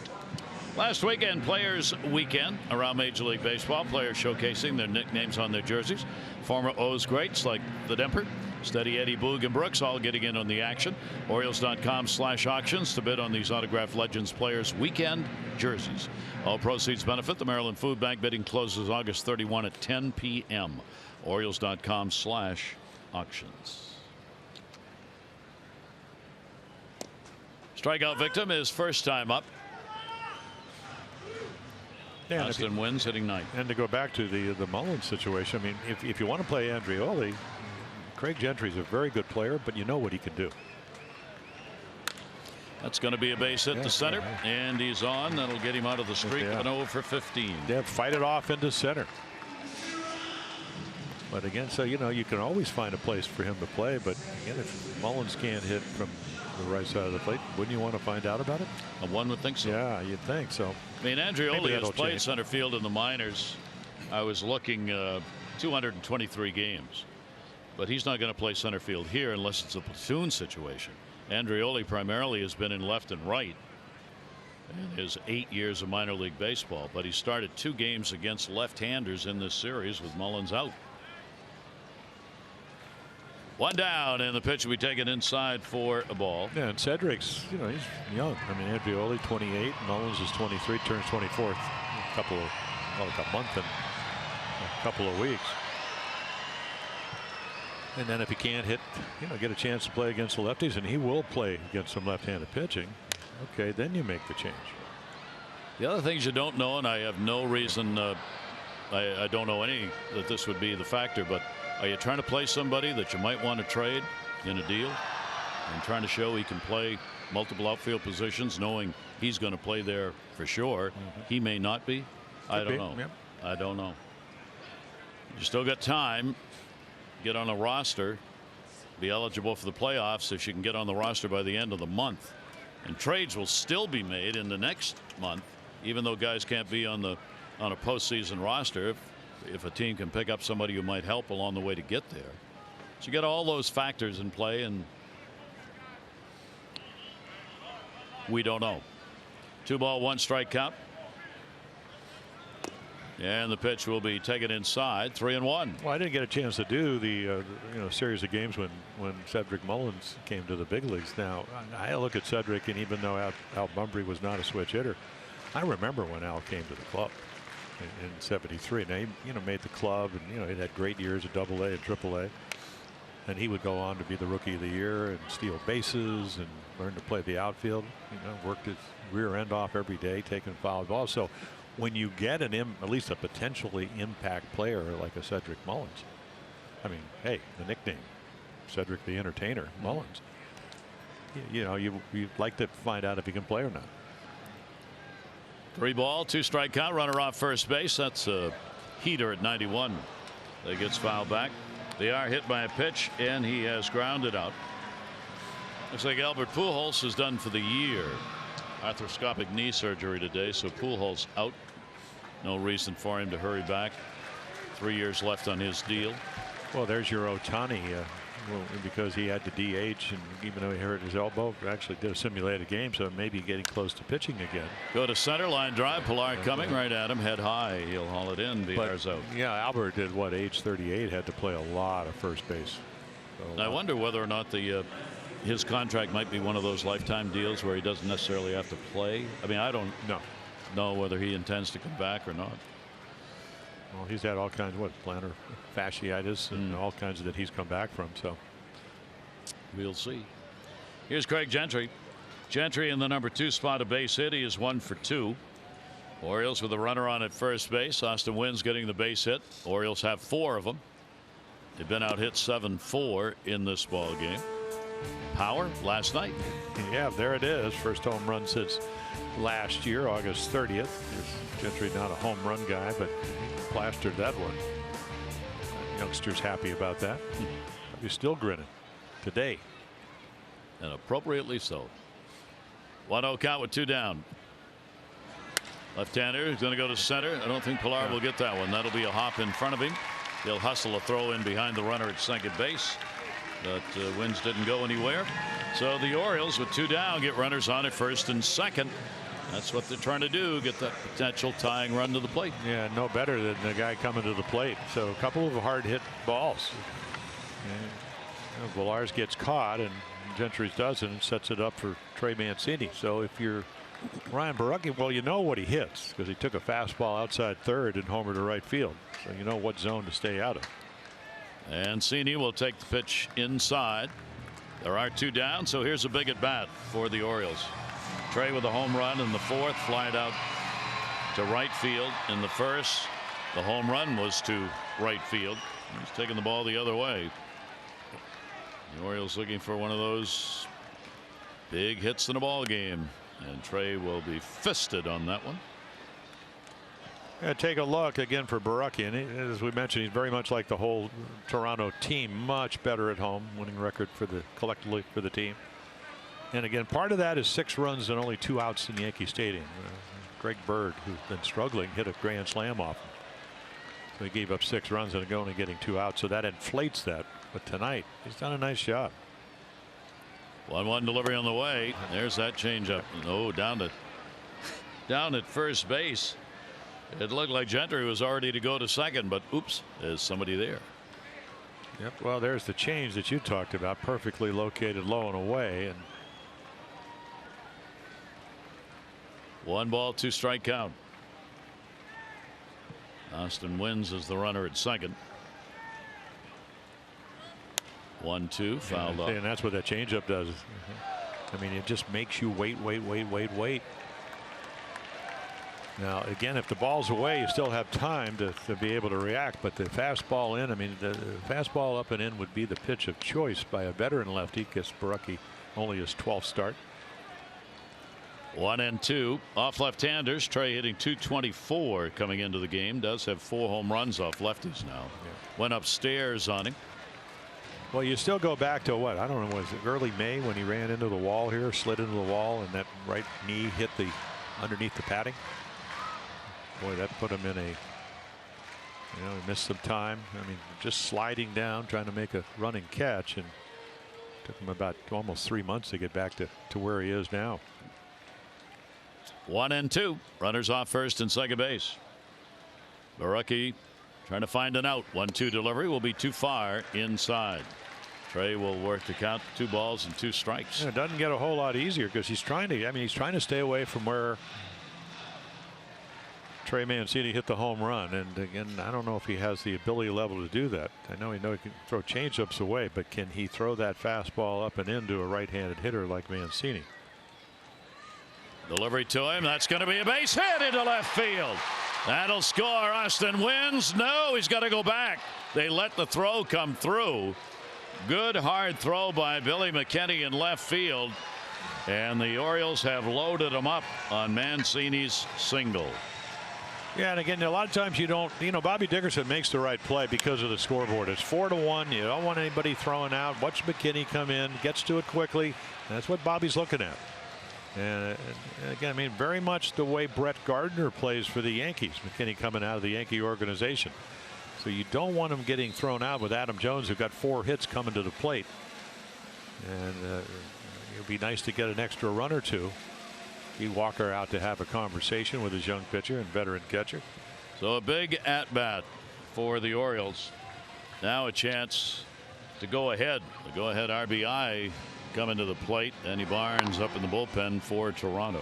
Last weekend, Players Weekend around Major League Baseball. Players showcasing their nicknames on their jerseys. Former O's greats like the Demper, Steady Eddie, Boog, and Brooks all getting in on the action. Orioles.com/auctions to bid on these autographed Legends Players Weekend jerseys. All proceeds benefit the Maryland Food Bank. Bidding closes August 31 at 10 p.m. Orioles.com/auctions. Strikeout victim is first time up. Yeah, Austin Wins hitting 9th. And to go back to the Mullins situation, I mean, if you want to play Andreoli, Craig Gentry's a very good player, but you know what he can do. That's going to be a base hit to center, and he's on. That'll get him out of the streak of an 0 for 15. Yeah, fight it off into center. But again, so you know, you can always find a place for him to play. But again, if Mullins can't hit from the right side of the plate, wouldn't you want to find out about it? One would think so. Yeah, you'd think so. I mean, Andreoli has played center field in the minors. I was looking 223 games, but he's not going to play center field here unless it's a platoon situation. Andreoli primarily has been in left and right in his 8 years of minor league baseball, but he started 2 games against left-handers in this series with Mullins out. One down, and the pitch will be taken inside for a ball. Yeah, and Cedric's, you know, he's young. I mean, Andreoli 28, Mullins is 23, turns 24 a couple of, well, like a month and a couple of weeks. And then if he can't hit, you know, get a chance to play against the lefties, and he will play against some left-handed pitching. Okay, then you make the change. The other things you don't know, and I have no reason, I don't know any that this would be the factor, but are you trying to play somebody that you might want to trade in a deal and trying to show he can play multiple outfield positions, knowing he's going to play there for sure? He may not be. I don't know. Yep. I don't know. You still got time. Get on a roster, be eligible for the playoffs if you can get on the roster by the end of the month. And trades will still be made in the next month, even though guys can't be on a postseason roster. If a team can pick up somebody who might help along the way to get there. So you got all those factors in play, and we don't know. 2 ball, 1 strike count. And the pitch will be taken inside, 3-1. Well, I didn't get a chance to do the series of games when Cedric Mullins came to the big leagues. Now I look at Cedric, and even though Al Bumbry was not a switch hitter, I remember when Al came to the club in '73. Now he made the club, and he had great years at AA and AAA, and he would go on to be the Rookie of the Year and steal bases and learn to play the outfield. Worked his rear end off every day, taking foul balls. So when you get at least a potentially impact player like a Cedric Mullins, I mean, hey, the nickname, Cedric the Entertainer Mullins, you'd like to find out if he can play or not. 3 ball, 2 strike count, runner off first base. That's a heater at 91. That gets fouled back. They are hit by a pitch, and he has grounded out. Looks like Albert Pujols is done for the year. Arthroscopic knee surgery today, so Pujols out. No reason for him to hurry back. 3 years left on his deal. Well, there's your Ohtani, because he had to DH, and even though he hurt his elbow, actually did a simulated game, so maybe getting close to pitching again. Go to center, line drive. Pilar coming right at him, head high. He'll haul it in. Villar's out. Yeah, Albert did what, age 38, had to play a lot of first base. So, I wonder whether or not his contract might be one of those lifetime deals where he doesn't necessarily have to play. I mean, I don't know whether he intends to come back or not. Well, he's had all kinds of plantar fasciitis and all kinds that he's come back from. So we'll see. Here's Craig Gentry. Gentry in the number 2 spot, a base hit. He is 1 for 2. Orioles with a runner on at first base. Austin Wynns getting the base hit. Orioles have 4 of them. They've been out hit 7-4 in this ball game. Power last night. Yeah, there it is. First home run since last year, August 30th. Gentry not a home run guy, but he plastered that one. Youngster's happy about that. He's still grinning today. And appropriately so. 1-0 count with 2 down. Left-hander is going to go to center. I don't think Pilar will get that one. That'll be a hop in front of him. He'll hustle a throw in behind the runner at second base. But Wynns didn't go anywhere. So the Orioles with 2 down get runners on at first and second. That's what they're trying to do, get that potential tying run to the plate. Yeah, no better than the guy coming to the plate. So a couple of hard hit balls. And, Villar's gets caught and Gentry's doesn't, and sets it up for Trey Mancini. So if you're Ryan Borucki, well, you know what he hits because he took a fastball outside third and homer to right field. So you know what zone to stay out of. And Mancini will take the pitch inside. There are 2 down, so here's a big at bat for the Orioles. Trey with a home run in the 4th, flied out to right field in the 1st. The home run was to right field. He's taking the ball the other way. The Orioles looking for one of those big hits in a ball game, and Trey will be fisted on that one. Take a look again for Borucki, and as we mentioned, he's very much like the whole Toronto team, much better at home, winning record for the collectively for the team. And again, part of that is 6 runs and only 2 outs in Yankee Stadium. Greg Bird, who's been struggling, hit a grand slam off him. So he gave up 6 runs and only getting 2 outs, so that inflates that. But tonight, he's done a nice job. 1-1 delivery on the way. There's that changeup. Oh, down at first base. It looked like Gentry was already to go to second, but oops, there's somebody there. Yep. Well, there's the change that you talked about, perfectly located low and away. And 1 ball, 2 strike count. Austin Wynns is the runner at second. 1-2, fouled off. And that's what that changeup does. I mean, it just makes you wait. Now, again, if the ball's away, you still have time to be able to react. But the fastball in, I mean, the fastball up and in would be the pitch of choice by a veteran lefty, because Borucki only his 12th start. 1-2 off left-handers. Trey hitting .224 coming into the game. Does have 4 home runs off lefties now. Yeah. Went upstairs on him. Well, you still go back to what? I don't know, was it early May when he ran into the wall here, slid into the wall, and that right knee hit the underneath the padding? Boy, that put him in a, he missed some time. I mean, just sliding down, trying to make a running catch, and took him about almost 3 months to get back to where he is now. 1-2. Runners off first and second base. Borucki trying to find an out. 1-2 delivery will be too far inside. Trey will work the count. 2 balls and 2 strikes. It doesn't get a whole lot easier because he's trying to. I mean, he's trying to stay away from where Trey Mancini hit the home run, and again, I don't know if he has the ability level to do that. I know he can throw changeups away, but can he throw that fastball up and into a right-handed hitter like Mancini? Delivery to him. That's going to be a base hit into left field. That'll score. Austin Wynns. No, he's got to go back. They let the throw come through. Good hard throw by Billy McKinney in left field, and the Orioles have loaded him up on Mancini's single. Yeah, and again, a lot of times you don't, Bobby Dickerson makes the right play because of the scoreboard. It's 4-1. You don't want anybody throwing out. Watch McKinney come in, gets to it quickly. That's what Bobby's looking at. And again, I mean, very much the way Brett Gardner plays for the Yankees. McKinney coming out of the Yankee organization. So you don't want him getting thrown out with Adam Jones, who got 4 hits coming to the plate. And it would be nice to get an extra run or two. He'd Walker out to have a conversation with his young pitcher and veteran catcher. So a big at bat for the Orioles. Now a chance to go ahead. The go ahead RBI coming to the plate. Danny Barnes up in the bullpen for Toronto.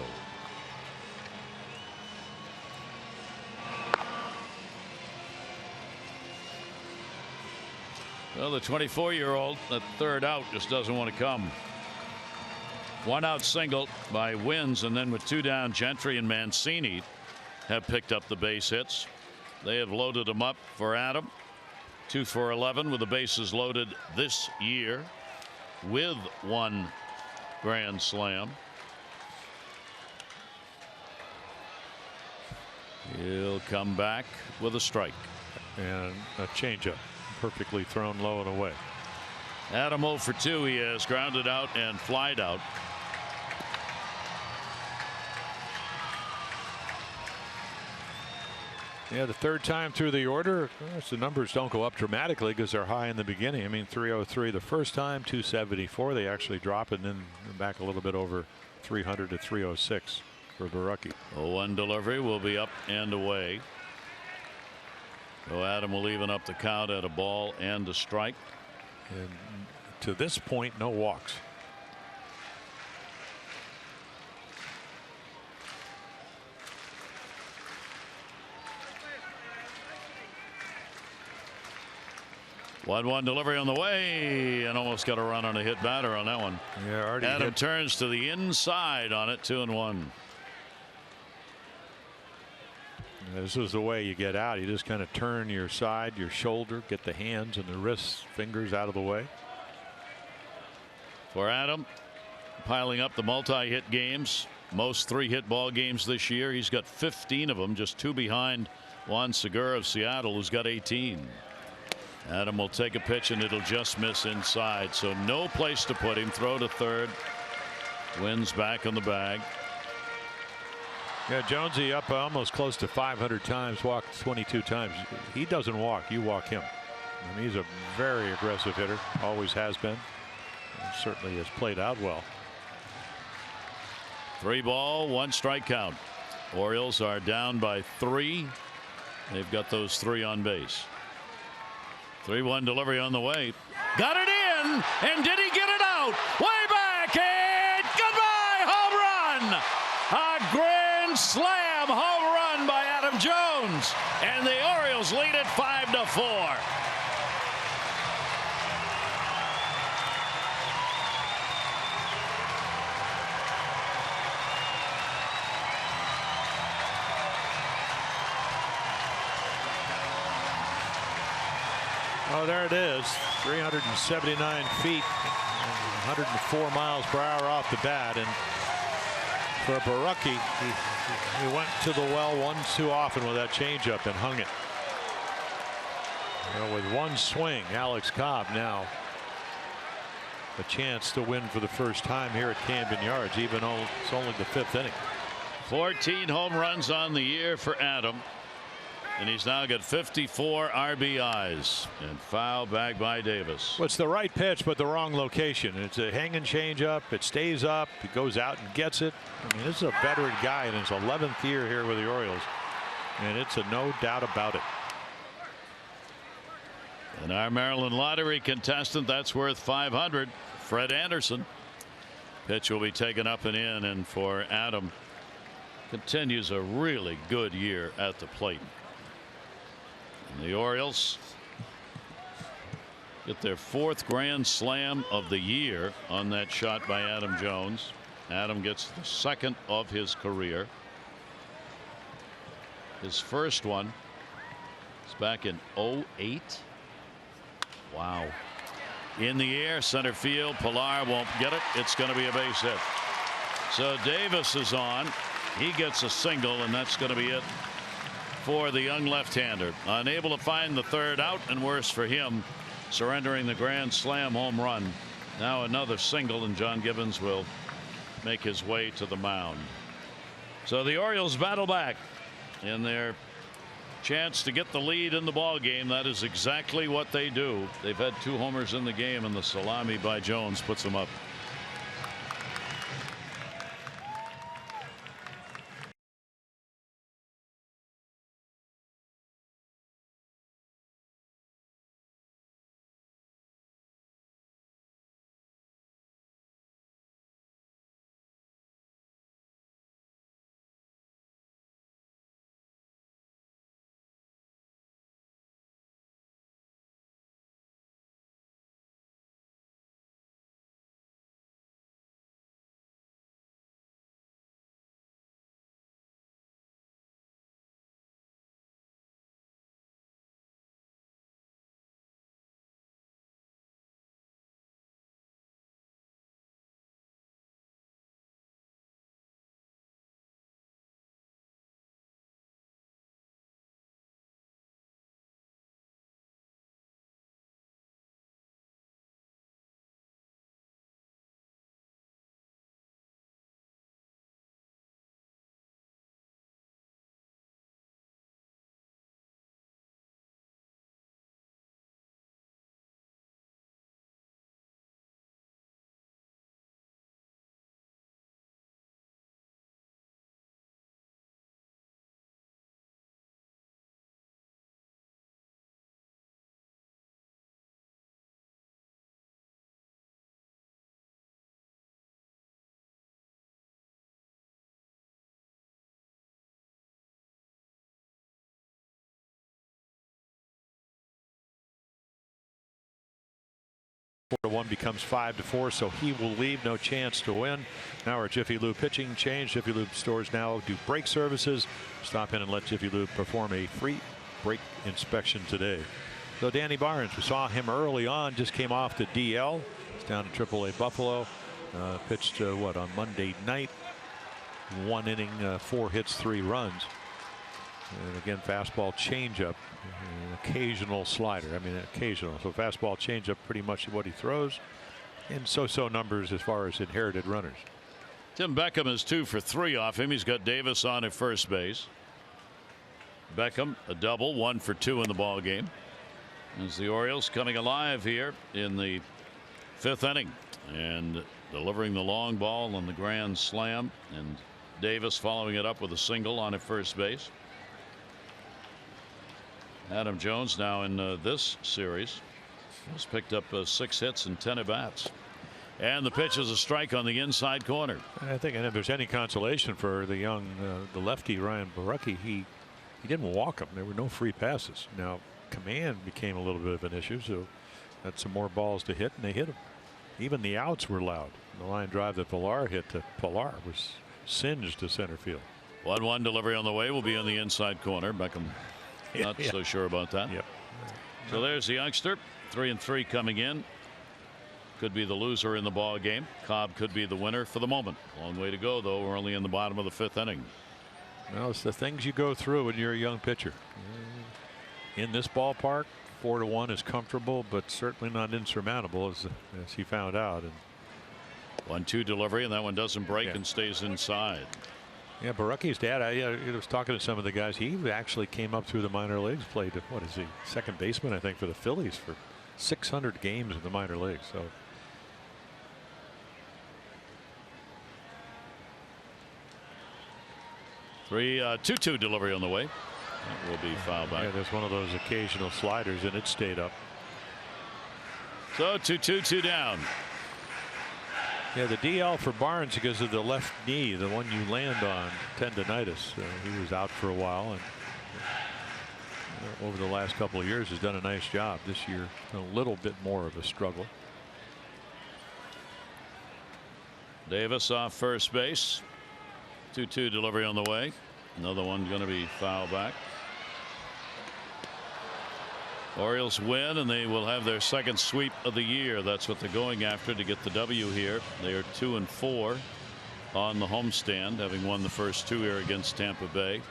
Well, the 24-year-old, that third out, just doesn't want to come. 1 out single by Wins, and then with 2 down, Gentry and Mancini have picked up the base hits. They have loaded them up for Adam. 2 for 11 with the bases loaded this year with 1 grand slam. He'll come back with a strike. And a changeup. Perfectly thrown low and away. Adam 0 for 2. He has grounded out and flied out. Yeah, the third time through the order. Of course, the numbers don't go up dramatically because they're high in the beginning. I mean, 303 the first time, 274. They actually drop and then back a little bit over 300 to 306 for Barucki. 0-1 delivery will be up and away. So Adam will even up the count at a ball and a strike. And to this point, no walks. One delivery on the way, and almost got a run on a hit batter on that one. Yeah, already Adam hit. turns to the inside on it, 2-1. This is the way you get out. You just kind of turn your side, your shoulder, get the hands and the wrists, fingers out of the way. For Adam, piling up the multi-hit games, most 3-hit ball games this year. He's got 15 of them, just 2 behind Juan Segura of Seattle, who's got 18. Adam will take a pitch and it'll just miss inside, so no place to put him. Throw to third. Wins back on the bag. Yeah, Jonesy up almost close to 500 times, walked 22 times. He doesn't walk, you walk him. I mean, he's a very aggressive hitter, always has been, and certainly has played out well. 3 ball, 1 strike count. Orioles are down by 3. They've got those 3 on base. 3-1 delivery on the way. Got it in, and did he get it out? Way back, and goodbye, home run! A grand slam home run by Adam Jones, and the Orioles lead it 5-4. Oh, there it is. 379 feet, 104 miles per hour off the bat. And for Barucki, he went to the well one too often with that changeup and hung it. With 1 swing, Alex Cobb now a chance to win for the first time here at Camden Yards, even though it's only the 5th inning. 14 home runs on the year for Adam. And he's now got 54 RBIs, and foul back by Davis. Well, it's the right pitch, but the wrong location. It's a hanging changeup. It stays up. It goes out and gets it. I mean, this is a veteran guy in his 11th year here with the Orioles, and it's a no doubt about it. And our Maryland Lottery contestant, that's worth $500. Fred Anderson. Pitch will be taken up and in, and for Adam, continues a really good year at the plate. And the Orioles get their 4th grand slam of the year on that shot by Adam Jones. Adam gets the 2nd of his career. His first one is back in 2008. Wow. In the air, center field. Pilar won't get it. It's going to be a base hit. So Davis is on. He gets a single, and that's going to be it for the young left-hander. Unable to find the third out, and worse for him, surrendering the grand slam home run. Now another single, and John Gibbons will make his way to the mound. So the Orioles battle back in their chance to get the lead in the ball game. That is exactly what they do. They've had 2 homers in the game, and the salami by Jones puts them up. Four to 1 becomes 5-4, so he will leave. No chance to win. Now our Jiffy Lube pitching change. Jiffy Lube stores now do brake services. Stop in and let Jiffy Lube perform a free brake inspection today. So Danny Barnes, we saw him early on, just came off the DL. He's down to AAA Buffalo. Pitched what, on Monday night. 1 inning, 4 hits, 3 runs. And again, fastball, changeup, an occasional slider. I mean, occasional. So fastball, changeup, pretty much what he throws. And so-so numbers as far as inherited runners. Tim Beckham is 2 for 3 off him. He's got Davis on at first base. Beckham a double, 1 for 2 in the ball game. As the Orioles coming alive here in the 5th inning and delivering the long ball on the grand slam, and Davis following it up with a single on at first base. Adam Jones now in this series has picked up 6 hits and 10 at bats. And the pitch is a strike on the inside corner. I think, and if there's any consolation for the young the lefty Ryan Borucki, he didn't walk him. There were no free passes. Now command became a little bit of an issue, so had some more balls to hit, and they hit him. Even the outs were loud. The line drive that Pilar hit to Pilar was singed to center field. 1-1 delivery on the way, will be on the inside corner. Beckham not so sure about that. Yep. So there's the youngster. 3-3 coming in. Could be the loser in the ball game. Cobb could be the winner for the moment. Long way to go, though. We're only in the bottom of the 5th inning. Well, it's the things you go through when you're a young pitcher. In this ballpark, 4 to 1 is comfortable, but certainly not insurmountable, as he found out. And 1-2 delivery, and that one doesn't break and stays inside. Yeah, Borucki's dad, I was talking to some of the guys. He actually came up through the minor leagues, played, what is he, second baseman, I think, for the Phillies for 600 games in the minor leagues. So. Three 2-2 delivery on the way. That will be foul back. Yeah, there's one of those occasional sliders, and it stayed up. So 2-2, 2 down. Yeah, the DL for Barnes because of the left knee, the one you land on, tendonitis. He was out for a while, and over the last couple of years has done a nice job. This year, a little bit more of a struggle. Davis off first base. 2-2 delivery on the way. Another one going to be foul back. Orioles win, and they will have their second sweep of the year. That's what they're going after to get the W here. They are 2-4 on the homestand, having won the first 2 here against Tampa Bay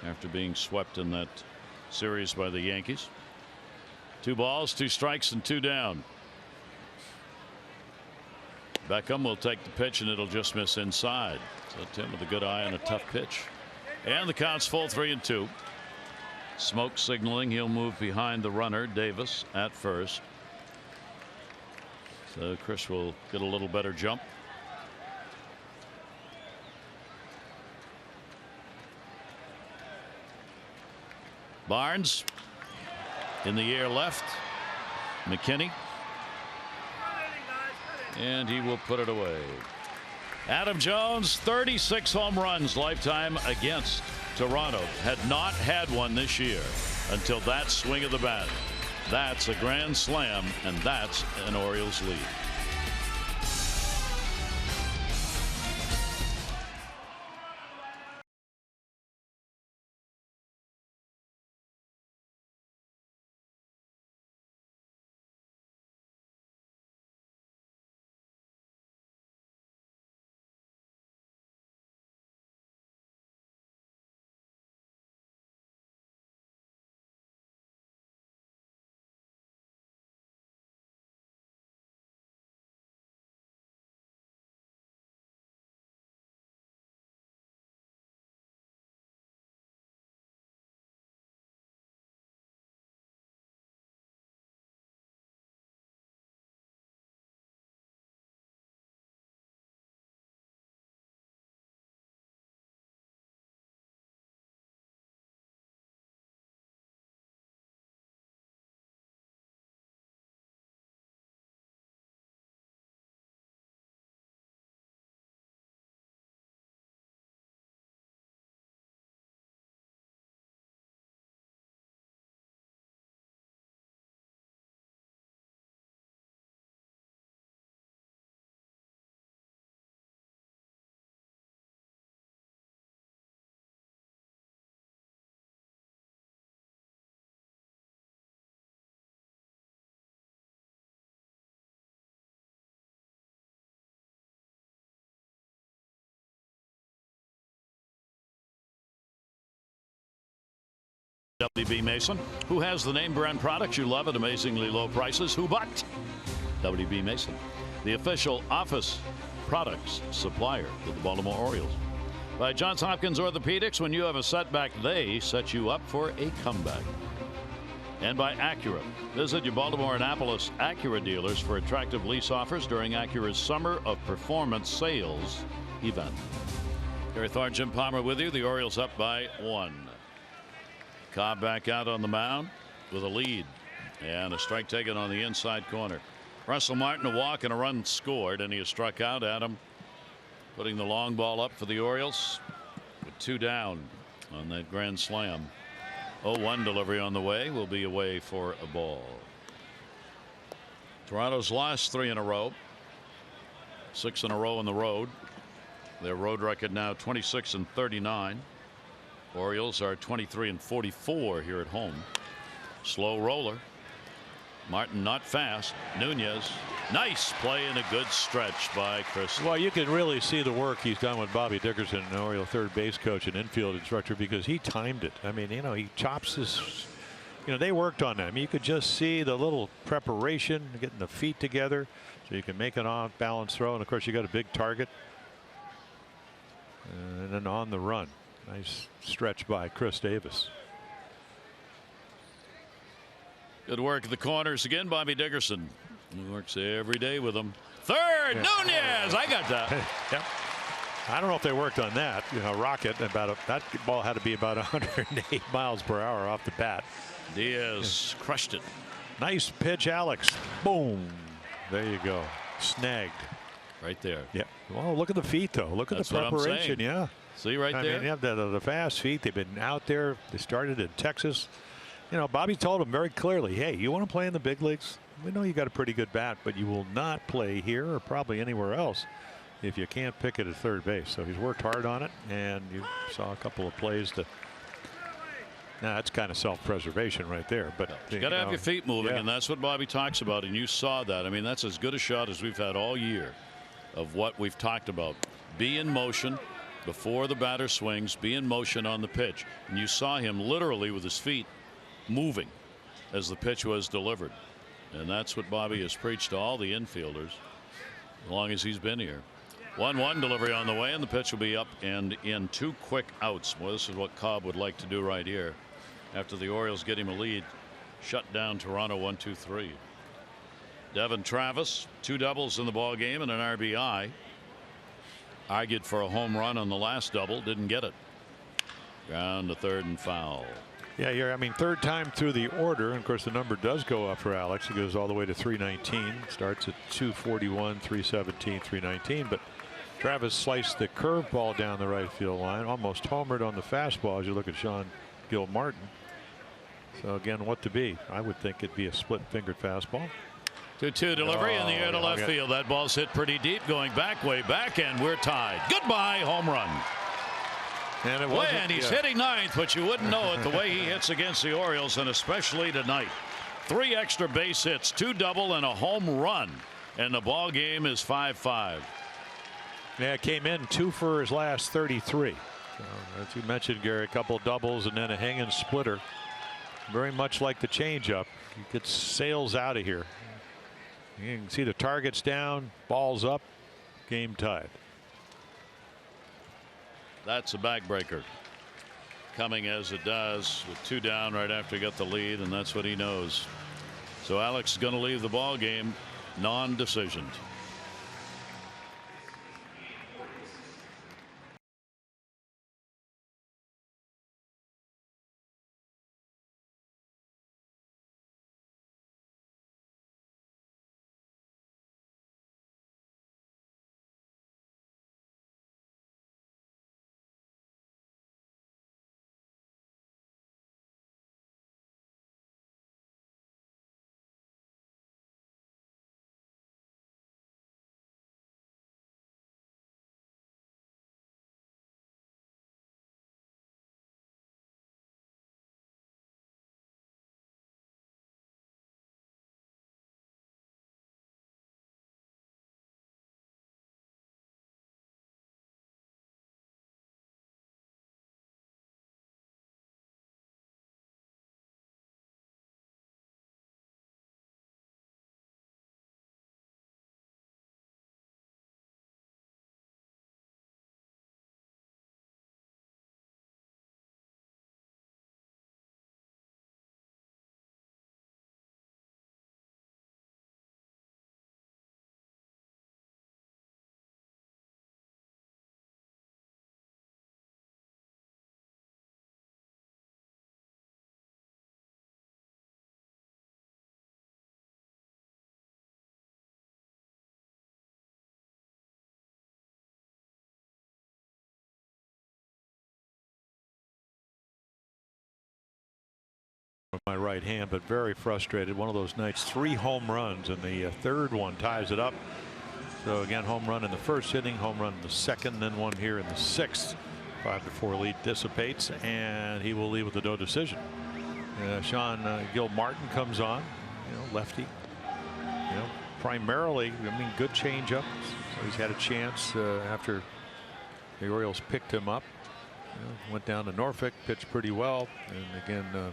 after being swept in that series by the Yankees. 2 balls, 2 strikes, and 2 down. Beckham will take the pitch, and it'll just miss inside. So Tim with a good eye on a tough pitch. And the count's full, 3-2. Smoke signaling he'll move behind the runner, Davis, at first. So Chris will get a little better jump. Barnes in the air left. McKinney. And he will put it away. Adam Jones, 36 home runs lifetime against Toronto. Had not had one this year until that swing of the bat. That's a grand slam, and that's an Orioles lead. WB Mason, who has the name brand products you love at amazingly low prices. Who but WB Mason, the official office products supplier to the Baltimore Orioles. By Johns Hopkins Orthopedics, when you have a setback, they set you up for a comeback. And by Acura. Visit your Baltimore Annapolis Acura dealers for attractive lease offers during Acura's Summer of Performance Sales event. Gary Thorne, Jim Palmer with you. The Orioles up by 1. Cobb back out on the mound with a lead and a strike taken on the inside corner. Russell Martin a walk and a run scored, and he is struck out. Adam putting the long ball up for the Orioles with 2 down on that grand slam. 0-1 delivery on the way, will be away for a ball. Toronto's lost 3 in a row, 6 in a row on the road. Their road record now 26-39. Orioles are 23-44 here at home. Slow roller. Martin not fast. Nunez. Nice play and a good stretch by Chris. Well, you can really see the work he's done with Bobby Dickerson, an Oriole third base coach and infield instructor, because he timed it. I mean, he chops his, they worked on that. I mean, you could just see the little preparation, getting the feet together so you can make an off balance throw. And of course, you got a big target. And then on the run. Nice stretch by Chris Davis. Good work at the corners again. Bobby Dickerson. He works every day with them. Third, yeah. Nunez. I got that. Yep. I don't know if they worked on that. Rocket that ball had to be about 108 miles per hour off the bat. Diaz crushed it. Nice pitch, Alex. Boom. There you go. Snagged. Right there. Yeah. Well, look at the feet, though. Look at the preparation. Yeah. See right there. I mean, you have the fast feet. They've been out there. They started in Texas. Bobby told him very clearly, hey, you want to play in the big leagues? We know you got a pretty good bat, but you will not play here or probably anywhere else if you can't pick it at third base. So he's worked hard on it, and you saw a couple of plays to. Now that's kind of self-preservation right there. But you got to have your feet moving, and that's what Bobby talks about. And you saw that. I mean, that's as good a shot as we've had all year of what we've talked about. Be in motion. before the batter swings, be in motion on the pitch. And you saw him literally with his feet moving as the pitch was delivered. And that's what Bobby has preached to all the infielders as long as he's been here. 1-1 delivery on the way, and the pitch will be up and in. 2 quick outs. Well, this is what Cobb would like to do right here after the Orioles get him a lead. Shut down Toronto 1-2-3. Devin Travis, 2 doubles in the ball game and an RBI. Argued for a home run on the last double, didn't get it. Ground to third and foul. Yeah, I mean, third time through the order, and of course the number does go up for Alex. It goes all the way to 319. Starts at 241, 317, 319. But Travis sliced the curveball down the right field line, almost homered on the fastball as you look at Sean Gilmartin. So again, what to be? I would think it'd be a split-fingered fastball. 2-2 delivery in the air to left field. That ball's hit pretty deep, going back, way back, and we're tied. Goodbye, home run. And it wasn't, and he's hitting ninth, but you wouldn't know it the way he hits against the Orioles, and especially tonight. 3 extra base hits, 2 double, and a home run, and the ball game is 5-5. Yeah, it came in 2 for his last 33. So, as you mentioned, Gary, a couple doubles and then a hanging splitter. Very much like the changeup. He gets sails out of here. You can see the targets down, balls up, game tied. That's a backbreaker. Coming as it does with 2 down right after he got the lead, and that's what he knows. So Alex is going to leave the ball game non-decisioned. My right hand, but very frustrated. One of those nights, 3 home runs, and the third one ties it up. So again, home run in the first inning, home run in the second, then one here in the 6th. 5-4 lead dissipates, and he will leave with a no decision. Sean Gilmartin comes on, lefty. Primarily, I mean, good changeup. So he's had a chance after the Orioles picked him up. Went down to Norfolk, pitched pretty well, and again.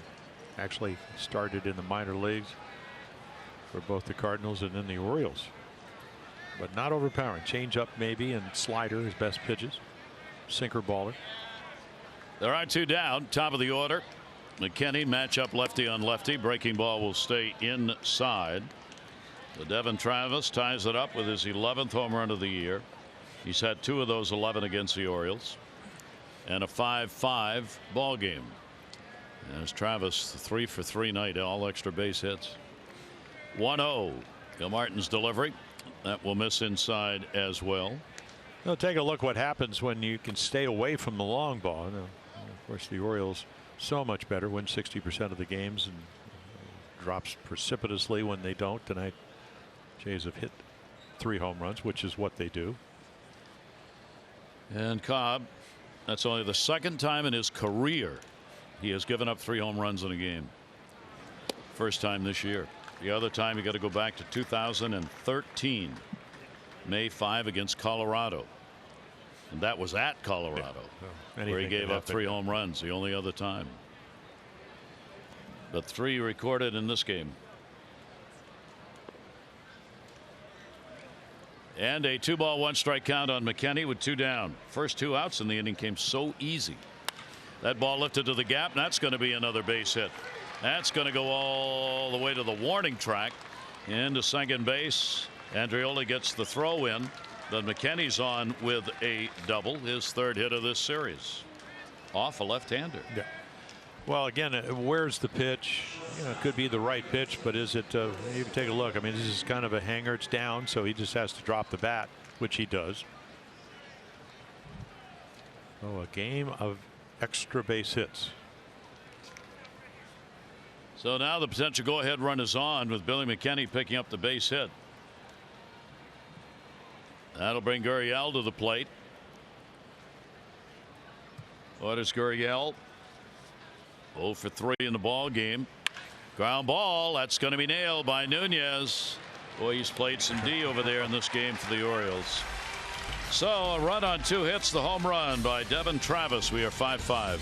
Actually started in the minor leagues for both the Cardinals and then the Orioles, but not overpowering. Changeup maybe, and slider his best pitches. Sinker baller. There are 2 down, top of the order. McKinney match up lefty on lefty. Breaking ball will stay inside. The Devin Travis ties it up with his 11th home run of the year. He's had 2 of those 11 against the Orioles, and a 5-5 ball game. As Travis, 3 for 3 night, all extra base hits. 1-0. Gilmartin's delivery. That will miss inside as well. Now take a look what happens when you can stay away from the long ball. Of course, the Orioles so much better, win 60% of the games, and drops precipitously when they don't. Tonight, Jays have hit 3 home runs, which is what they do. And Cobb, that's only the 2nd time in his career he has given up 3 home runs in a game. First time this year. The other time you got to go back to 2013. May 5 against Colorado. And that was at Colorado, where he gave up 3 home runs, the only other time. But 3 recorded in this game. And a 2-ball 1-strike count on McKenny with 2 down. First 2 outs in the inning came so easy. That ball lifted to the gap. And that's going to be another base hit. That's going to go all the way to the warning track into second base. Andreoli gets the throw in. Then McKenny's on with a double, his 3rd hit of this series. Off a left-hander. Yeah. Well, again, where's the pitch? You know, it could be the right pitch, but is it? You can take a look. I mean, this is kind of a hanger. It's down, so he just has to drop the bat, which he does. Oh, a game of extra base hits. So now the potential go-ahead run is on with Billy McKenny picking up the base hit. That'll bring Gurriel to the plate. What is Gurriel? 0 for 3 in the ball game. Ground ball. That's going to be nailed by Nunez. Boy, he's played some D over there in this game for the Orioles. So a run on 2 hits, the home run by Devin Travis. We are 5-5.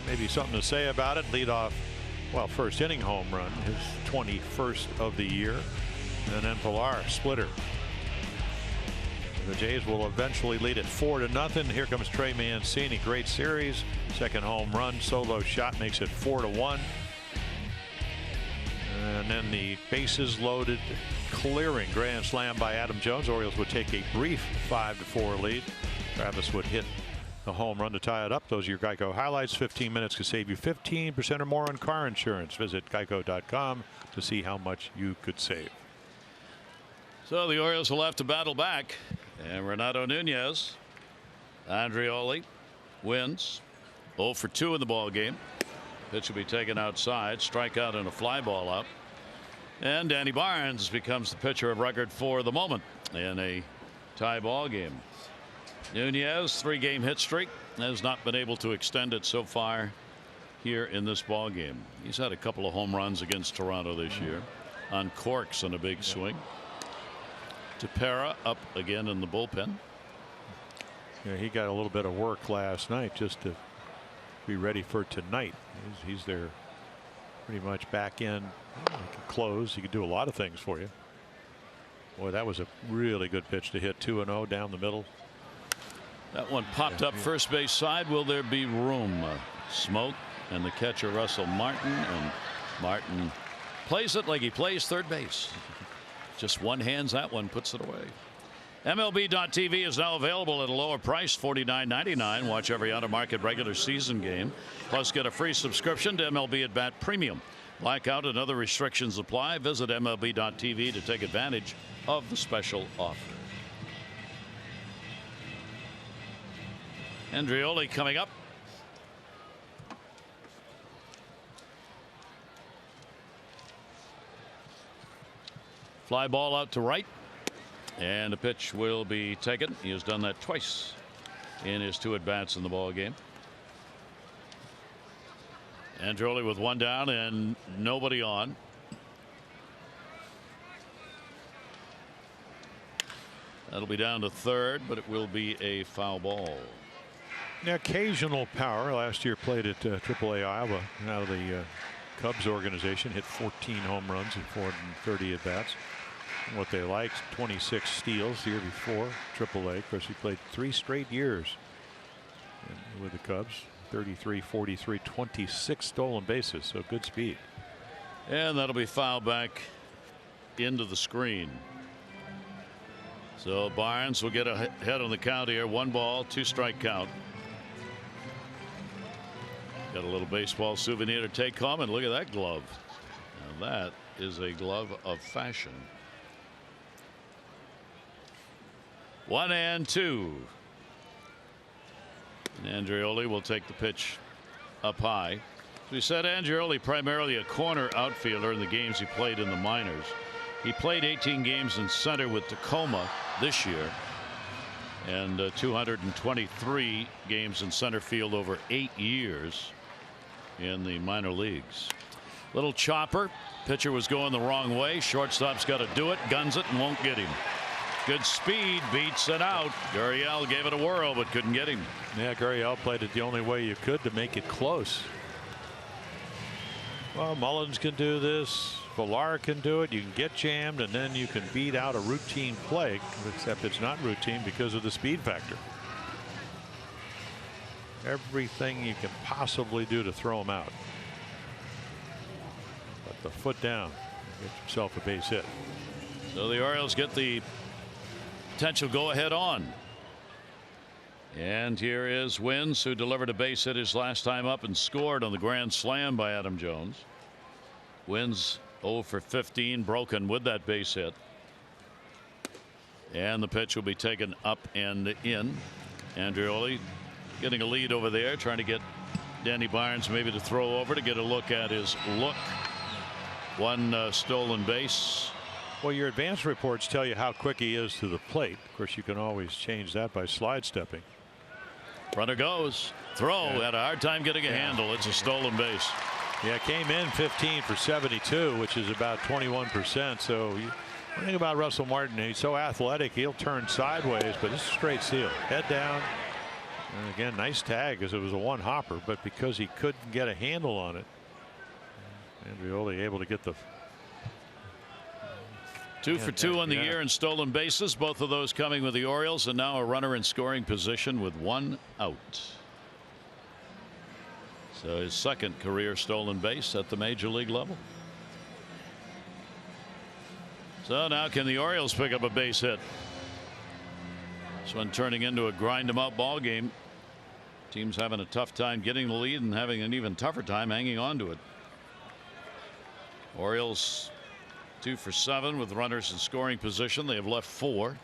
Maybe something to say about it. Lead off, well, first inning home run, his 21st of the year, and then Pilar splitter. The Jays will eventually lead it 4-0. Here comes Trey Mancini. Great series. Second home run, solo shot makes it 4-1. And then the bases loaded, clearing grand slam by Adam Jones. Orioles would take a brief 5-4 lead. Travis would hit the home run to tie it up. Those are your Geico highlights. 15 minutes could save you 15% or more on car insurance. Visit geico.com to see how much you could save. So the Orioles will have to battle back. And Renato Nunez, Andreoli wins 0 for 2 in the ball game. Pitch will be taken outside, strikeout and a fly ball up. And Danny Barnes becomes the pitcher of record for the moment in a tie ball game. Nunez, 3-game hit streak, has not been able to extend it so far here in this ball game. He's had a couple of home runs against Toronto this year on corks and a big swing. Tepera up again in the bullpen. Yeah, he got a little bit of work last night just to be ready for tonight. He's there pretty much back in. He can close. He can do a lot of things for you. Boy, that was a really good pitch to hit. 2-0 down the middle. That one popped up first base side. Will there be room? Smoke and the catcher Russell Martin, and Martin plays it like he plays third base. Just one hands that one, puts it away. MLB.TV is now available at a lower price, $49.99. Watch every out-of-market regular season game. Plus, get a free subscription to MLB At Bat Premium. Blackout and other restrictions apply. Visit MLB.TV to take advantage of the special offer. Andreoli coming up. Fly ball out to right. And the pitch will be taken. He has done that twice in his 2 at-bats in the ball game. Andreoli with 1 down and nobody on. That'll be down to third, but it will be a foul ball. Occasional power. Last year played at AAA Iowa out of the Cubs organization. Hit 14 home runs and 430 at bats. What they liked, 26 steals the year before AAA. Of course, he played 3 straight years with the Cubs. 33, 43, 26 stolen bases. So good speed. And that'll be fouled back into the screen. So Barnes will get ahead on the count here. 1 ball, 2 strike count. Got a little baseball souvenir to take home, and look at that glove. Now that is a glove of fashion. 1 and 2. And Andreoli will take the pitch up high. As we said, Andreoli primarily a corner outfielder in the games he played in the minors. He played 18 games in center with Tacoma this year, and 223 games in center field over 8 years in the minor leagues. Little chopper. Pitcher was going the wrong way. Shortstop's got to do it. Guns it and won't get him. Good speed, beats it out. Gurriel gave it a whirl but couldn't get him. Yeah, Gurriel played it the only way you could to make it close. Well, Mullins can do this. Villar can do it. You can get jammed and then you can beat out a routine play, except it's not routine because of the speed factor. Everything you can possibly do to throw him out. But the foot down, get yourself a base hit. So the Orioles get the potential go ahead on. And here is Wins, who delivered a base hit his last time up and scored on the grand slam by Adam Jones. Wins 0 for 15, broken with that base hit. And the pitch will be taken up and in. Andreoli getting a lead over there, trying to get Danny Barnes maybe to throw over to get a look at his look. 1 stolen base. Well, your advance reports tell you how quick he is to the plate. Of course, you can always change that by slide stepping. Runner goes. Throw. Had a hard time getting a handle. It's a stolen base. Yeah, came in 15 for 72, which is about 21%. So you think about Russell Martin. He's so athletic, he'll turn sideways, but it's a straight steal. Head down. And again, nice tag as it was a 1 hopper, but because he couldn't get a handle on it, Andreoli able to get the 2 for 2 on the year in stolen bases, both of those coming with the Orioles, and now a runner in scoring position with 1 out. So his 2nd career stolen base at the major league level. So now can the Orioles pick up a base hit? This one turning into a grind 'em out ball game. Teams having a tough time getting the lead and having an even tougher time hanging on to it. Orioles 2 for 7 with runners in scoring position. They have left 4.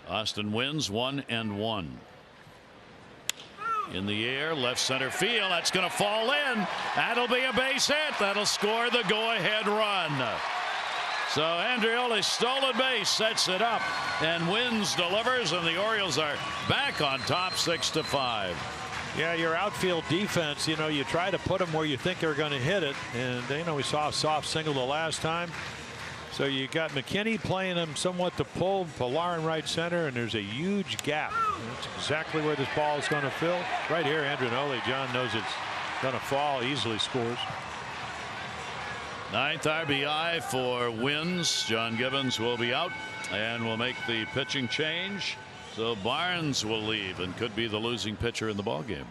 Austin Wins 1 and 1. In the air, left center field. That's going to fall in. That'll be a base hit. That'll score the go-ahead run. So Andreoli's stolen base sets it up, and Wins delivers, and the Orioles are back on top 6-5. Yeah, your outfield defense, you try to put them where you think they're going to hit it. And, we saw a soft single the last time. So you got McKinney playing him somewhat to pull, Villar in right center, and there's a huge gap. That's exactly where this ball is going to fill. Right here, Andreoli. John knows it's going to fall, easily scores. 9th RBI for Wins. John Gibbons will be out and will make the pitching change. So Barnes will leave and could be the losing pitcher in the ballgame.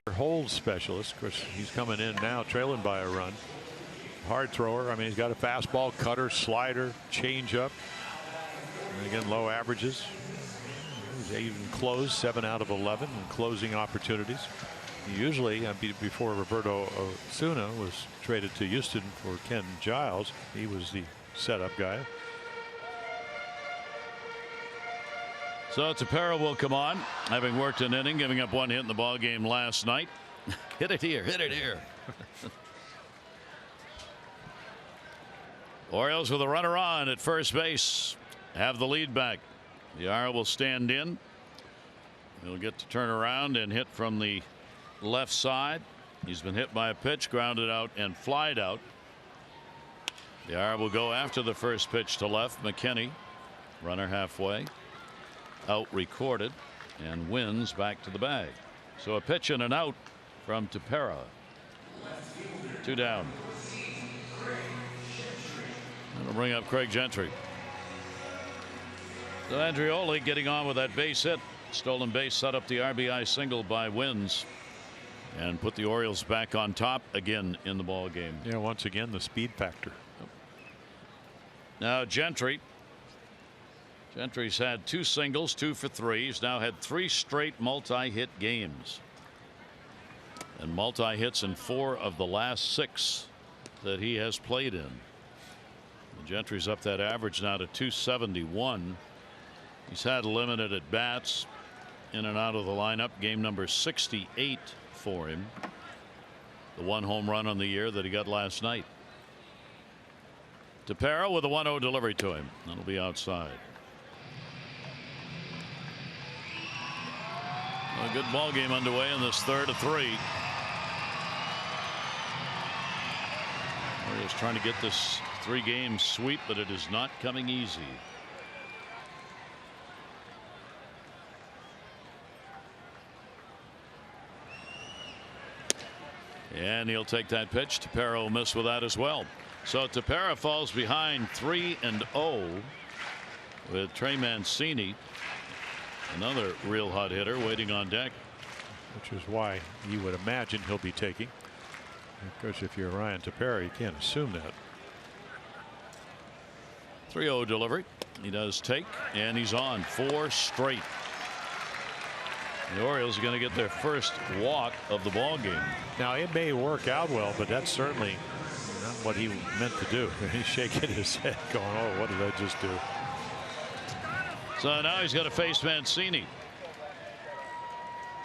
their hold specialist. Of course, he's coming in now trailing by a run. Hard thrower. I mean, he's got a fastball, cutter, slider, changeup. And again, low averages. He's even closed 7 out of 11 in closing opportunities. Usually, before Roberto Osuna was traded to Houston for Ken Giles, he was the setup guy. So Tepera will come on, having worked an inning, giving up 1 hit in the ball game last night. Hit it here, hit it here. Orioles with a runner on at first base have the lead back. Yara will stand in. He'll get to turn around and hit from the left side. He's been hit by a pitch, grounded out and flied out. Yara will go after the first pitch to left. McKinney, runner halfway, out recorded, and wins back to the bag. So a pitch and an out from Tepera. 2 down. That'll bring up Craig Gentry. So Andreoli getting on with that base hit. Stolen base set up the RBI single by Wins and put the Orioles back on top again in the ball game. Yeah, once again the speed factor. Now Gentry's had 2 singles, 2 for 3. He's now had 3 straight multi-hit games and multi-hits in 4 of the last 6 that he has played in. And Gentry's up that average now to 271. He's had limited at bats, in and out of the lineup. Game number 68 for him. The 1 home run on the year that he got last night. Tepera with a 1-0 delivery to him. That'll be outside. A good ball game underway in this 3rd of 3. Orioles trying to get this 3-game sweep, but it is not coming easy. And he'll take that pitch. Tepera will miss with that as well. So Tepera falls behind 3-0 with Trey Mancini, another real hot hitter, waiting on deck. Which is why you would imagine he'll be taking. Of course, if you're Ryan Tepera, you can't assume that. 3-0 delivery. He does take, and he's on 4 straight. The Orioles are going to get their first walk of the ball game. Now it may work out well, but that's certainly not what he meant to do. He's shaking his head going, oh, what did I just do? So now he's got to face Mancini.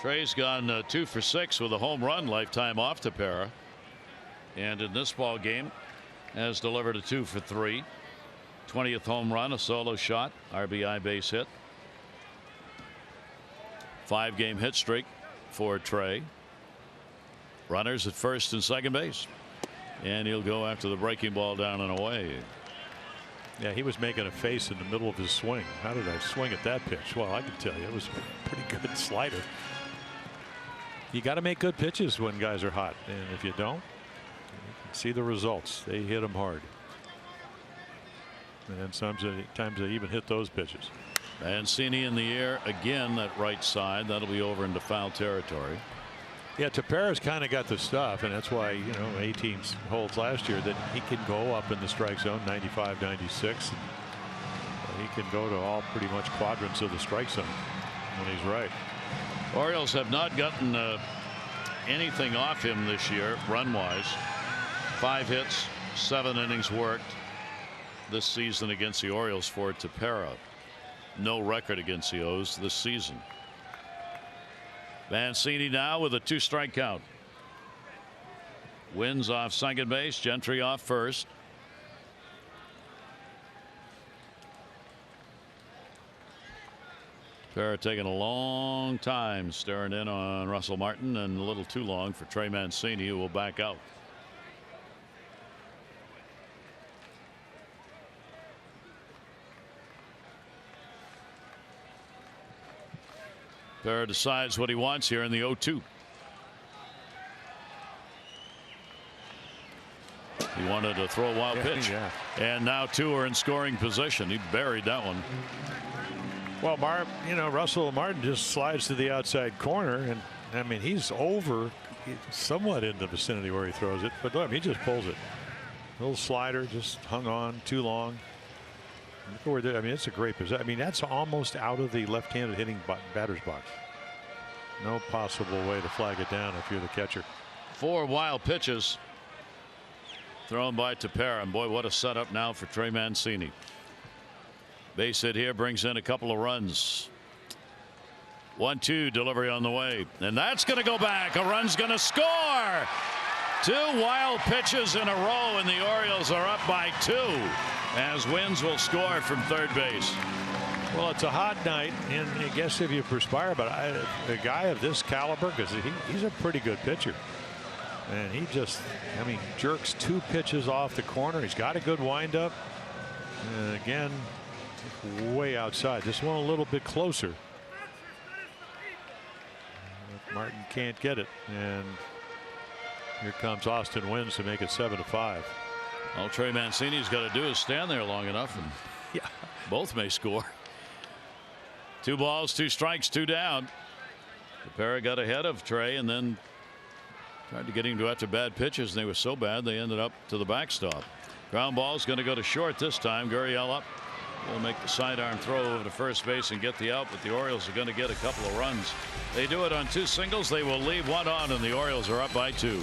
Trey's gone 2 for 6 with a home run lifetime off Tepera, and in this ball game has delivered a 2 for 3. 20th home run, a solo shot, RBI base hit. 5-game hit streak for Trey. Runners at first and second base, and he'll go after the breaking ball down and away. Yeah, he was making a face in the middle of his swing. How did I swing at that pitch? Well, I can tell you it was a pretty good slider. You got to make good pitches when guys are hot, and if you don't, you can see the results. They hit them hard, and sometimes they even hit those pitches. Mancini in the air again, that right side. That'll be over into foul territory. Yeah, Tepera's kind of got the stuff, and that's why, you know, 18 holds last year, that he can go up in the strike zone, 95, 96. He can go to all pretty much quadrants of the strike zone when he's right. Orioles have not gotten anything off him this year, run-wise. 5 hits, 7 innings worked this season against the Orioles for Tepera. No record against the O's this season. Mancini now with a 2-strike count. Wins off second base, Gentry off first. Tepera taking a long time staring in on Russell Martin, and a little too long for Trey Mancini, who will back out. Tepera decides what he wants here in the 0-2. He wanted to throw a wild pitch. Yeah. And now 2 are in scoring position. He buried that one. Well, Russell Martin just slides to the outside corner, and I mean, he's over somewhat in the vicinity where he throws it, but look, he just pulls it. Little slider, just hung on too long. Look where I mean, it's a great position. I mean, that's almost out of the left-handed hitting batter's box. No possible way to flag it down if you're the catcher. 4 wild pitches thrown by Tepera, and boy, what a setup now for Trey Mancini. Base hit here brings in a couple of runs. 1-2 delivery on the way, and that's going to go back. A run's going to score. 2 wild pitches in a row, and the Orioles are up by 2 as Wins will score from third base. Well, it's a hot night, and I guess if you perspire, but a guy of this caliber, because he's a pretty good pitcher, and he just, I mean, jerks 2 pitches off the corner. He's got a good windup, and again, way outside. Just one a little bit closer. Martin can't get it, and here comes Austin Wins to make it 7-5. All Trey Mancini's got to do is stand there long enough, and yeah, both may score. 2 balls, 2 strikes, 2 down. Tepera got ahead of Trey and then tried to get him to after bad pitches, and they were so bad they ended up to the backstop. Ground ball is going to go to short this time. Gurriel up. Will make the sidearm throw over to first base and get the out, but the Orioles are going to get a couple of runs. They do it on 2 singles. They will leave 1 on, and the Orioles are up by 2.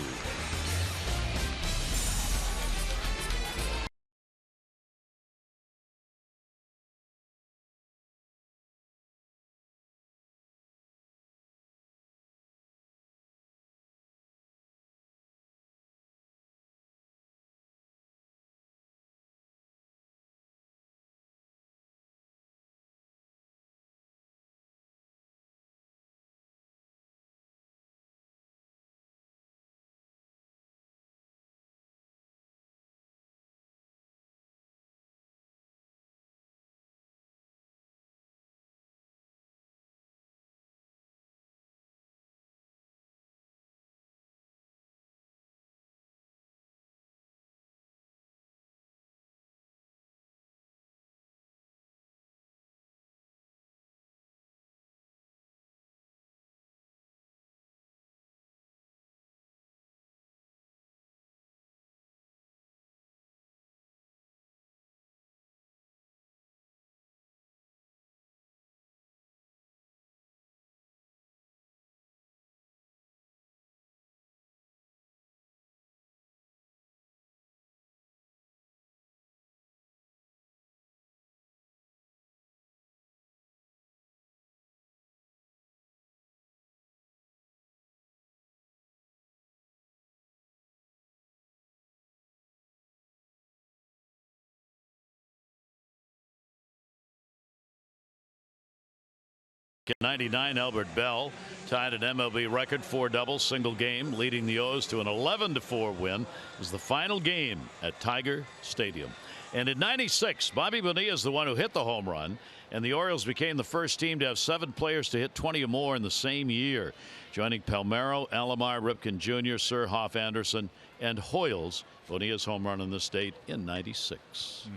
In 99, Albert Bell tied an MLB record 4 doubles single game, leading the O's to an 11-4 win. It was the final game at Tiger Stadium. And in 96, Bobby Bonilla is the one who hit the home run, and the Orioles became the first team to have 7 players to hit 20 or more in the same year, joining Palmeiro, Alomar, Ripken Jr., Sir Hoff Anderson, and Hoyles. Bonilla's home run in this state in 96.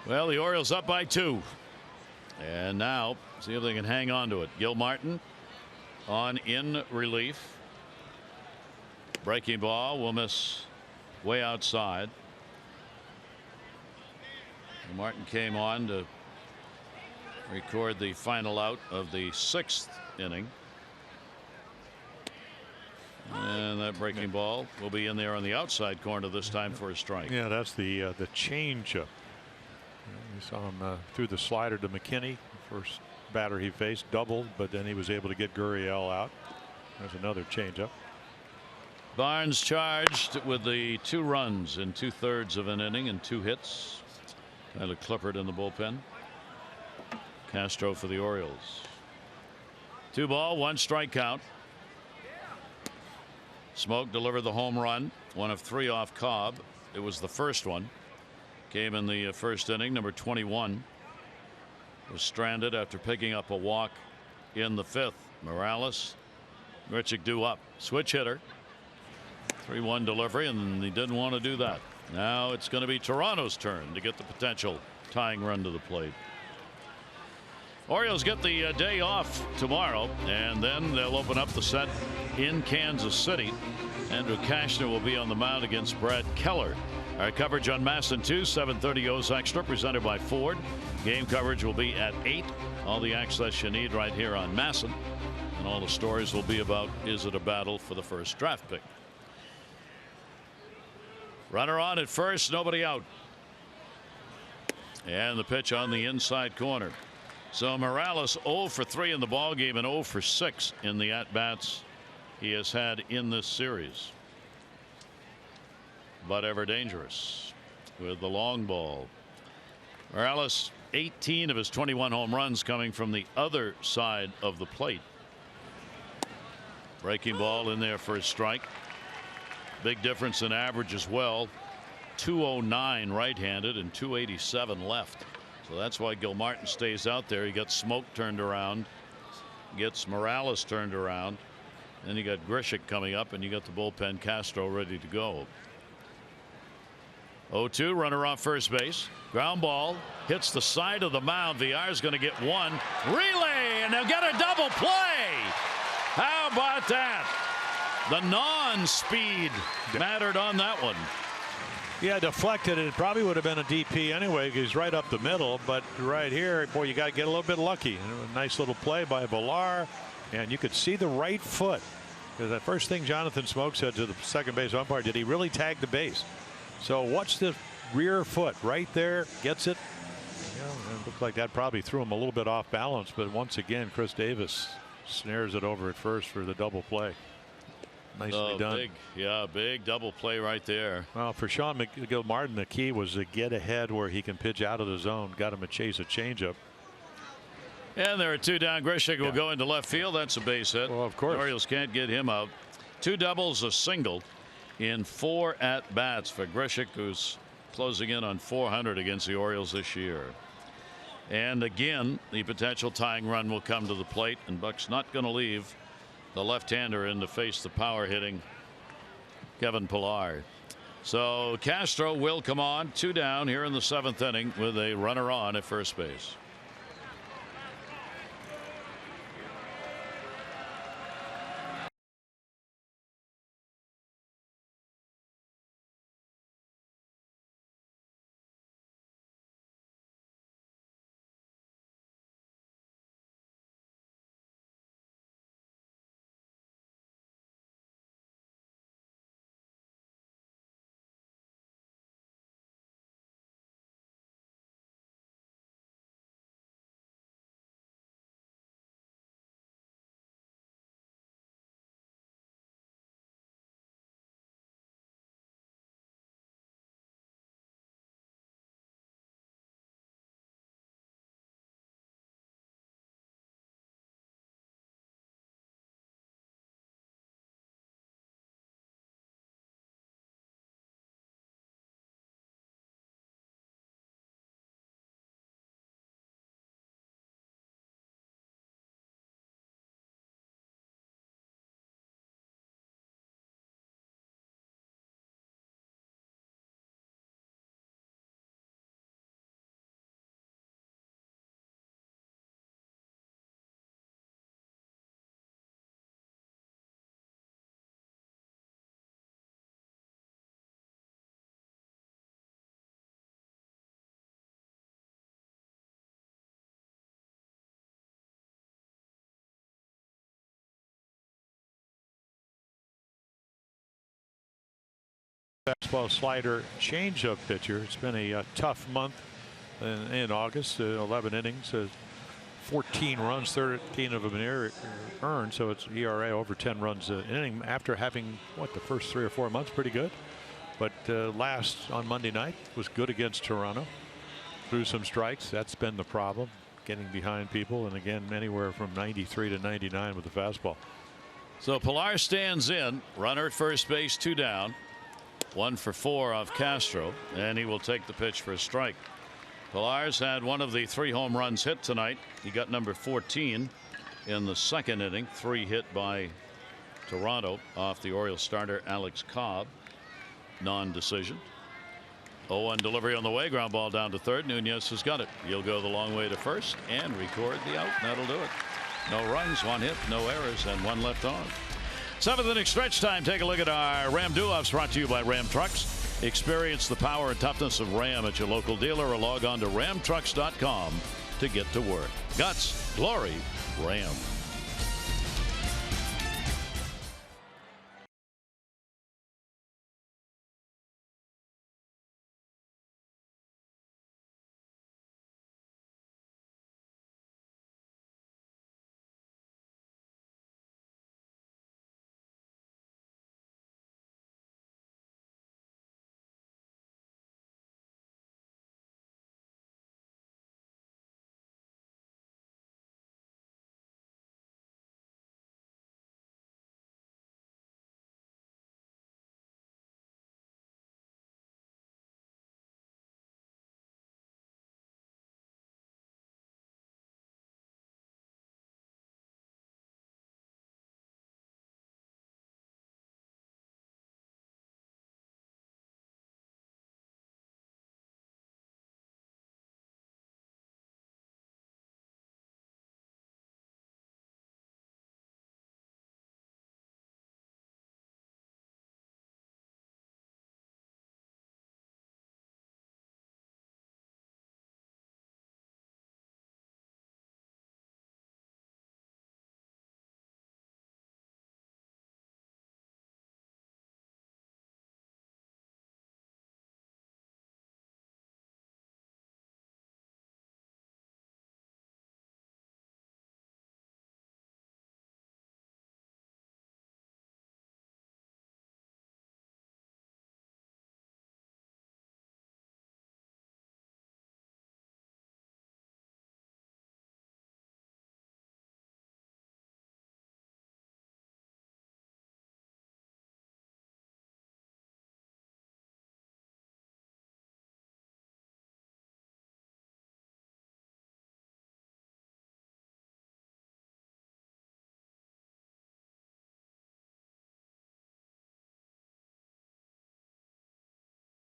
Well, the Orioles up by 2. And now, see if they can hang on to it. Gil Martin on in relief. Breaking ball will miss way outside. And Martin came on to record the final out of the 6th inning. And that breaking ball will be in there on the outside corner this time for a strike. Yeah, that's the change up. You saw him threw the slider to McKinney. First batter he faced, doubled, but then he was able to get Gurriel out. There's another changeup. Barnes charged with the 2 runs in 2/3 of an inning and 2 hits. Tyler Clippard in the bullpen. Castro for the Orioles. 2 ball, 1 strike count. Smoke delivered the home run, 1 of 3 off Cobb. It was the first one. Came in the first inning. Number 21 was stranded after picking up a walk in the 5th. Morales, Richard due up, switch hitter. 3-1 delivery, and he didn't want to do that. Now it's going to be Toronto's turn to get the potential tying run to the plate. Orioles get the day off tomorrow, and then they'll open up the set in Kansas City. Andrew Kashner will be on the mound against Brad Keller. Our coverage on MASN 2, 7:30 O's Extra, presented by Ford. Game coverage will be at 8. All the access you need right here on MASN. And all the stories will be about, is it a battle for the first draft pick? Runner on at first, nobody out. And the pitch on the inside corner. So Morales 0 for 3 in the ball game and 0 for 6 in the at-bats he has had in this series. But ever dangerous with the long ball. Morales, 18 of his 21 home runs coming from the other side of the plate. Breaking ball in there for a strike. Big difference in average as well. 209 right-handed and 287 left. So that's why Gilmartin stays out there. He got Smoke turned around, gets Morales turned around. Then you got Grishik coming up, and you got the bullpen Castro ready to go. 0-2, runner off first base. Ground ball hits the side of the mound. Villar's going to get one. Relay, and they'll get a double play. How about that? The non-speed mattered on that one. Yeah, deflected. It probably would have been a DP anyway because he's right up the middle. But right here, boy, you got to get a little bit lucky. A nice little play by Villar. And you could see the right foot. Because the first thing Jonathan Smoke said to the second base umpire, did he really tag the base? So watch the rear foot right there. Gets it. It looked like that probably threw him a little bit off balance. But once again, Chris Davis snares it over at first for the double play. Nicely done. Big double play right there. Well, for Sean Gilmartin, the key was to get ahead where he can pitch out of the zone. Got him to chase a changeup. And there are 2 down. Grishik will go into left field. That's a base hit. Well, of course. The Orioles can't get him out. 2 doubles, a single in 4 at bats for Grishik, who's closing in on 400 against the Orioles this year. And again, the potential tying run will come to the plate, and Buck's not going to leave the left-hander in to face the power hitting Kevin Pillar. So Castro will come on, 2 down here in the 7th inning with a runner on at first base. Fastball slider changeup pitcher. It's been a tough month in August. 11 innings, 14 runs, 13 of them earned. So it's ERA over 10 runs an inning after having the first 3 or 4 months pretty good. But last on Monday night was good against Toronto. Threw some strikes. That's been the problem, getting behind people, and again anywhere from 93 to 99 with the fastball. So Pillar stands in, runner at first base, 2 down. 1 for 4 off Castro, and he will take the pitch for a strike. Pillar's had one of the 3 home runs hit tonight. He got number 14 in the 2nd inning. 3 hit by Toronto off the Orioles starter Alex Cobb. Non-decision. 0-1 delivery on the way. Ground ball down to third. Nunez has got it. He'll go the long way to first and record the out. That'll do it. No runs, 1 hit, no errors, and 1 left on. 7th inning stretch time. Take a look at our Ram Duo-Offs, brought to you by Ram Trucks. Experience the power and toughness of Ram at your local dealer, or log on to ramtrucks.com to get to work. Guts, glory, Ram.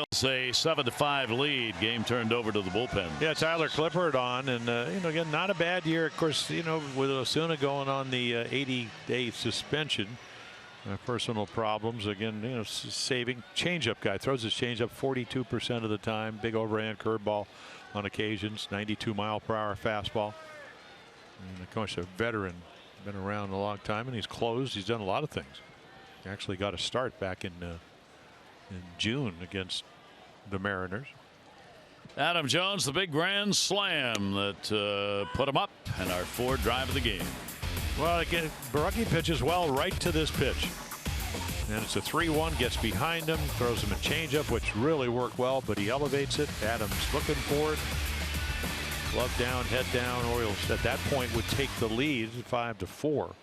It's a 7-5 lead. Game turned over to the bullpen. Yeah, Tyler Clippard on, and again, not a bad year. Of course, with Osuna going on the 80-day suspension, personal problems. Again, saving changeup guy, throws his changeup 42% of the time. Big overhand curveball on occasions. 92-mile-per-hour fastball. And of course, a veteran, been around a long time, and he's closed. He's done a lot of things. He actually got a start back in June against the Mariners. Adam Jones, the big grand slam that put him up, and our fourth drive of the game. Well, again, Barucki pitches well right to this pitch. And it's a 3-1, gets behind him, throws him a changeup, which really worked well, but he elevates it. Adams looking for it. Glove down, head down. Orioles at that point would take the lead 5-4.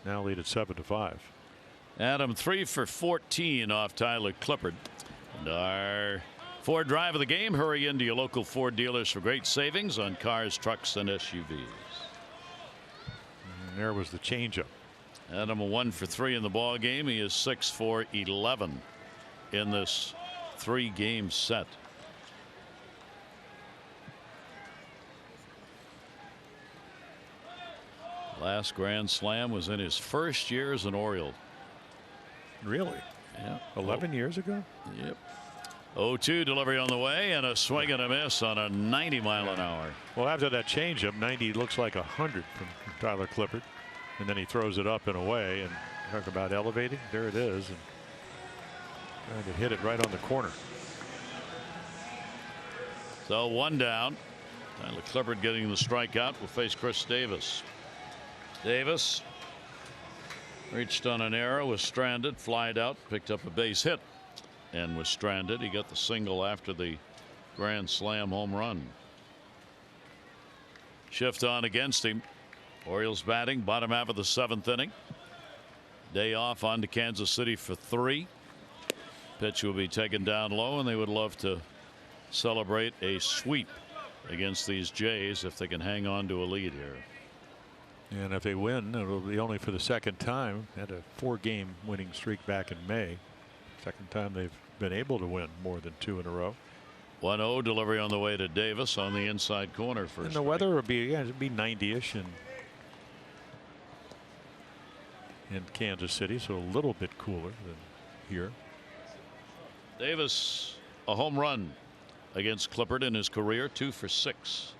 Now lead at 7-5. Adam 3 for 14 off Tyler Clippard. And our Ford drive of the game. Hurry into your local Ford dealers for great savings on cars, trucks, and SUVs. And there was the changeup. Adam 1 for 3 in the ball game. He is 6 for 11 in this 3-game set. Last grand slam was in his first year as an Oriole. Really? Yeah. 11 years ago? Yep. 0-2 delivery on the way, and a swing and a miss on a 90-mile-an-hour. Well, after that changeup, 90 looks like 100 from Tyler Clippard. And then he throws it up and away, and talk about elevating. There it is, and trying to hit it right on the corner. So 1 down. Tyler Clippard getting the strikeout will face Chris Davis. Davis reached on an arrow, was stranded, flied out, picked up a base hit, and was stranded. He got the single after the grand slam home run. Shift on against him. Orioles batting bottom half of the 7th inning. Day off on to Kansas City for 3. Pitch will be taken down low, and they would love to celebrate a sweep against these Jays if they can hang on to a lead here. And if they win, it'll be only for the second time. Had a 4-game winning streak back in May. Second time they've been able to win more than 2 in a row. 1-0 delivery on the way to Davis on the inside corner for. And the weather would be, it'd be 90-ish in Kansas City, so a little bit cooler than here. Davis, a home run against Clippard in his career, 2 for 6.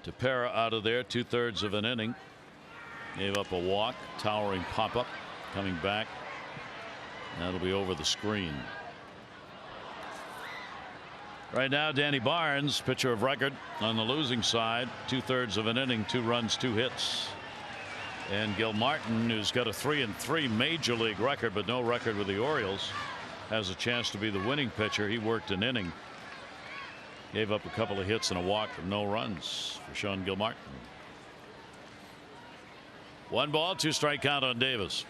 Tepera out of there 2/3 of an inning. Gave up a walk, towering pop up, coming back. That'll be over the screen. Right now, Danny Barnes, pitcher of record on the losing side, 2/3 of an inning, 2 runs, 2 hits. And Gil Martin, who's got a 3-3 major league record, but no record with the Orioles, has a chance to be the winning pitcher. He worked an inning. Gave up a couple of hits and a walk for no runs for Sean Gilmartin. 1 ball, 2 strike count on Davis.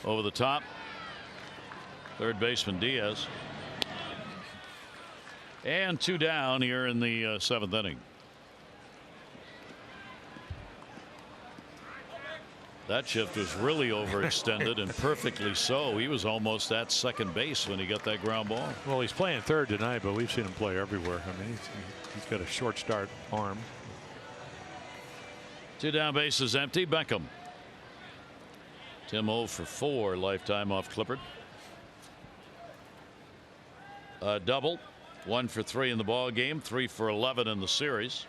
Over the top, third baseman Diaz. And 2 down here in the 7th inning. That shift was really overextended and perfectly so. He was almost at second base when he got that ground ball. Well, he's playing third tonight, but we've seen him play everywhere. I mean, he's got a short start arm. 2 down, bases empty. Beckham. Tim 0 for 4 lifetime off Clippard. A double, 1 for 3 in the ball game, 3 for 11 in the series.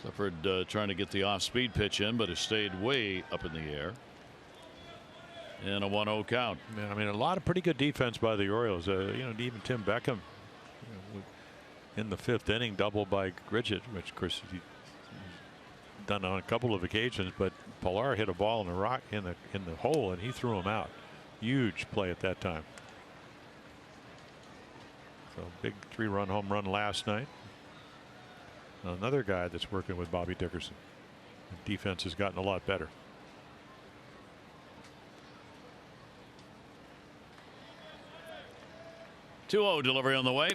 Clippard trying to get the off-speed pitch in, but it stayed way up in the air. And a 1-0 count. Yeah, I mean, a lot of pretty good defense by the Orioles. You know, even Tim Beckham, in the 5th inning, double by Gridget, which of course he's done on a couple of occasions. But Pilar hit a ball in the hole, and he threw him out. Huge play at that time. So big 3-run home run last night. Another guy that's working with Bobby Dickerson. The defense has gotten a lot better. Two-0 delivery on the way.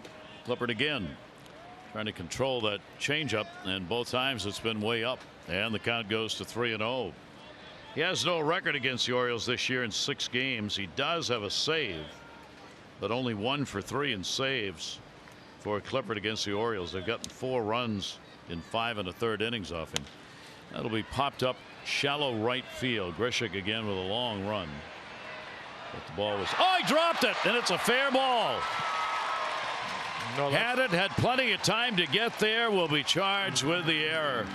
Clippard again trying to control that changeup, and both times it's been way up, and the count goes to 3-0. He has no record against the Orioles this year in 6 games. He does have a save, but only 1 for 3 in saves for Clippard against the Orioles. They've gotten 4 runs in 5 1/3 innings off him. That'll be popped up shallow right field. Grishik again with a long run. But the ball was, oh, he dropped it, and it's a fair ball. No, had plenty of time to get there. Will be charged with the error.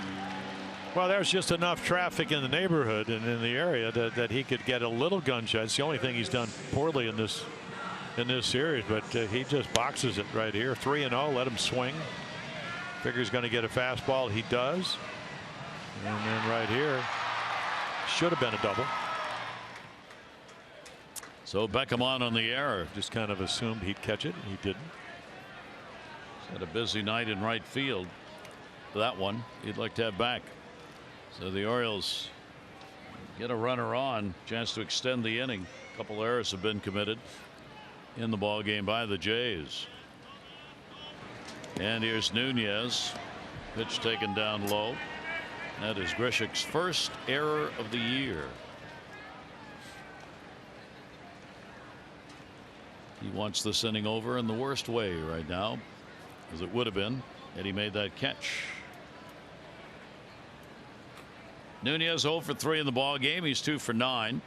Well, there's just enough traffic in the neighborhood and in the area that he could get a little gunshot. It's the only thing he's done poorly in this series, but he just boxes it right here. 3-0. Let him swing. Figures going to get a fastball. He does. And then right here, should have been a double. So Beckham on the error. Just kind of assumed he'd catch it. He didn't. He's had a busy night in right field. That one he'd like to have back. So the Orioles get a runner on. Chance to extend the inning. A couple errors have been committed in the ball game by the Jays. And here's Nunez. Pitch taken down low. That is Grishik's first error of the year. He wants this inning over in the worst way right now, as it would have been had he made that catch. Nunez 0 for 3 in the ball game. He's 2 for 9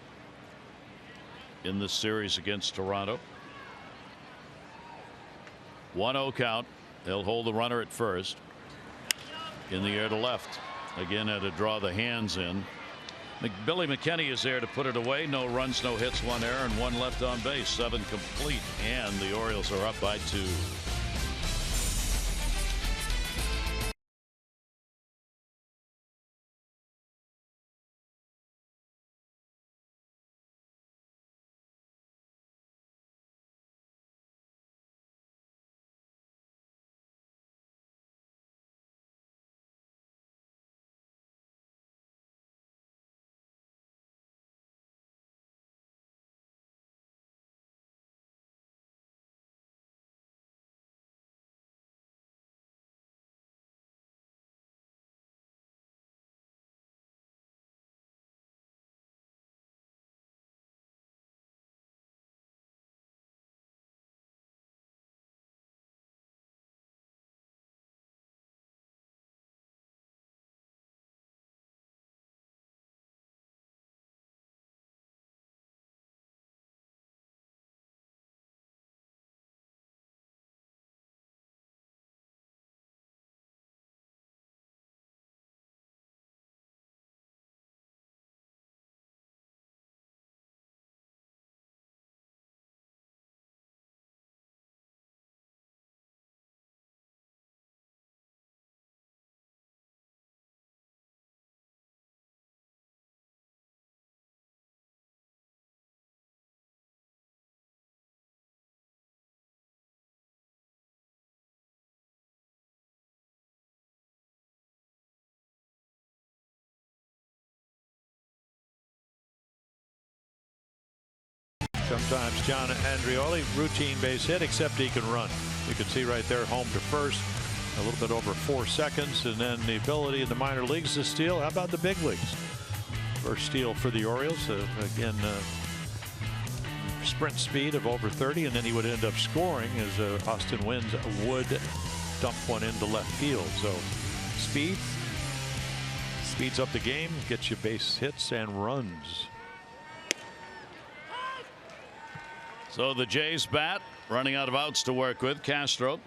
in this series against Toronto. 1-0 count. They'll hold the runner at first. In the air to left. Again, had to draw the hands in. Billy McKinney is there to put it away. No runs, no hits, 1 error, and 1 left on base. 7 complete, and the Orioles are up by 2. Sometimes John Andreoli, routine base hit, except he can run. You can see right there, home to first, a little bit over 4 seconds, and then the ability in the minor leagues to steal. How about the big leagues? First steal for the Orioles. Again, sprint speed of over 30, and then he would end up scoring as Austin Wynns would dump one into left field. So speeds up the game, gets you base hits and runs. So the Jays bat, running out of outs to work with. Castro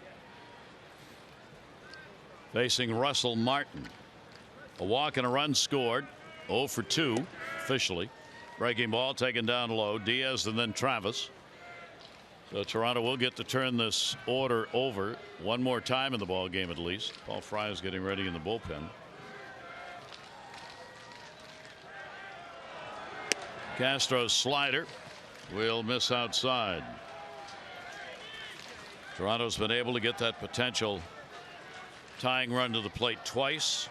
facing Russell Martin. A walk and a run scored. 0 for 2 officially. Breaking ball taken down low. Diaz and then Travis. So Toronto will get to turn this order over one more time in the ball game at least. Paul Fry is getting ready in the bullpen. Castro's slider will miss outside. Toronto's been able to get that potential tying run to the plate twice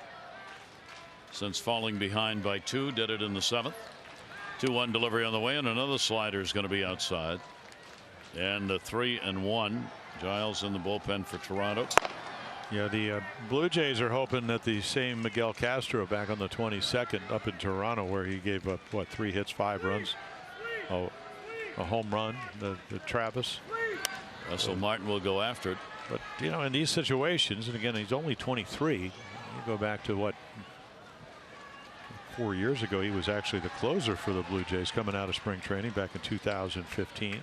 since falling behind by 2. Did it in the 7th. 2-1 delivery on the way, and another slider is going to be outside. And a 3-1. Giles in the bullpen for Toronto. Yeah, the Blue Jays are hoping that the same Miguel Castro back on the 22nd up in Toronto, where he gave up, what, 3 hits, 5 runs. Oh, a home run, the Travis. Russell Martin will go after it. But, you know, in these situations, and again, he's only 23. You go back to what, 4 years ago, he was actually the closer for the Blue Jays coming out of spring training back in 2015.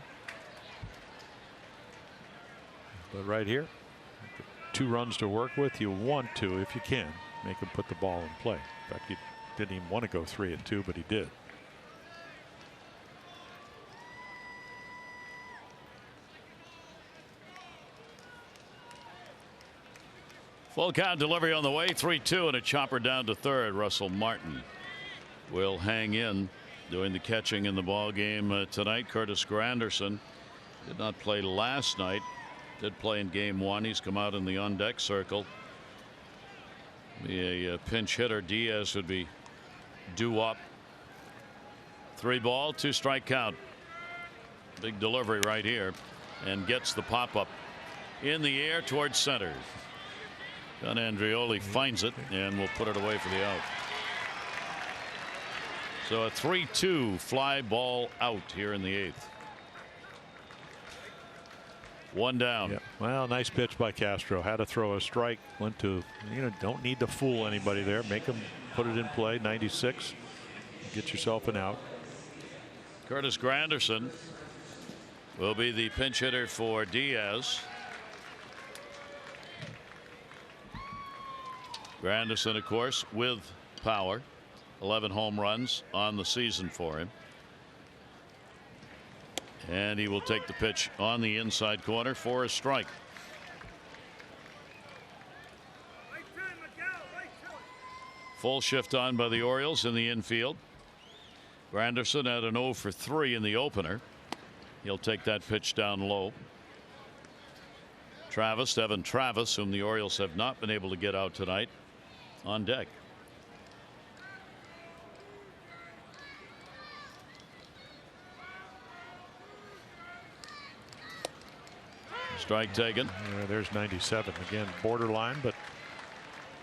But right here, 2 runs to work with. You want to, if you can, make him put the ball in play. In fact, he didn't even want to go 3-2, but he did. Full count delivery on the way. 3-2 and a chopper down to third. Russell Martin will hang in doing the catching in the ball game tonight. Curtis Granderson did not play last night. Did play in game 1. He's come out in the on deck circle. Be a pinch hitter. Diaz would be due up. 3 ball 2 strike count. Big delivery right here and gets the pop up in the air towards center. John Andreoli finds it and will put it away for the out. So a 3-2 fly ball out here in the 8th. 1 down. Yeah. Well, nice pitch by Castro. Had to throw a strike. Went to, you know, don't need to fool anybody there. Make him put it in play. 96. Get yourself an out. Curtis Granderson will be the pinch hitter for Diaz. Granderson, of course, with power. 11 home runs on the season for him. And he will take the pitch on the inside corner for a strike. Full shift on by the Orioles in the infield. Granderson had an 0 for 3 in the opener. He'll take that pitch down low. Travis, Devin Travis, whom the Orioles have not been able to get out tonight, on deck. Strike taken. Yeah, there's 97 again, borderline, but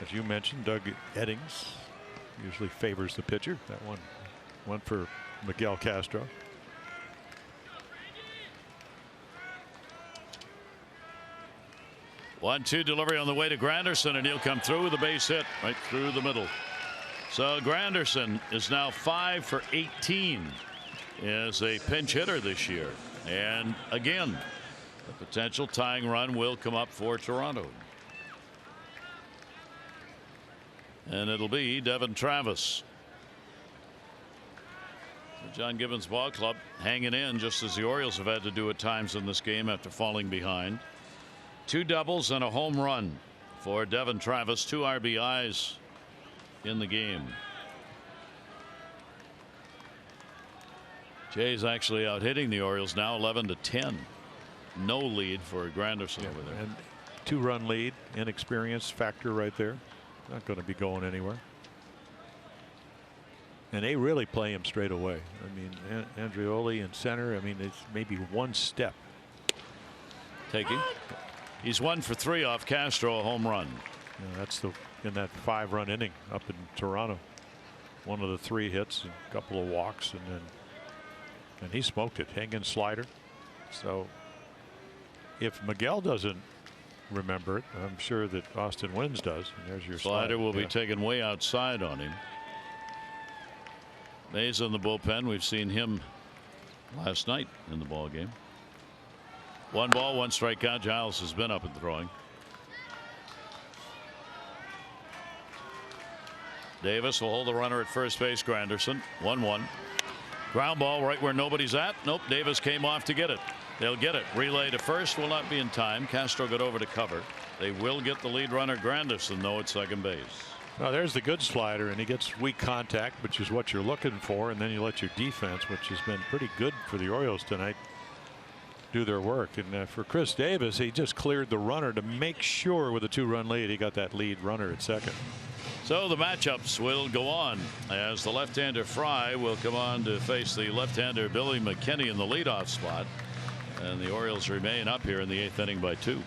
as you mentioned, Doug Eddings usually favors the pitcher. That one went for Miguel Castro. 1-2 delivery on the way to Granderson, and he'll come through with a base hit right through the middle. So Granderson is now 5 for 18 as a pinch hitter this year. And again, a potential tying run will come up for Toronto. And it'll be Devin Travis. The John Gibbons Ball Club hanging in just as the Orioles have had to do at times in this game after falling behind. 2 doubles and a home run for Devin Travis. 2 RBIs in the game. Jays actually out hitting the Orioles now 11-10. No lead for Granderson over there. And 2-run lead, inexperience factor right there. Not going to be going anywhere. And they really play him straight away. I mean, Andreoli in center. I mean, it's maybe one step. Taking. He's 1 for 3 off Castro, a home run. Yeah, that's in that 5-run inning up in Toronto. One of the 3 hits, and a couple of walks, and he smoked it. Hanging slider. So if Miguel doesn't remember it, I'm sure that Austin Wynns does. And there's your slider will be taken way outside on him. Mays in the bullpen. We've seen him last night in the ball game. 1 ball, 1 strikeout. Giles has been up and throwing. Davis will hold the runner at first base. Granderson 1-1. Ground ball right where nobody's at. Nope. Davis came off to get it. They'll get it. Relay to first will not be in time. Castro got over to cover. They will get the lead runner Granderson though at second base. Well, there's the good slider, and he gets weak contact, which is what you're looking for, and then you let your defense, which has been pretty good for the Orioles tonight, do their work. And for Chris Davis, he just cleared the runner to make sure with a 2-run lead he got that lead runner at second. So the matchups will go on as the left-hander Fry will come on to face the left-hander Billy McKinney in the leadoff spot, and the Orioles remain up here in the 8th inning by 2.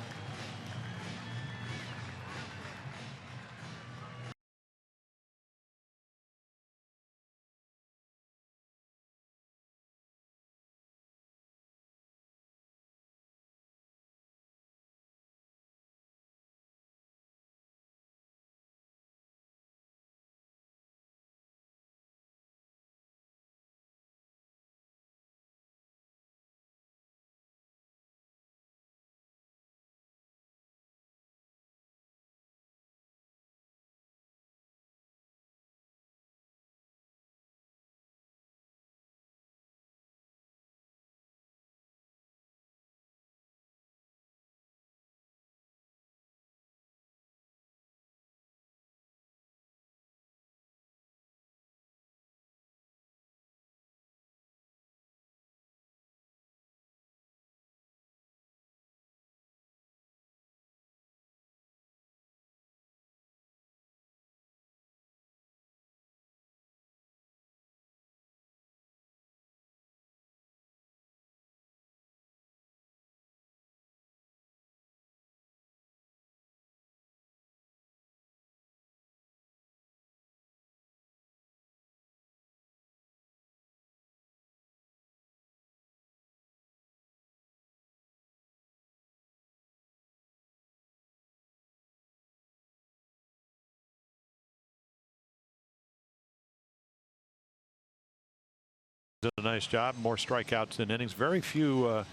Did a nice job. More strikeouts than innings. Very few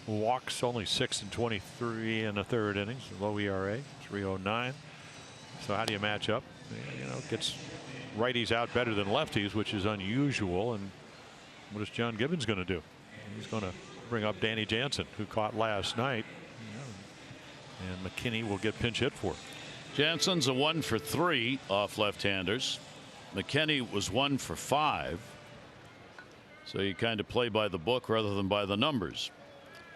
walks. Only 6 and 23 in the 3rd innings. Low ERA 3.09. So how do you match up? You know, gets righties out better than lefties, which is unusual. And what is John Gibbons going to do? He's going to bring up Danny Jansen, who caught last night. And McKinney will get pinch hit for. Jansen's a 1 for 3 off left-handers. McKinney was 1 for 5. So you kind of play by the book rather than by the numbers,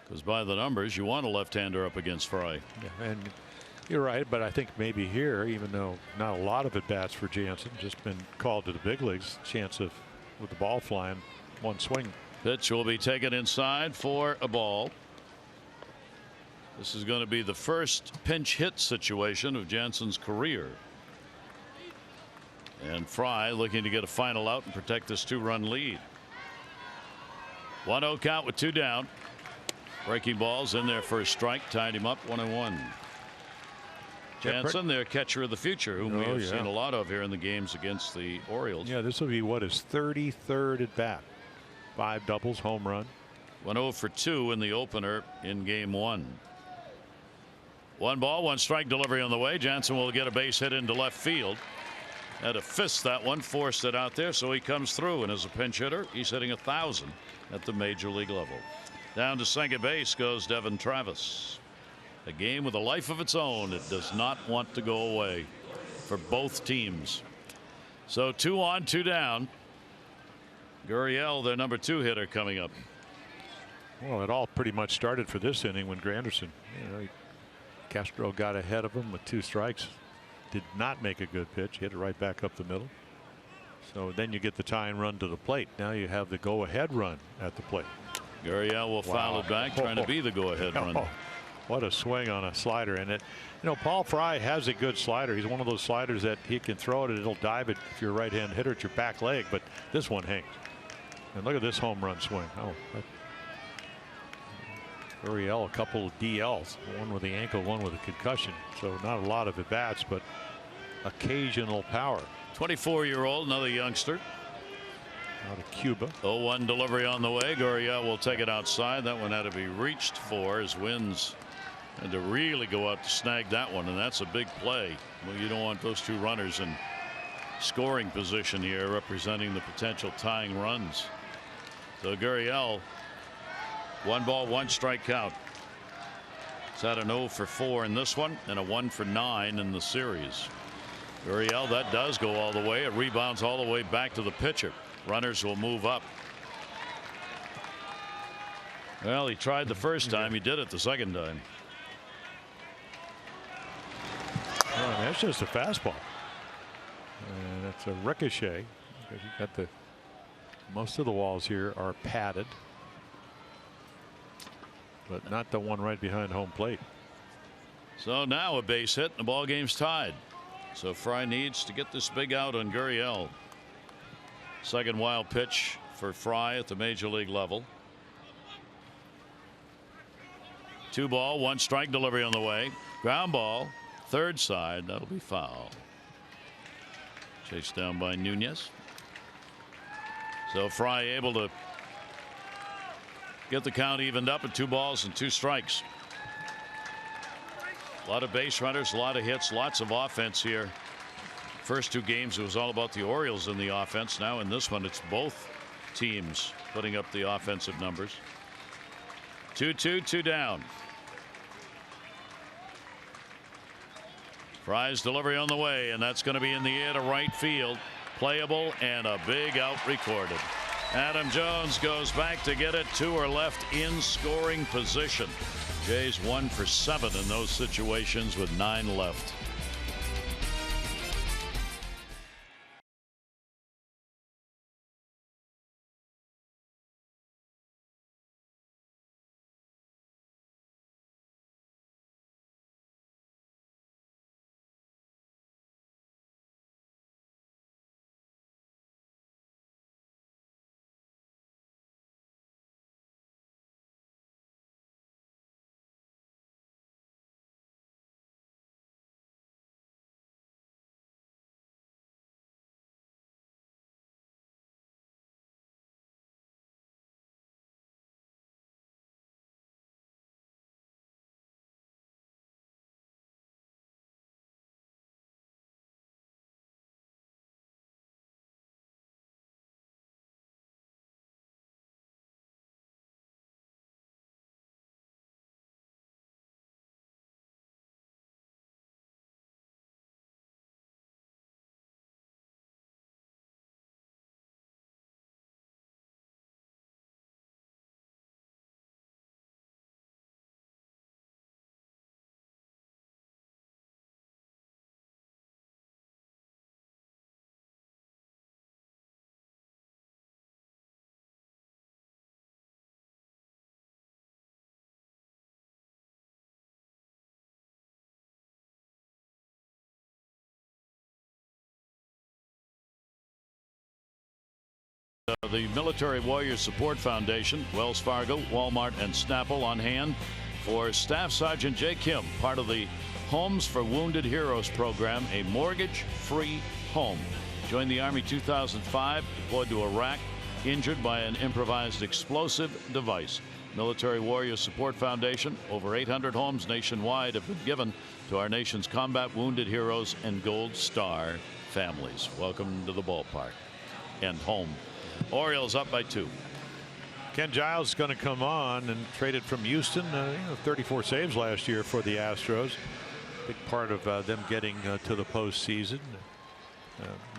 because by the numbers you want a left-hander up against Fry. Yeah, and you're right, but I think maybe here, even though not a lot of at bats for Jansen, just been called to the big leagues, chance of with the ball flying, 1 swing. Pitch will be taken inside for a ball. This is going to be the first pinch hit situation of Jansen's career. And Fry looking to get a final out and protect this 2-run lead. 1-0 count with 2 down. Breaking balls in there for a strike, tied him up 1-1. Jansen, their catcher of the future, whom we have seen a lot of here in the games against the Orioles. Yeah, this will be what his 33rd at bat. 5 doubles, home run. 1-0 for 2 in the opener in game 1. 1 ball, 1 strike, delivery on the way. Jansen will get a base hit into left field. Had to fist that one, forced it out there, so he comes through, and as a pinch hitter he's hitting 1,000 at the major league level. Down to second base goes Devin Travis. A game with a life of its own. It does not want to go away for both teams. So 2 on, 2 down. Gurriel, their number 2 hitter, coming up. Well, it all pretty much started for this inning when Granderson, Castro got ahead of him with 2 strikes. Did not make a good pitch. Hit it right back up the middle. So then you get the tying run to the plate. Now you have the go-ahead run at the plate. Gurriel will foul it back, trying to be the go-ahead run. What a swing on a slider. And Paul Fry has a good slider. He's one of those sliders that he can throw it and it'll dive it if you're a right-hand hitter at your back leg. But this one hangs. And look at this home run swing. Gurriel, a couple of DLs, one with the ankle, one with a concussion. So not a lot of at-bats, but occasional power. 24-year-old, another youngster. Out of Cuba. 0-1 delivery on the way. Gurriel will take it outside. That one had to be reached for as Wins had to really go out to snag that one, and that's a big play. Well, you don't want those two runners in scoring position here, representing the potential tying runs. So Gurriel, 1 ball, 1 strike count. He's had an 0 for 4 in this one and a 1 for 9 in the series. Gurriel, that does go all the way. It rebounds all the way back to the pitcher. Runners will move up. Well, he tried the first time. He did it the second time. Oh, that's just a fastball. And that's a ricochet. You got most of the walls here are padded, but not the one right behind home plate. So now a base hit and the ball game's tied. So Fry needs to get this big out on Gurriel. Second wild pitch for Fry at the major league level. 2 ball, 1 strike delivery on the way. Ground ball, third side. That'll be foul. Chased down by Nunez. So Fry able to get the count evened up at 2 balls and 2 strikes. A lot of base runners, a lot of hits, lots of offense here. First 2 games it was all about the Orioles in the offense. Now in this one it's both teams putting up the offensive numbers. 2-2, 2 down. Fry's delivery on the way, and that's going to be in the air to right field. Playable and a big out recorded. Adam Jones goes back to get it. 2 are left in scoring position. Jays 1 for 7 in those situations with 9 left. The Military Warrior Support Foundation, Wells Fargo, Walmart, and Snapple on hand for Staff Sergeant Jay Kim, part of the Homes for Wounded Heroes program, a mortgage-free home. Joined the Army 2005, deployed to Iraq, injured by an improvised explosive device. Military Warrior Support Foundation, over 800 homes nationwide have been given to our nation's combat wounded heroes and Gold Star families. Welcome to the ballpark and home. Orioles up by 2. Ken Giles is going to come on, and traded from Houston. 34 saves last year for the Astros. Big part of them getting to the postseason.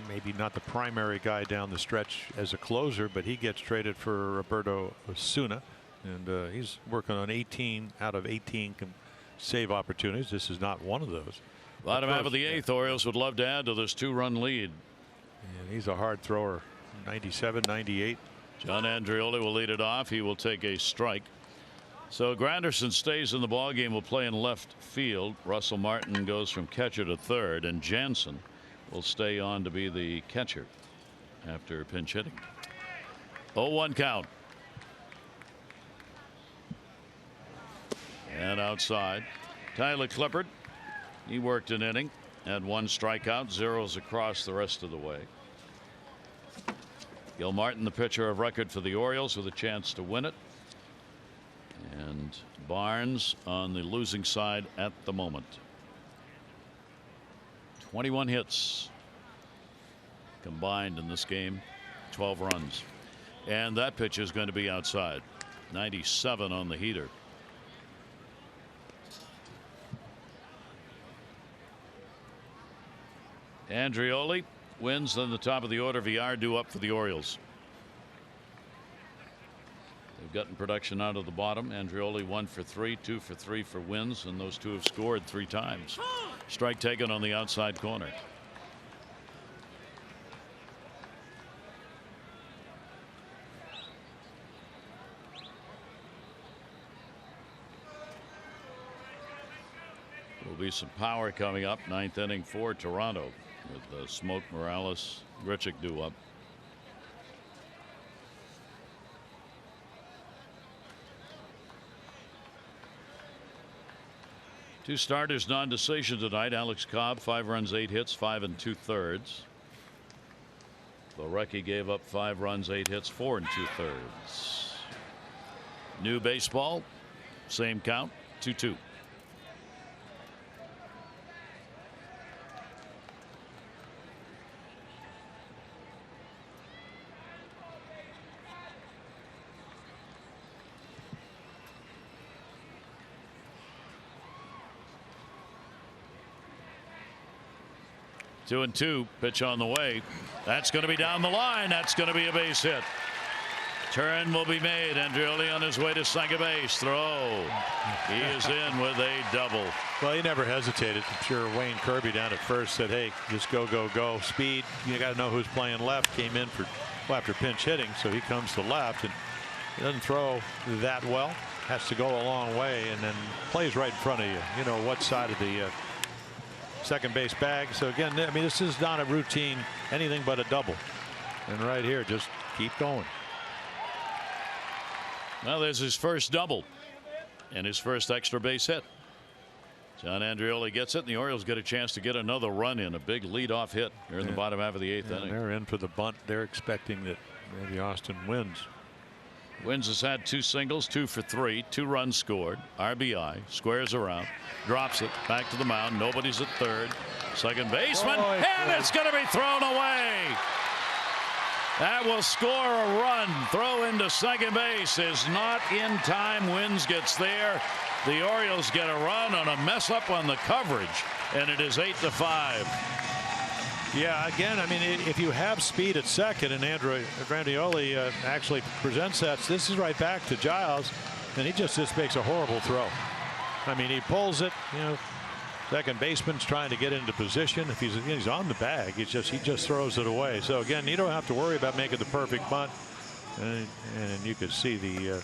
Maybe not the primary guy down the stretch as a closer, but he gets traded for Roberto Osuna, and he's working on 18 out of 18 save opportunities. This is not one of those. Bottom half of the 8th, Orioles would love to add to this 2-run lead. And he's a hard thrower. 97, 98. John Andreoli will lead it off. He will take a strike. So Granderson stays in the ballgame. Will play in left field. Russell Martin goes from catcher to third, and Jansen will stay on to be the catcher after pinch hitting. 0-1 count. And outside, Tyler Clippard. He worked an inning, had 1 strikeout, zeros across the rest of the way. Gil Martin, the pitcher of record for the Orioles, with a chance to win it. And Barnes on the losing side at the moment. 21 hits combined in this game, 12 runs. And that pitch is going to be outside. 97 on the heater. Andreoli wins, then the top of the order. VR due up for the Orioles. They've gotten production out of the bottom. Andreoli 1 for 3, 2 for 3 for wins, and those two have scored 3 times. Strike taken on the outside corner. Will be some power coming up. 9th inning for Toronto with Smoke, Morales, Grichuk due up. Two starters non-decision tonight. Alex Cobb 5 runs 8 hits 5 2/3. Lorecki gave up 5 runs 8 hits 4 2/3. New baseball, same count, 2-2. Two and two. Pitch on the way. That's going to be down the line. That's going to be a base hit. Turn will be made. Andreoli on his way to second base. Throw. He is in with a double. Well, he never hesitated. I'm sure Wayne Kirby down at first said, hey, just go, go, go. Speed. You got to know who's playing left. Came in for after pinch hitting, so he comes to left and he doesn't throw that well. Has to go a long way and then plays right in front of you. You know what side of the second base bag. So again, I mean, this is not a routine anything but a double. And right here, just keep going. Well, there's his first double and his first extra base hit. John Andreoli gets it, and the Orioles get a chance to get another run in. A big leadoff hit here in the bottom half of the 8th inning. They're in for the bunt. They're expecting that maybe Austin wins. Wins has had 2 singles, 2 for 3, 2 runs scored, RBI, squares around, drops it back to the mound. Nobody's at third. Second baseman, and it's going to be thrown away. That will score a run. Throw into second base is not in time. Wins gets there. The Orioles get a run on a mess up on the coverage, and it is 8-5. Yeah, again, I mean, if you have speed at second, and Andreoli actually presents that, this is right back to Giles, and he just makes a horrible throw. I mean, he pulls it, you know, second baseman's trying to get into position. If he's on the bag, he just throws it away. So again, you don't have to worry about making the perfect bunt, and you could see the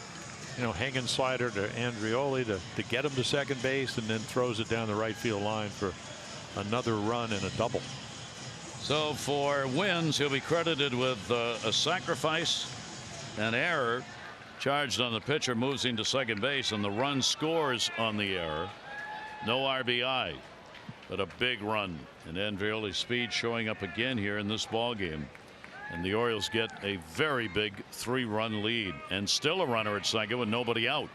hanging slider to Andreoli to get him to second base, and then throws it down the right field line for another run and a double. So for Wins, he'll be credited with a sacrifice, an error charged on the pitcher, moves into second base, and the run scores on the error. No RBI, but a big run, and Andreoli's speed showing up again here in this ball game, and the Orioles get a very big 3-run lead, and still a runner at second with nobody out,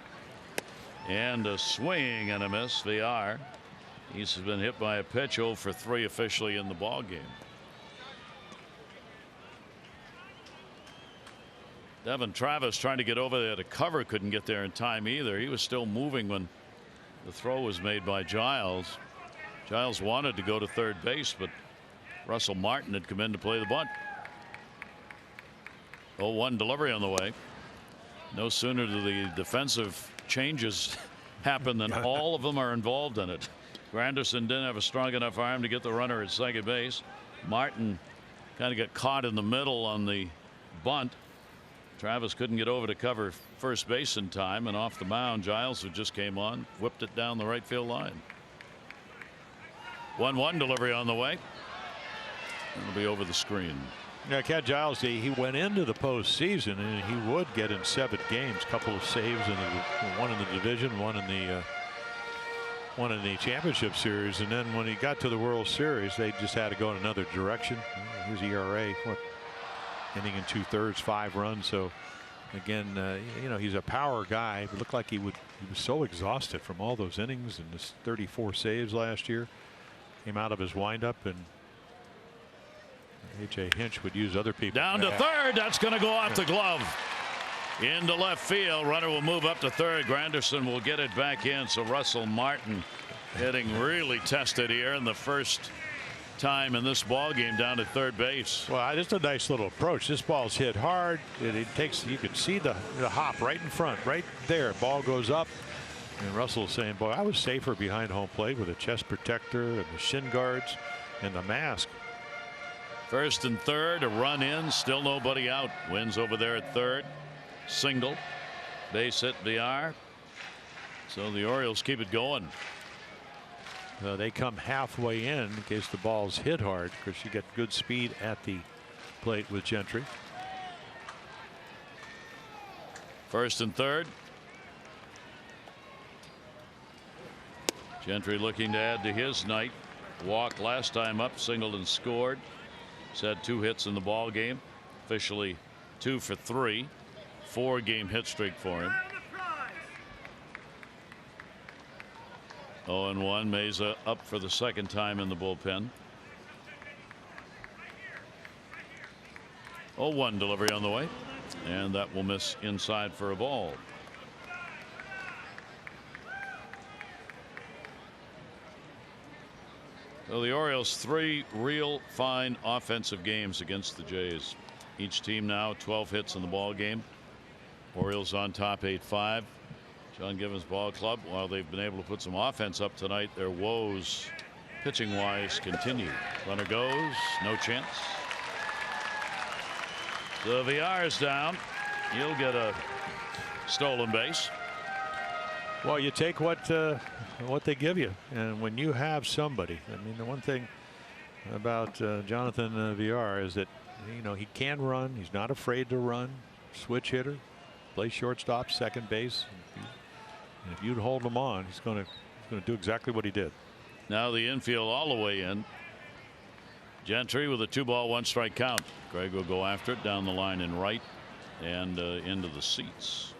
and a swing and a miss. VR, he's been hit by a pitch. 0 for 3 officially in the ball game. Devin Travis trying to get over there to cover, couldn't get there in time either. He was still moving when the throw was made by Giles. Giles wanted to go to third base, but Russell Martin had come in to play the bunt. 0-1 delivery on the way. No sooner do the defensive changes happen than all of them are involved in it. Granderson didn't have a strong enough arm to get the runner at second base. Martin Kind of got caught in the middle on the bunt. Travis couldn't get over to cover first base in time, and off the mound, Giles, who just came on, whipped it down the right field line. 1-1 delivery on the way. It'll be over the screen. Yeah, Cat Giles, he went into the postseason and he would get in 7 games, couple of saves one in the division, one in the championship series, and then when he got to the World Series, they just had to go in another direction. His ERA, inning and 2/3, 5 runs. So again, you know, he's a power guy. It looked like he was so exhausted from all those innings and his 34 saves last year. Came out of his windup, and H.A. Hinch would use other people. Down to third. That's going to go off the glove. Into left field. Runner will move up to third. Granderson will get it back in. So Russell Martin getting really tested here in the first time in this ball game down to third base. Well, just a nice little approach. This ball's hit hard. It takes, you can see the hop right in front, right there. Ball goes up. And Russell's saying, boy, I was safer behind home plate with a chest protector and the shin guards and the mask. First and third, a run in, still nobody out. Wins over there at third. Single. Base hit Villar. So the Orioles keep it going. They come halfway in case the ball's hit hard, because you get good speed at the plate with Gentry. First and third. Gentry looking to add to his night. Walked last time up, singled and scored. He's had 2 hits in the ball game. Officially 2 for 3. 4-game hit streak for him. 0-1. Meza up for the second time in the bullpen. 0-1 delivery on the way, and that will miss inside for a ball. So the Orioles 3 real fine offensive games against the Jays. Each team now 12 hits in the ball game. Orioles on top 8-5. John Givens Ball Club, while they've been able to put some offense up tonight, their woes pitching wise continue. Runner goes, no chance. The Villar is down. He'll get a stolen base. Well, you take what they give you, and when you have somebody, I mean, the one thing about Jonathan Villar is that, you know, he can run. He's not afraid to run. Switch hitter, play shortstop, second base. And if you'd hold him on, he's going to do exactly what he did. Now the infield all the way in. Gentry with a 2-ball 1-strike count. Greg will go after it down the line in right and into the seats.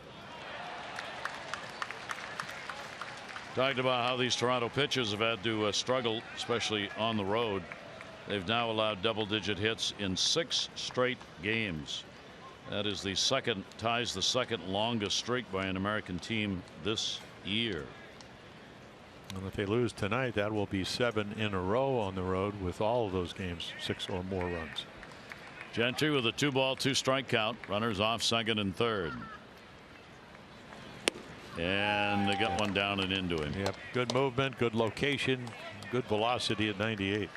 Talked about how these Toronto pitchers have had to struggle, especially on the road. They've now allowed double-digit hits in 6 straight games. That is the second, ties the second longest streak by an American team this year. And if they lose tonight, that will be 7 in a row on the road, with all of those games 6 or more runs. Gentry with a 2-ball 2-strike count. Runners off second and third. And they got one down and into him. Yep. Good movement, good location, good velocity at 98.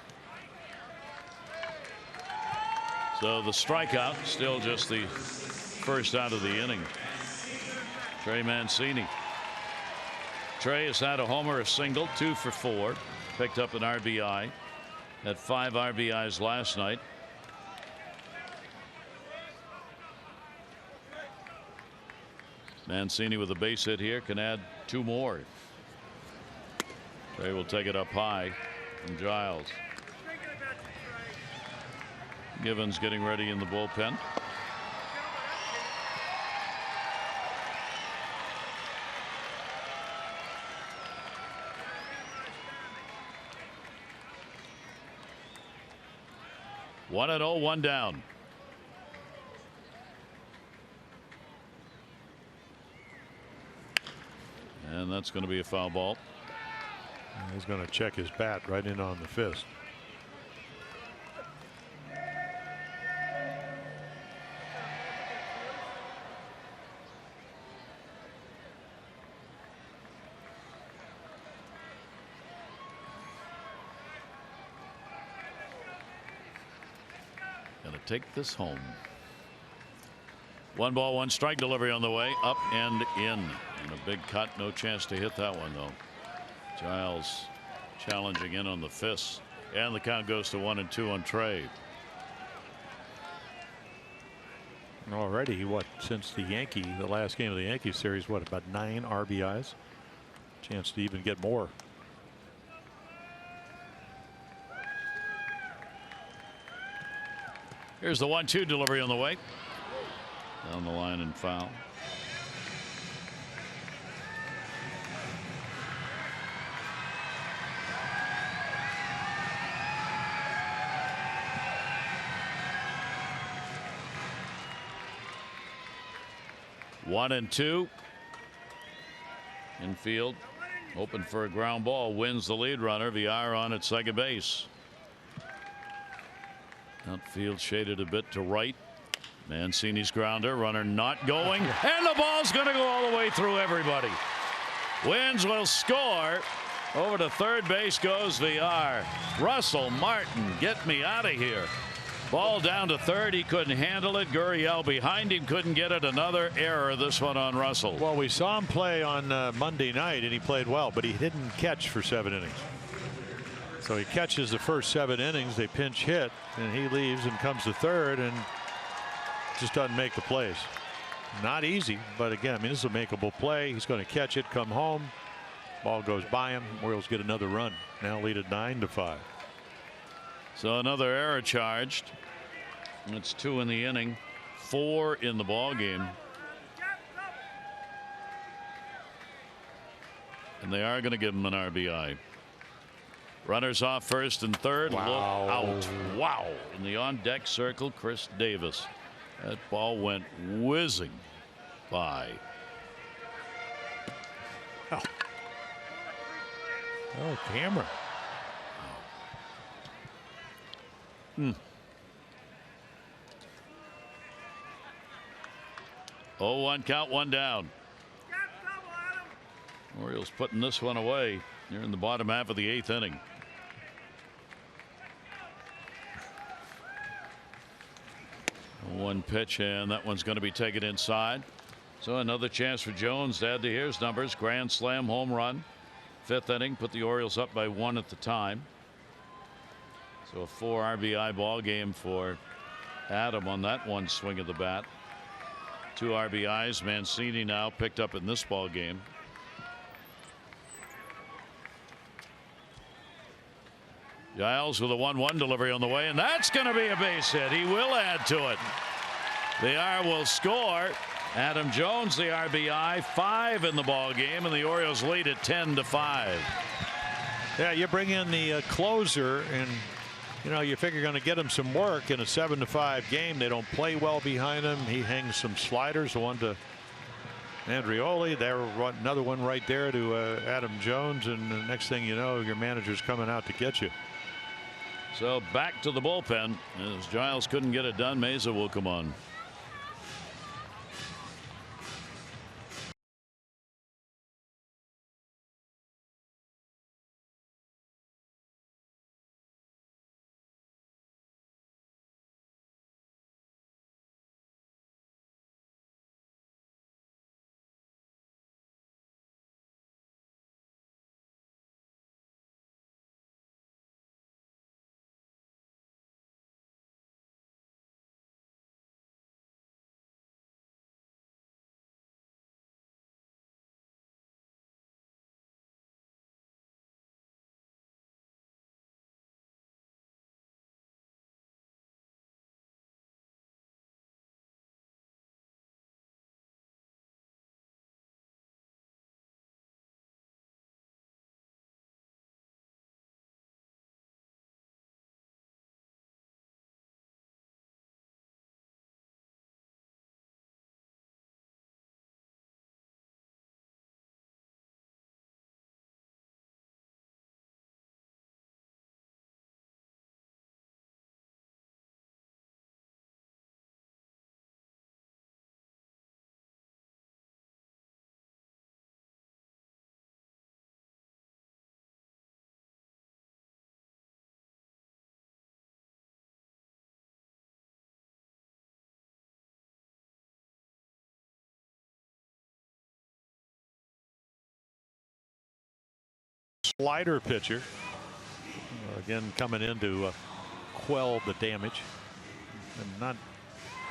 So the strikeout, still just the first out of the inning. Trey Mancini. Trey has had a homer, a single, 2 for 4. Picked up an RBI. Had 5 RBIs last night. Mancini with a base hit here can add 2 more. Trey will take it up high from Giles. Givens getting ready in the bullpen. One and 0, 1 down. And that's going to be a foul ball. He's going to check his bat right in on the fist. take this home. 1-1 delivery on the way, up and in. And a big cut, no chance to hit that one though. Giles challenging in on the fists, and the count goes to 1-2 on Trey. Already, since the last game of the Yankee series, about 9 RBIs? Chance to even get more. Here's the 1-2 delivery on the way. Down the line and foul. One and two. Infield, open for a ground ball, wins the lead runner. VR on at second base. Outfield shaded a bit to right. Mancini's grounder, runner not going, and the ball's going to go all the way through everybody. Wins will score. Over to third base goes VR. Russell Martin, get me out of here. Ball down to third. He couldn't handle it. Gurriel behind him couldn't get it. Another error, this one on Russell. Well, we saw him play on Monday night, and he played well, but he didn't catch for 7 innings. So he catches the first 7 innings. They pinch hit, and he leaves and comes to third and just doesn't make the plays. Not easy, but again, I mean, this is a makeable play. He's going to catch it, come home. Ball goes by him. Orioles get another run. Now lead at 9-5. So another error charged. It's 2 in the inning, 4 in the ball game. And they are going to give him an RBI. Runners off first and third. Wow. Look out. Wow. In the on deck circle, Chris Davis. That ball went whizzing by. Oh, camera. 0-1 count, 1 down. Orioles putting this one away. They're in the bottom half of the 8th inning. One pitch, and that one's going to be taken inside. So another chance for Jones to add to his numbers. Grand slam home run. 5th inning, put the Orioles up by 1 at the time. So a 4 RBI ball game for Adam on that one swing of the bat. 2 RBIs. Mancini now picked up in this ball game. Giles with a 1-1 delivery on the way, and that's going to be a base hit. He will add to it. The R will score. Adam Jones, the RBI, 5 in the ball game, and the Orioles lead at 10-5. Yeah, you bring in the closer, and you figure you're going to get him some work in a 7-5 game. They don't play well behind him. He hangs some sliders, the one to Andreoli. There, another one right there to Adam Jones, and the next thing you know, your manager's coming out to get you. So back to the bullpen. As Giles couldn't get it done, Meza will come on. slider pitcher. Again, coming in to quell the damage. And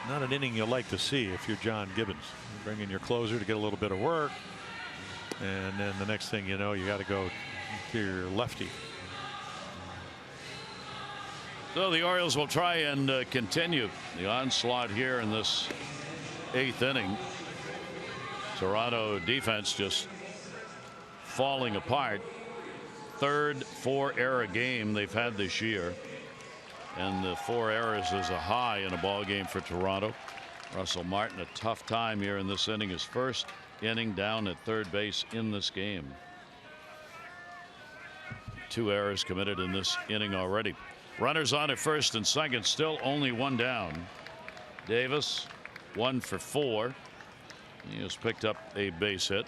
not an inning you like to see if you're John Gibbons. You bring in your closer to get a little bit of work, and then the next thing you know, you got to go to your lefty. So the Orioles will try and continue the onslaught here in this 8th inning. Toronto defense just falling apart. 3rd 4-error game they've had this year, and the 4 errors is a high in a ball game for Toronto. Russell Martin a tough time here in this inning, his first inning down at 3rd base in this game. 2 errors committed in this inning already. Runners on at 1st and 2nd, still only 1 down. Davis 1 for 4. He has picked up a base hit.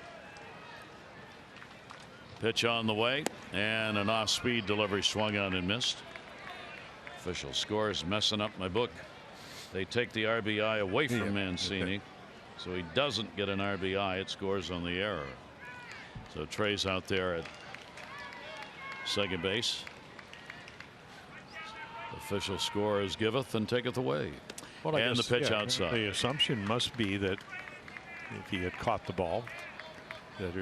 Pitch on the way, and an off-speed delivery swung on and missed. Official scores messing up my book. They take the RBI away from Mancini, so he doesn't get an RBI. It scores on the error. So Trey's out there at 2nd base. Official score is giveth and taketh away. Well, and the pitch outside. The assumption must be that if he had caught the ball, that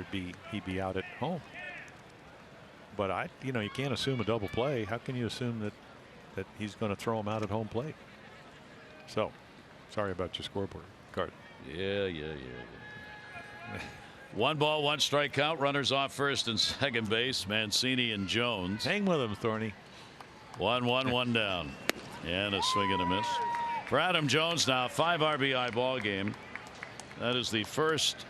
he'd be out at home. But you can't assume a double play. How can you assume that he's going to throw him out at home plate? So, sorry about your scoreboard card. Yeah. 1 ball, 1 strike count. Runners off 1st and 2nd base. Mancini and Jones. Hang with him, Thorny. 1-1, 1 down, and a swing and a miss for Adam Jones. Now 5 RBI ball game. That is the first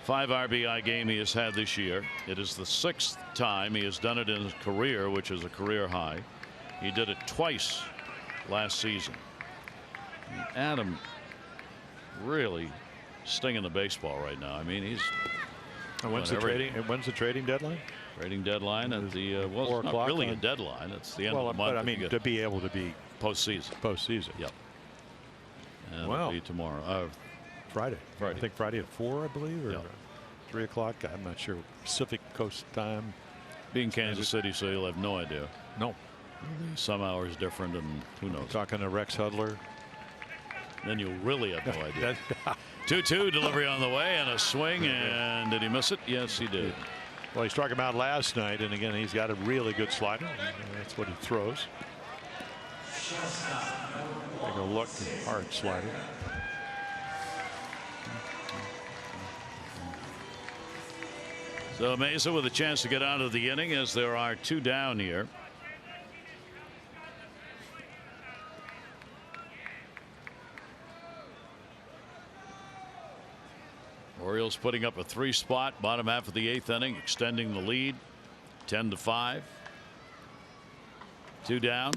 5 RBI game he has had this year. It is the 6th time he has done it in his career, which is a career high. He did it twice last season. Adam really stinging the baseball right now. I mean, he's. When's the trading deadline? Trading deadline at the well, it's not really a deadline. It's the end of the month. But I mean, to be able to be postseason. Yep. And well, it'll be tomorrow. Friday. I think Friday at 4, I believe, or 3 o'clock. I'm not sure. Pacific Coast time. Being Kansas City, so you'll have no idea. No. Some hours different, and who knows. Talking to Rex Hudler. Then you really have no idea. 2-2 delivery on the way, and a swing, and did he miss it? Yes, he did. Well, he struck him out last night, and again, he's got a really good slider. That's what he throws. Take a look, hard slider. So Mesa with a chance to get out of the inning, as there are 2 down here. Orioles putting up a 3-spot bottom half of the 8th inning, extending the lead 10-5. 2 down,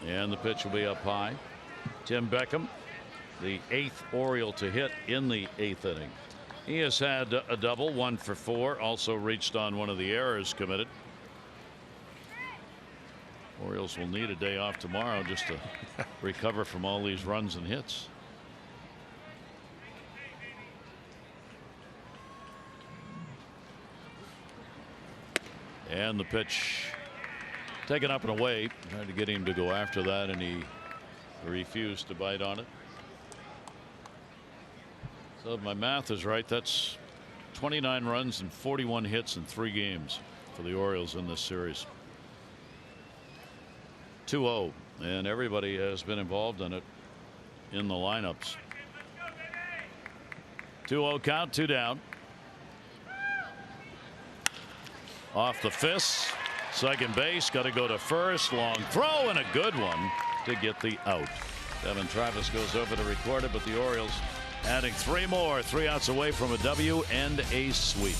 and the pitch will be up high. Tim Beckham, the 8th Oriole to hit in the 8th inning. He has had a double, 1 for 4, also reached on one of the errors committed. Orioles will need a day off tomorrow just to recover from all these runs and hits. And the pitch taken up and away. Tried to get him to go after that, and he refused to bite on it. So if my math is right, that's 29 runs and 41 hits in 3 games for the Orioles in this series. 2-0, and everybody has been involved in it in the lineups. 2-0 count, 2 down. Off the fists, 2nd base, got to go to 1st. Long throw, and a good one to get the out. Devin Travis goes over to record it, but the Orioles adding 3 more, 3 outs away from a W and a sweep.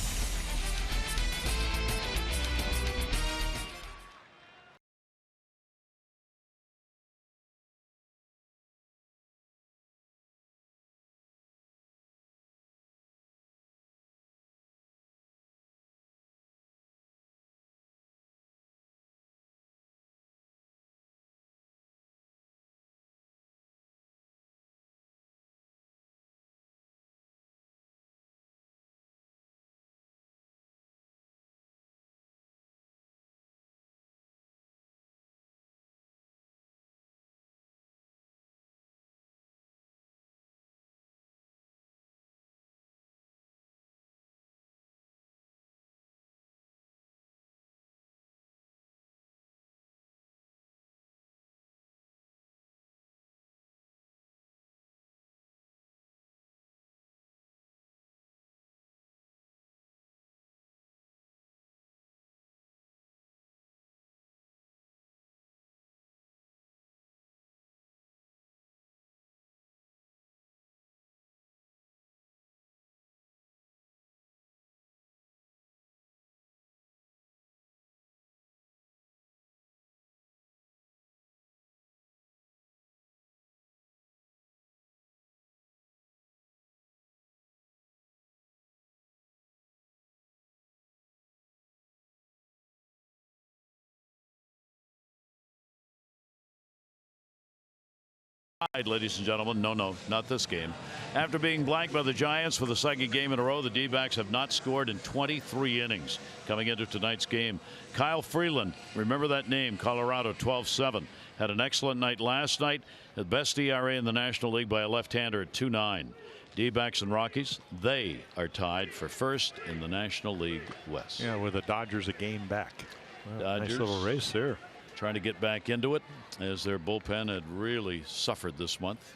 tied, ladies and gentlemen. No, not this game. After being blanked by the Giants for the second game in a row, the D-backs have not scored in 23 innings coming into tonight's game. Kyle Freeland, remember that name, Colorado, 12-7. Had an excellent night last night. The best ERA in the National League by a left-hander at 2.9. D-backs and Rockies, they are tied for first in the National League West. Yeah, with the Dodgers a game back. Well, Dodgers, nice little race there. Trying to get back into it as their bullpen had really suffered this month.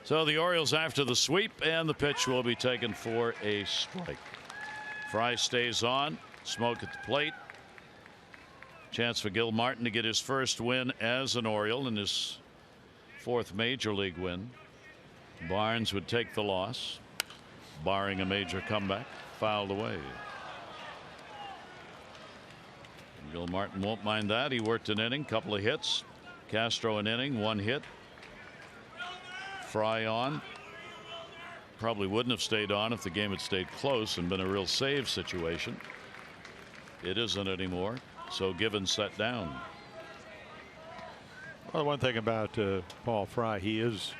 So the Orioles after the sweep, and the pitch will be taken for a strike. Fry stays on. Smoke at the plate. Chance for Gil Martin to get his first win as an Oriole and his fourth major league win. Barnes would take the loss, barring a major comeback. Fouled away. Gil Martin won't mind that. He worked an inning, couple of hits. Castro an inning, 1 hit. Fry on. Probably wouldn't have stayed on if the game had stayed close and been a real save situation. It isn't anymore. So Givens set down. Well, one thing about Paul Fry, he is,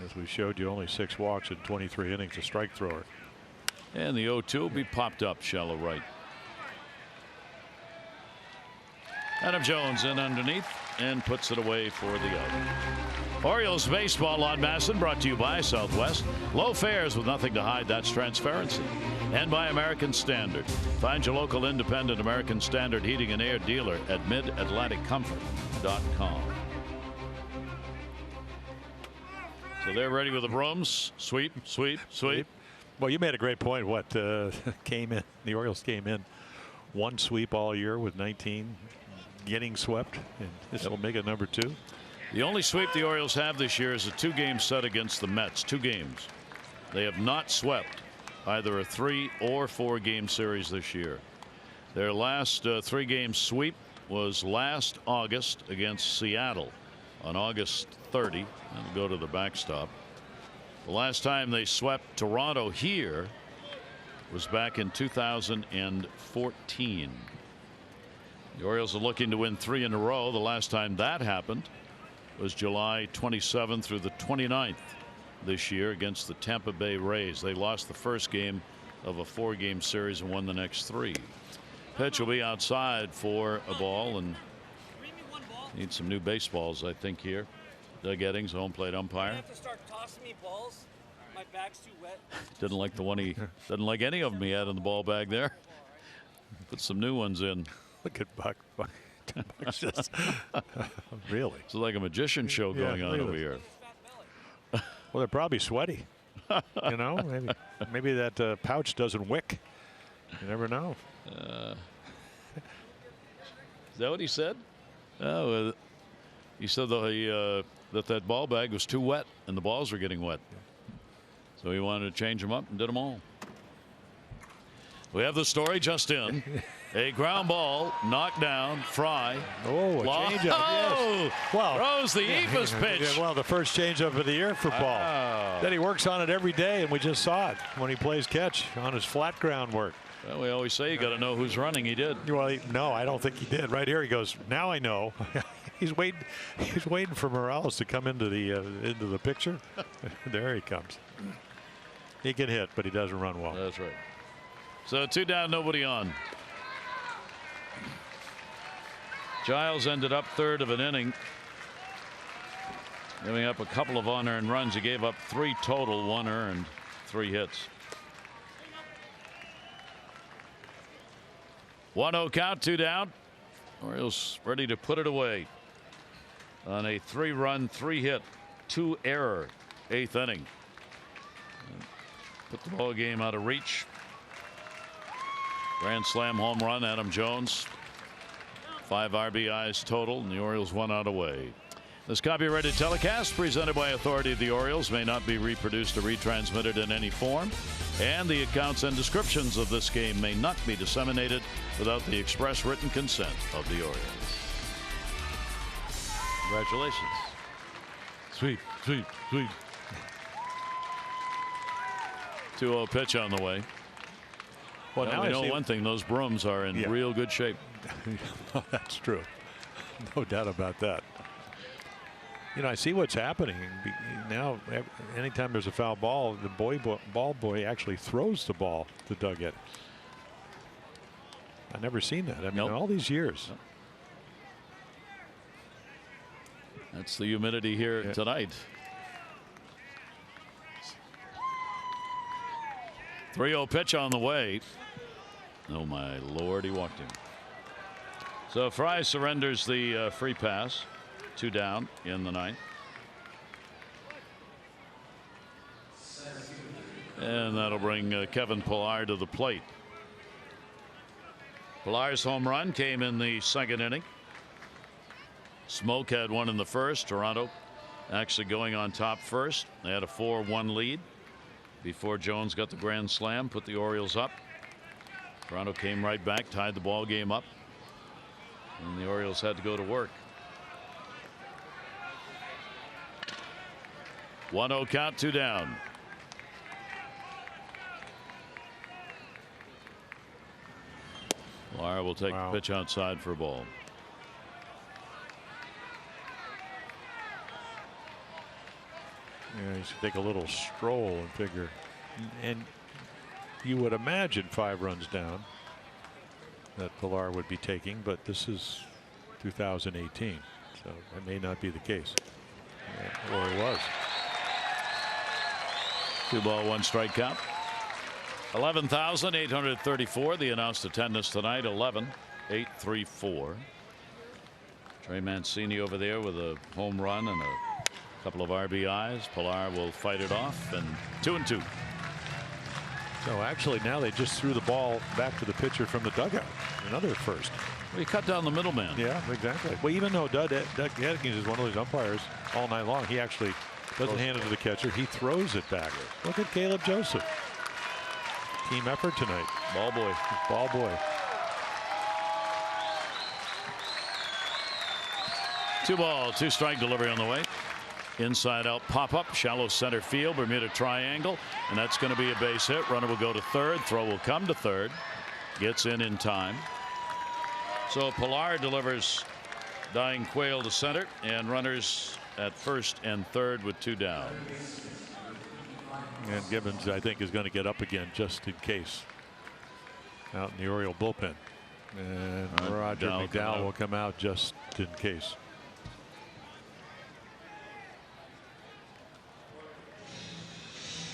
as we showed you, only 6 walks in 23 innings, a strike thrower. And the 0-2 will be popped up shallow right. Adam Jones in underneath and puts it away for the out. Orioles baseball on Masson brought to you by Southwest. Low fares with nothing to hide. That's transparency. And by American Standard. Find your local independent American Standard heating and air dealer at midatlanticcomfort.com. So they're ready with the brooms. Sweep, sweep, sweep. Well, you made a great point. What came in? The Orioles came in 1 sweep all year with 19 getting swept, and this will make it number 2. The only sweep the Orioles have this year is a 2-game set against the Mets. 2 games. They have not swept either a 3 or 4 game series this year. Their last 3-game sweep was last August against Seattle on August 30. And go to the backstop. The last time they swept Toronto here was back in 2014. The Orioles are looking to win 3 in a row. The last time that happened was July 27th through the 29th this year against the Tampa Bay Rays. They lost the first game of a 4-game series and won the next 3. Pitch will be outside for a ball, and need some new baseballs, I think, here. Doug Eddings, home plate umpire. I have to start tossing me balls. My bag's too wet. Didn't like the one he doesn't like any of them he had in the ball bag there. Put some new ones in. Look at Buck. Really? It's like a magician show going on over here. Well, they're probably sweaty. You know, maybe that pouch doesn't wick. You never know. Is that what he said? Oh, he said that ball bag was too wet and the balls were getting wet. So he wanted to change them up and did them all. We have the story just in. A ground ball knocked down. Fry. Oh, a changeup. Yes. Well, throws the Ephus pitch. Yeah, well, the first changeup of the year for Paul. Oh. Then he works on it every day, and we just saw it when he plays catch on his flat ground work. Well, we always say you got to know who's running. He did. Well, no, I don't think he did. Right here, he goes. Now I know. He's waiting. He's waiting for Morales to come into the picture. There he comes. He can hit, but he doesn't run well. That's right. So 2 down, nobody on. Giles ended up 3rd of an inning, giving up a couple of unearned runs. He gave up 3 total, 1 earned, 3 hits. 1-0 count, 2 down. Orioles ready to put it away on a 3-run, 3-hit, 2-error 8th inning. Put the ball game out of reach. Grand slam home run, Adam Jones. 5 RBIs total, and the Orioles 1 out away. This copyrighted telecast presented by authority of the Orioles may not be reproduced or retransmitted in any form, and the accounts and descriptions of this game may not be disseminated without the express written consent of the Orioles. Congratulations. Sweep, sweep, sweep. 2-0 pitch on the way. Well, now we know one thing, those brooms are in real good shape. That's true. No doubt about that. You know, I see what's happening now. Anytime there's a foul ball, the ball boy actually throws the ball to Duggett. I've never seen that. I mean, in all these years. Nope. That's the humidity here tonight. 3-0 pitch on the way. Oh my Lord, he walked him. So Fry surrenders the free pass. 2 down in the 9th. And that'll bring Kevin Pillar to the plate. Pillar's home run came in the 2nd inning. Smoke had one in the 1st. Toronto actually going on top first. They had a 4-1 lead before Jones got the grand slam, put the Orioles up. Toronto came right back, tied the ball game up, and the Orioles had to go to work. 1-0 count, 2 down. Pillar will take the pitch outside for a ball. Yeah, he should take a little stroll and figure. And you would imagine 5 runs down that Pillar would be taking, but this is 2018, so that may not be the case. Or it was. 2 ball, 1 strike count. 11,834. The announced attendance tonight, 11,834. Trey Mancini over there with a home run and a couple of RBIs. Pillar will fight it off, and 2-2. So actually now they just threw the ball back to the pitcher from the dugout. Another first. Well, he cut down the middleman. Yeah, exactly. Well, even though Doug Hedkins is one of those umpires all night long, he actually doesn't hand it to the catcher. He throws it back. Look at Caleb Joseph. Team effort tonight. Ball boy. Ball boy. 2 ball, 2 strike delivery on the way. Inside out pop up, shallow center field, Bermuda triangle, and that's going to be a base hit. Runner will go to 3rd. Throw will come to 3rd. Gets in time. So Pillar delivers Dying Quail to center, and runners at 1st and 3rd with 2 down. And Gibbons, I think, is going to get up again just in case out in the Oriole bullpen. And Roger McDowell will come out just in case.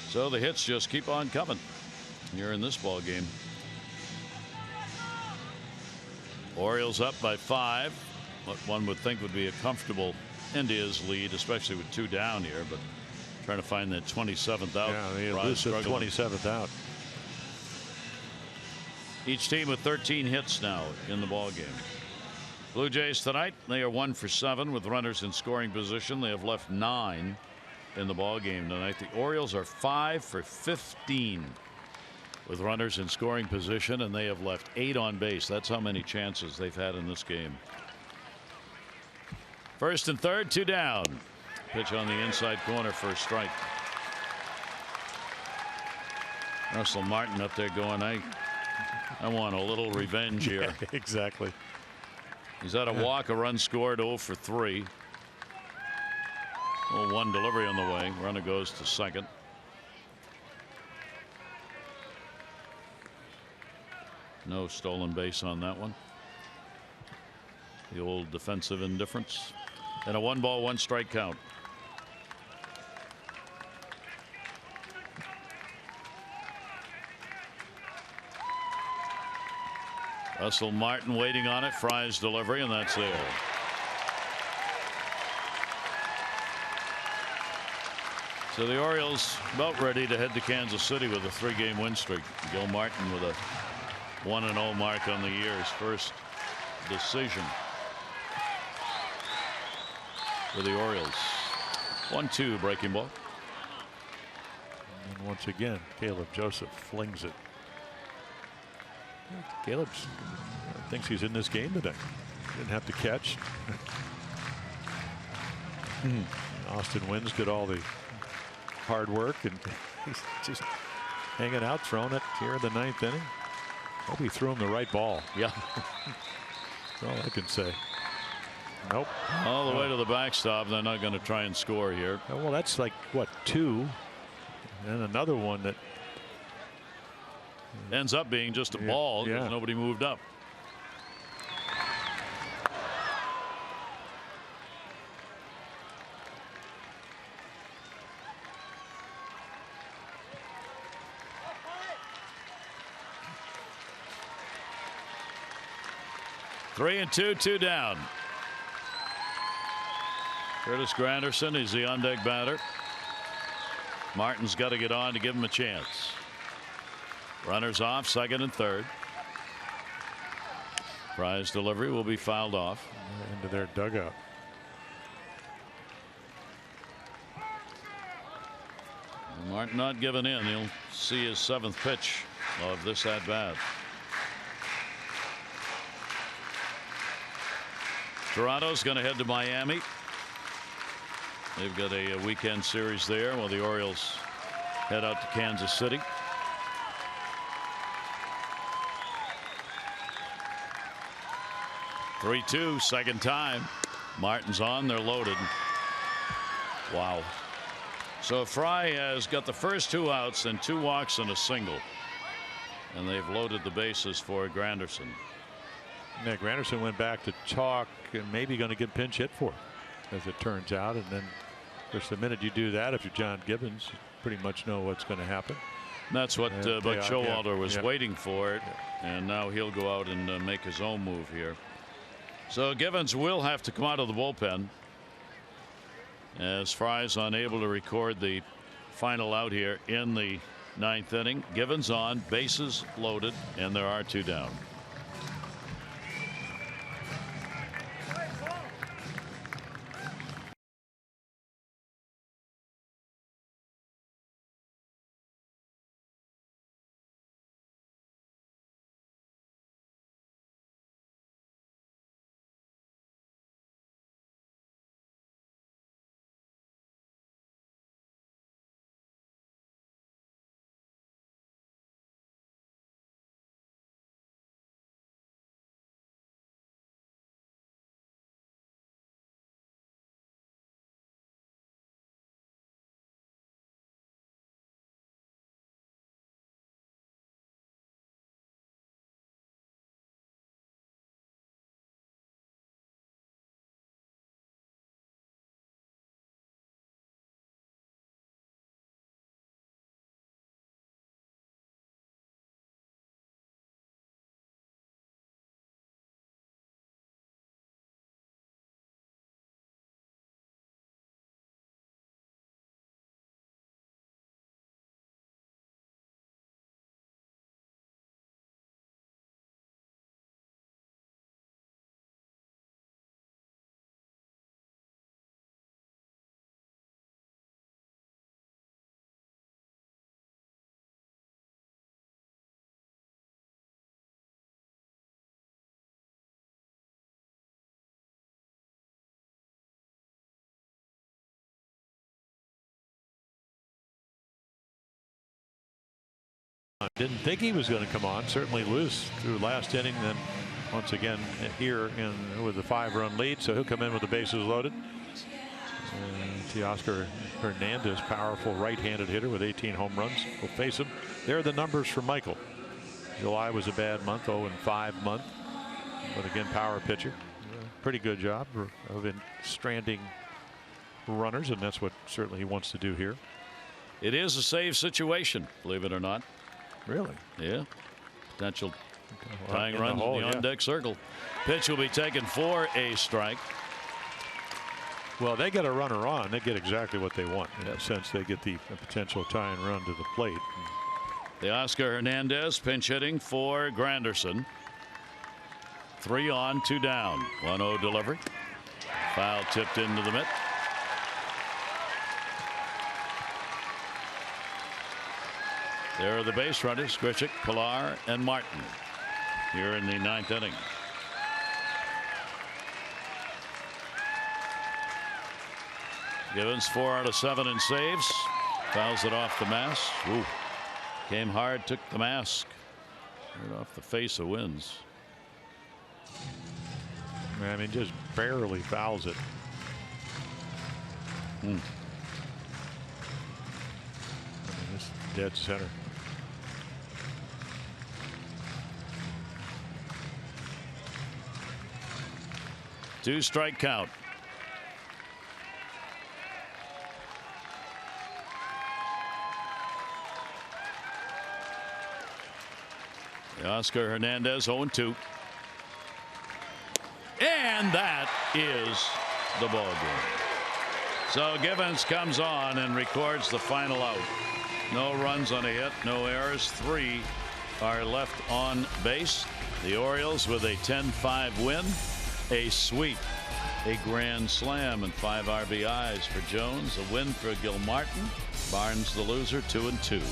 So the hits just keep on coming here in this ball game. Orioles up by 5. What one would think would be a comfortable India's lead, especially with 2 down here, but trying to find that 27th out. Yeah, they lose the 27th out. Each team with 13 hits now in the ball game. Blue Jays tonight, they are 1 for 7 with runners in scoring position. They have left 9 in the ball game tonight. The Orioles are 5 for 15 with runners in scoring position, and they have left 8 on base. That's how many chances they've had in this game. 1st and 3rd, 2 down. Pitch on the inside corner for a strike. Russell Martin up there going, I want a little revenge here. Yeah, exactly. He's had a walk, a run scored, 0 for 3. Well, 1 delivery on the way. Runner goes to 2nd. No stolen base on that one. The old defensive indifference. And a 1 ball, 1 strike count. Russell Martin waiting on it. Fry's delivery, and that's there. So the Orioles about ready to head to Kansas City with a 3-game win streak. Gil Martin with a 1-0 mark on the year, his first decision for the Orioles. 1-2 breaking ball. And once again, Caleb Joseph flings it. Caleb thinks he's in this game today. Didn't have to catch. Austin Wynns did all the hard work, and he's just hanging out, throwing it here in the 9th inning. Hope he threw him the right ball. Yeah. That's all I can say. Nope. All the way to the backstop. They're not going to try and score here. Well, that's like what, 2, and another one that ends up being just a ball because nobody moved up. Three and two down. Curtis Granderson is the on-deck batter. Martin's got to get on to give him a chance. Runners off, second and third. Fry's delivery will be fouled off. Into their dugout. And Martin not giving in. He'll see his 7th pitch of this at bat. Toronto's going to head to Miami. They've got a weekend series there while the Orioles head out to Kansas City. Three-two, second time. Martin's on. They're loaded. Wow. So Fry has got the first 2 outs and 2 walks and a single. And they've loaded the bases for Granderson. Yeah, Granderson went back to talk and maybe going to get pinch hit for it, as it turns out. And then, of course, the minute you do that, if you're John Gibbons, you pretty much know what's going to happen. And that's what Buck Showalter was waiting for. And now he'll go out and make his own move here. So Gibbons will have to come out of the bullpen as Fry's unable to record the final out here in the 9th inning. Gibbons on, bases loaded, and there are 2 down. Didn't think he was going to come on. Certainly lose through last inning. Then once again here with the 5-run lead. So he'll come in with the bases loaded. Teoscar Hernandez, powerful right-handed hitter with 18 home runs, will face him. There are the numbers for Michael. July was a bad month, 0-5 month. But again, power pitcher. Pretty good job of stranding runners, and that's what certainly he wants to do here. It is a save situation, believe it or not. Really? Yeah. Potential tying in runs the hole, in the on-deck circle. Pitch will be taken for a strike. Well, they get a runner on. They get exactly what they want. In a sense, they get the potential tying run to the plate. The Oscar Hernandez pinch hitting for Granderson. 3 on, 2 down. 1-0 delivery. Foul tipped into the mitt. There are the base runners, Grichuk, Pilar, and Martin here in the 9th inning. Gibbons 4 out of 7 in saves. Fouls it off the mask. Ooh. Came hard, took the mask. Right off the face of Wins. I mean, just barely fouls it. I mean, it's dead center. Two-strike count. Oscar Hernandez 0-2. And that is the ball game. So Givens comes on and records the final out. No runs on a hit, no errors. 3 are left on base. The Orioles with a 10-5 win, a sweep, a grand slam, and 5 RBIs for Jones. A win for Gilmartin. Barnes the loser, 2-2.